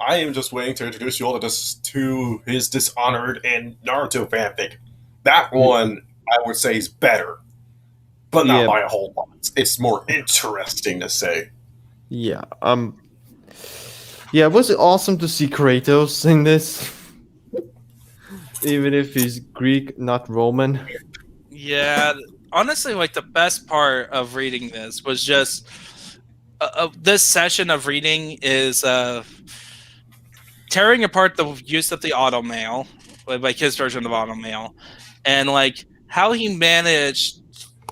I am just waiting to introduce you all to his Dishonored and Naruto fanfic. That one, I would say, is better. But not by a whole lot. It's more interesting to say. Yeah. It was awesome to see Kratos in this. Even if he's Greek, not Roman. Yeah. Honestly, like, the best part of reading this was just... this session of reading is tearing apart the use of the automail, like his version of automail, and like how he managed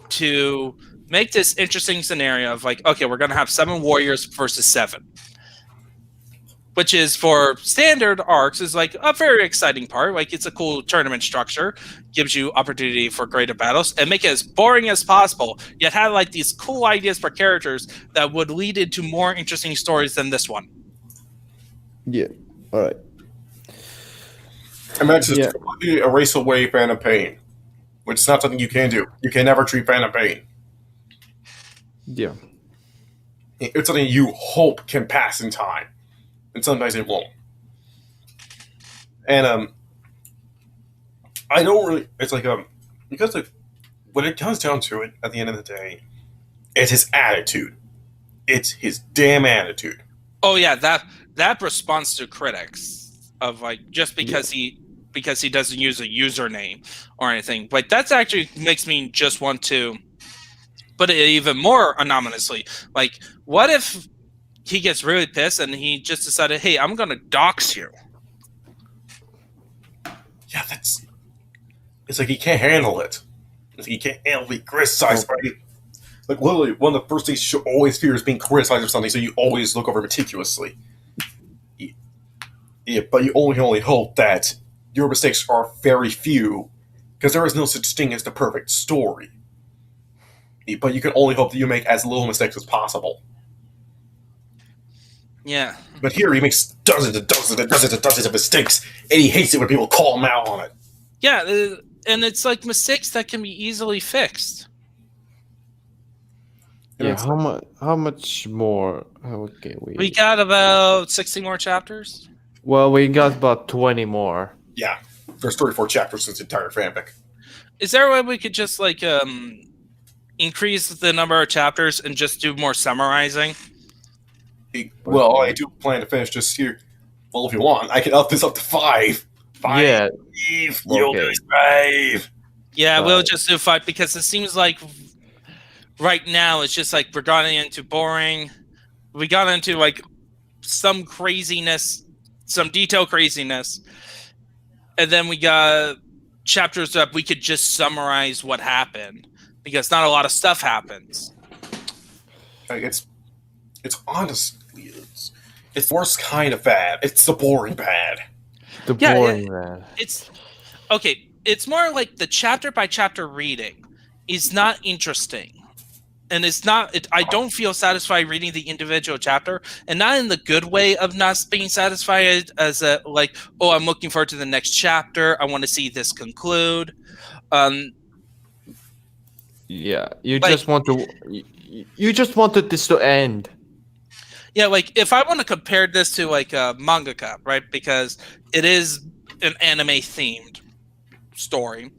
to make this interesting scenario of like, okay, we're gonna have 7 warriors versus 7, which is for standard arcs is like a very exciting part. Like, it's a cool tournament structure, gives you opportunity for greater battles, and make it as boring as possible, yet have like these cool ideas for characters that would lead into more interesting stories than this one. Yeah. All right. And that's just completely erase away Phantom Pain, which is not something you can do. You can never treat Phantom Pain. Yeah. It's something you hope can pass in time, and sometimes it won't. And I don't really. It's like because like when it comes down to it, at the end of the day, it's his attitude. It's his damn attitude. Oh yeah, that response to critics of like just because he doesn't use a username or anything, like that's actually makes me just want to put it even more anonymously. Like, what if he gets really pissed and he just decided, hey, I'm gonna dox you? Yeah, that's. It's like he can't handle it. It's like he can't handle being criticized. Right? Like literally, one of the first things you should always fear is being criticized for something, so you always look over meticulously. Yeah, but you only hope that your mistakes are very few, because there is no such thing as the perfect story. But you can only hope that you make as little mistakes as possible. Yeah. But here he makes dozens and dozens and dozens and dozens of mistakes, and he hates it when people call him out on it. Yeah, and it's like mistakes that can be easily fixed. Yeah, how much more? Okay, we got about 60 more chapters. Well, we got about 20 more. Yeah, there's 34 chapters in this entire fanfic. Is there a way we could just like increase the number of chapters and just do more summarizing? Well, I do plan to finish this here. Well, if you want, I can up this up to 5. 5. Yeah. You'll do 5. Yeah, we'll just do 5 because it seems like right now it's just like we're getting into boring. We got into like some craziness, some detail craziness, and then we got chapters that we could just summarize what happened because not a lot of stuff happens. It's honestly it's worse kind of bad. It's the boring bad. The boring bad. It's okay. It's more like the chapter by chapter reading is not interesting. And it's not. I don't feel satisfied reading the individual chapter, and not in the good way of not being satisfied as a like, oh, I'm looking forward to the next chapter. I want to see this conclude. Yeah, you like, just want to. You just wanted this to end. Yeah, like if I want to compare this to like a mangaka, right? Because it is an anime themed story.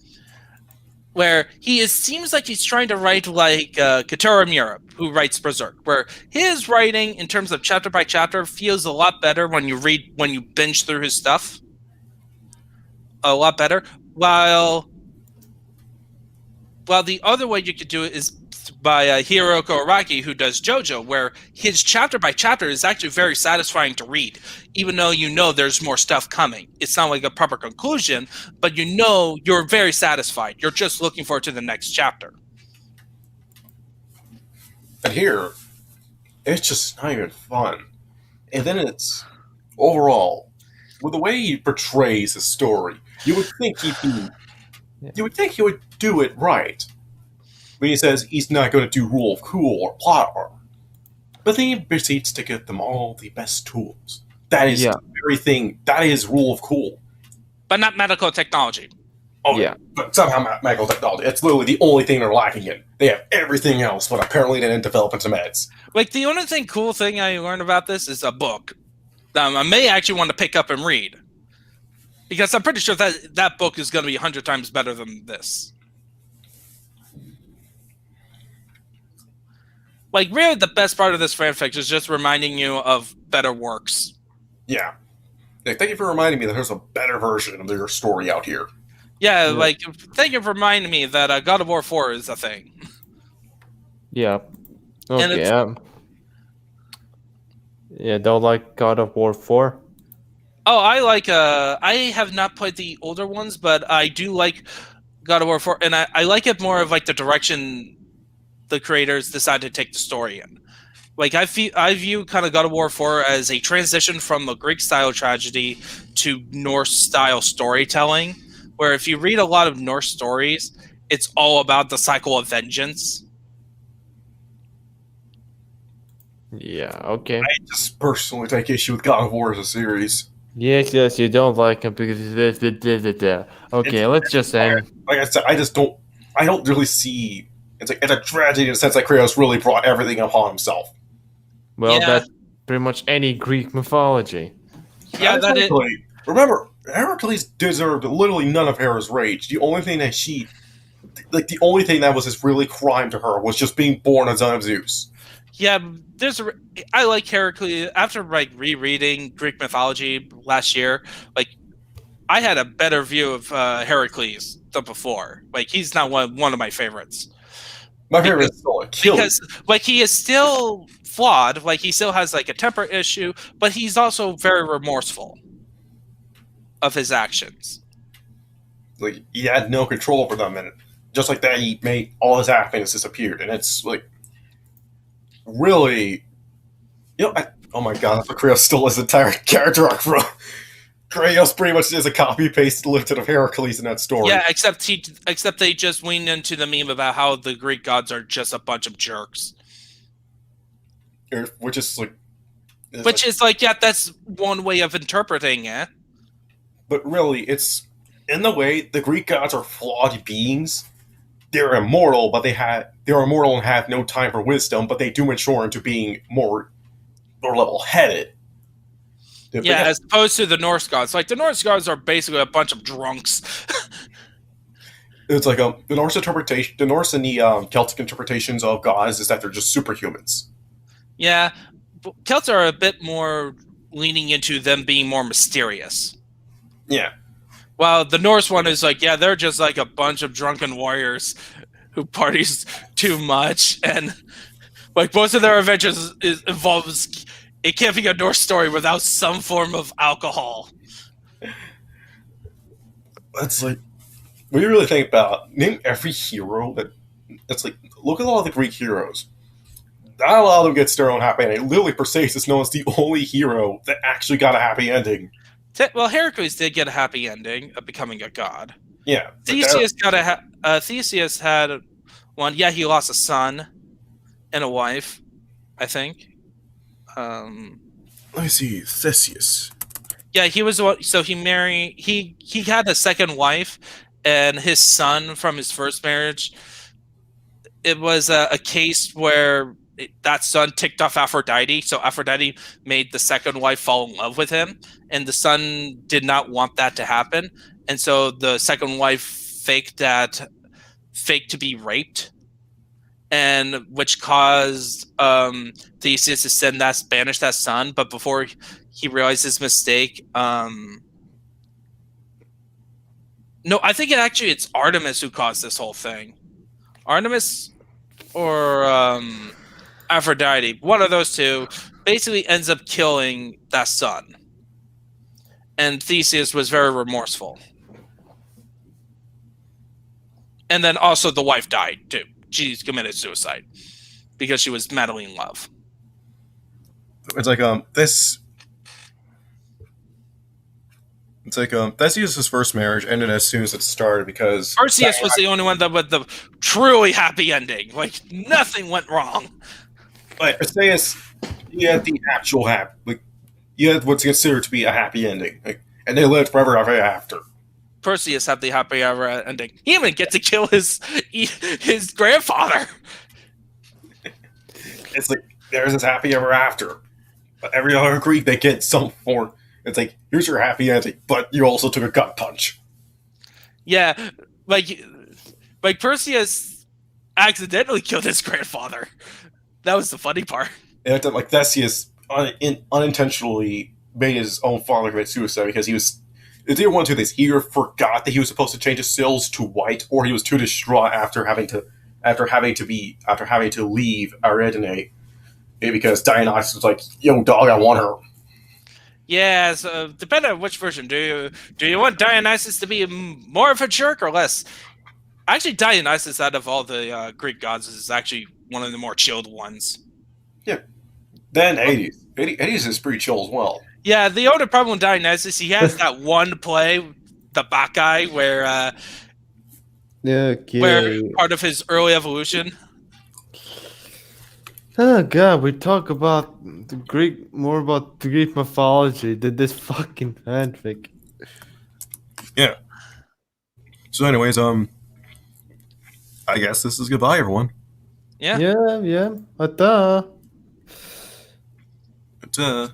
Where seems like he's trying to write like Kotaro Miura, who writes Berserk, where his writing in terms of chapter by chapter feels a lot better when you binge through his stuff. A lot better. While the other way you could do it is by Hiroko Araki, who does JoJo, where his chapter by chapter is actually very satisfying to read, even though you know there's more stuff coming. It's not like a proper conclusion, but you know you're very satisfied. You're just looking forward to the next chapter. And here, it's just not even fun. And then it's, overall, with the way he portrays his story, you would think he would do it right. When he says he's not going to do rule of cool or plot armor. But then he proceeds to give them all the best tools. That is the very thing. That is rule of cool. But not medical technology. Oh, yeah. But somehow medical technology. It's literally the only thing they're lacking in. They have everything else, but apparently they didn't develop into meds. Like, the only cool thing I learned about this is a book. I may actually want to pick up and read. Because I'm pretty sure that book is going to be 100 times better than this. Like, really, the best part of this fanfic is just reminding you of better works. Yeah. Thank you for reminding me that there's a better version of your story out here. Yeah, like, thank you for reminding me that God of War 4 is a thing. Yeah. Okay. Yeah, don't like God of War 4? Oh, I like, I have not played the older ones, but I do like God of War 4, and I like it more of, like, the direction the creators decide to take the story in. Like, I view kind of God of War 4 as a transition from the Greek-style tragedy to Norse-style storytelling, where if you read a lot of Norse stories, it's all about the cycle of vengeance. Yeah, okay. I just personally take issue with God of War as a series. Yes, you don't like him because okay, let's just end. Like I said, I don't really see. It's a tragedy in the sense that Kratos really brought everything upon himself. Well, Yeah. that's pretty much any Greek mythology. Yeah, that is. Exactly. Remember, Heracles deserved literally none of Hera's rage. The only thing that the only thing that was his really crime to her was just being born a son of Zeus. Yeah, I like Heracles. After like rereading Greek mythology last year, like I had a better view of Heracles than before. Like he's not one of my favorites. My favorite is still Because Achilles. like he is still flawed. Like he still has like a temper issue, but he's also very remorseful of his actions. Like he had no control over them, and just like that, he made all his happiness disappeared. And it's like really, oh my god, Kratos stole his entire character arc from. Kratos pretty much is a copy paste lifted of Heracles in that story. Yeah, except they just leaned into the meme about how the Greek gods are just a bunch of jerks. Which is like, Yeah, that's one way of interpreting it. But really, it's in the way the Greek gods are flawed beings. They're immortal, but they're immortal and have no time for wisdom, but they do mature into being more level-headed. Yeah, as opposed to the Norse gods. Like the Norse gods are basically a bunch of drunks. It's like the Norse interpretation, the Norse and the Celtic interpretations of gods is that they're just superhumans. Yeah, Celts are a bit more leaning into them being more mysterious. Yeah. While the Norse one is like, yeah, they're just like a bunch of drunken warriors who parties too much, and like most of their adventures involves. It can't be a Norse story without some form of alcohol. That's like, when you really think about name every hero that's like, look at all the Greek heroes. Not a lot of them gets their own happy ending. Literally, Perseus is known as the only hero that actually got a happy ending. Well, Heracles did get a happy ending of becoming a god. Yeah. Theseus Theseus had one. Yeah, he lost a son and a wife, I think. Let me see, Theseus. Yeah, he was so he married. He had a second wife, and his son from his first marriage. It was a case where that son ticked off Aphrodite, so Aphrodite made the second wife fall in love with him, and the son did not want that to happen, and so the second wife faked to be raped, and which caused Theseus to banish that son. But before he realized his mistake, no, I think it's Artemis who caused this whole thing. Artemis or Aphrodite, one of those two, basically ends up killing that son. And Theseus was very remorseful. And then also the wife died too. She committed suicide because she was madly in love. It's like this. It's like Theseus' first marriage ended as soon as it started because Perseus was the only one that with the truly happy ending. Like nothing went wrong. But Perseus, he had the actual he had what's considered to be a happy ending, and they lived forever after. Perseus had the happy ever ending. He didn't even get to kill his grandfather. It's like there's this happy ever after, but every other Greek they get some form. It's like, here's your happy ending, but you also took a gut punch. Yeah, like Perseus accidentally killed his grandfather. That was the funny part. And like Theseus unintentionally made his own father commit suicide because he was. It's either one of two things. He either forgot that he was supposed to change his cells to white, or he was too distraught after having to leave Ariadne, because Dionysus was like, "Yo, dog, I want her." Yeah, so depending on which version, do you want Dionysus to be more of a jerk or less? Actually, Dionysus, out of all the Greek gods, is actually one of the more chilled ones. Yeah. Then Hades. Hades is pretty chill as well. Yeah, the only problem with Dionysus, he has that one play, the Bacchae, where part of his early evolution. Oh god, we talk about more about the Greek mythology than this fucking fanfic. Yeah. So, anyways, I guess this is goodbye, everyone. Yeah. Yeah. Ata. Duh.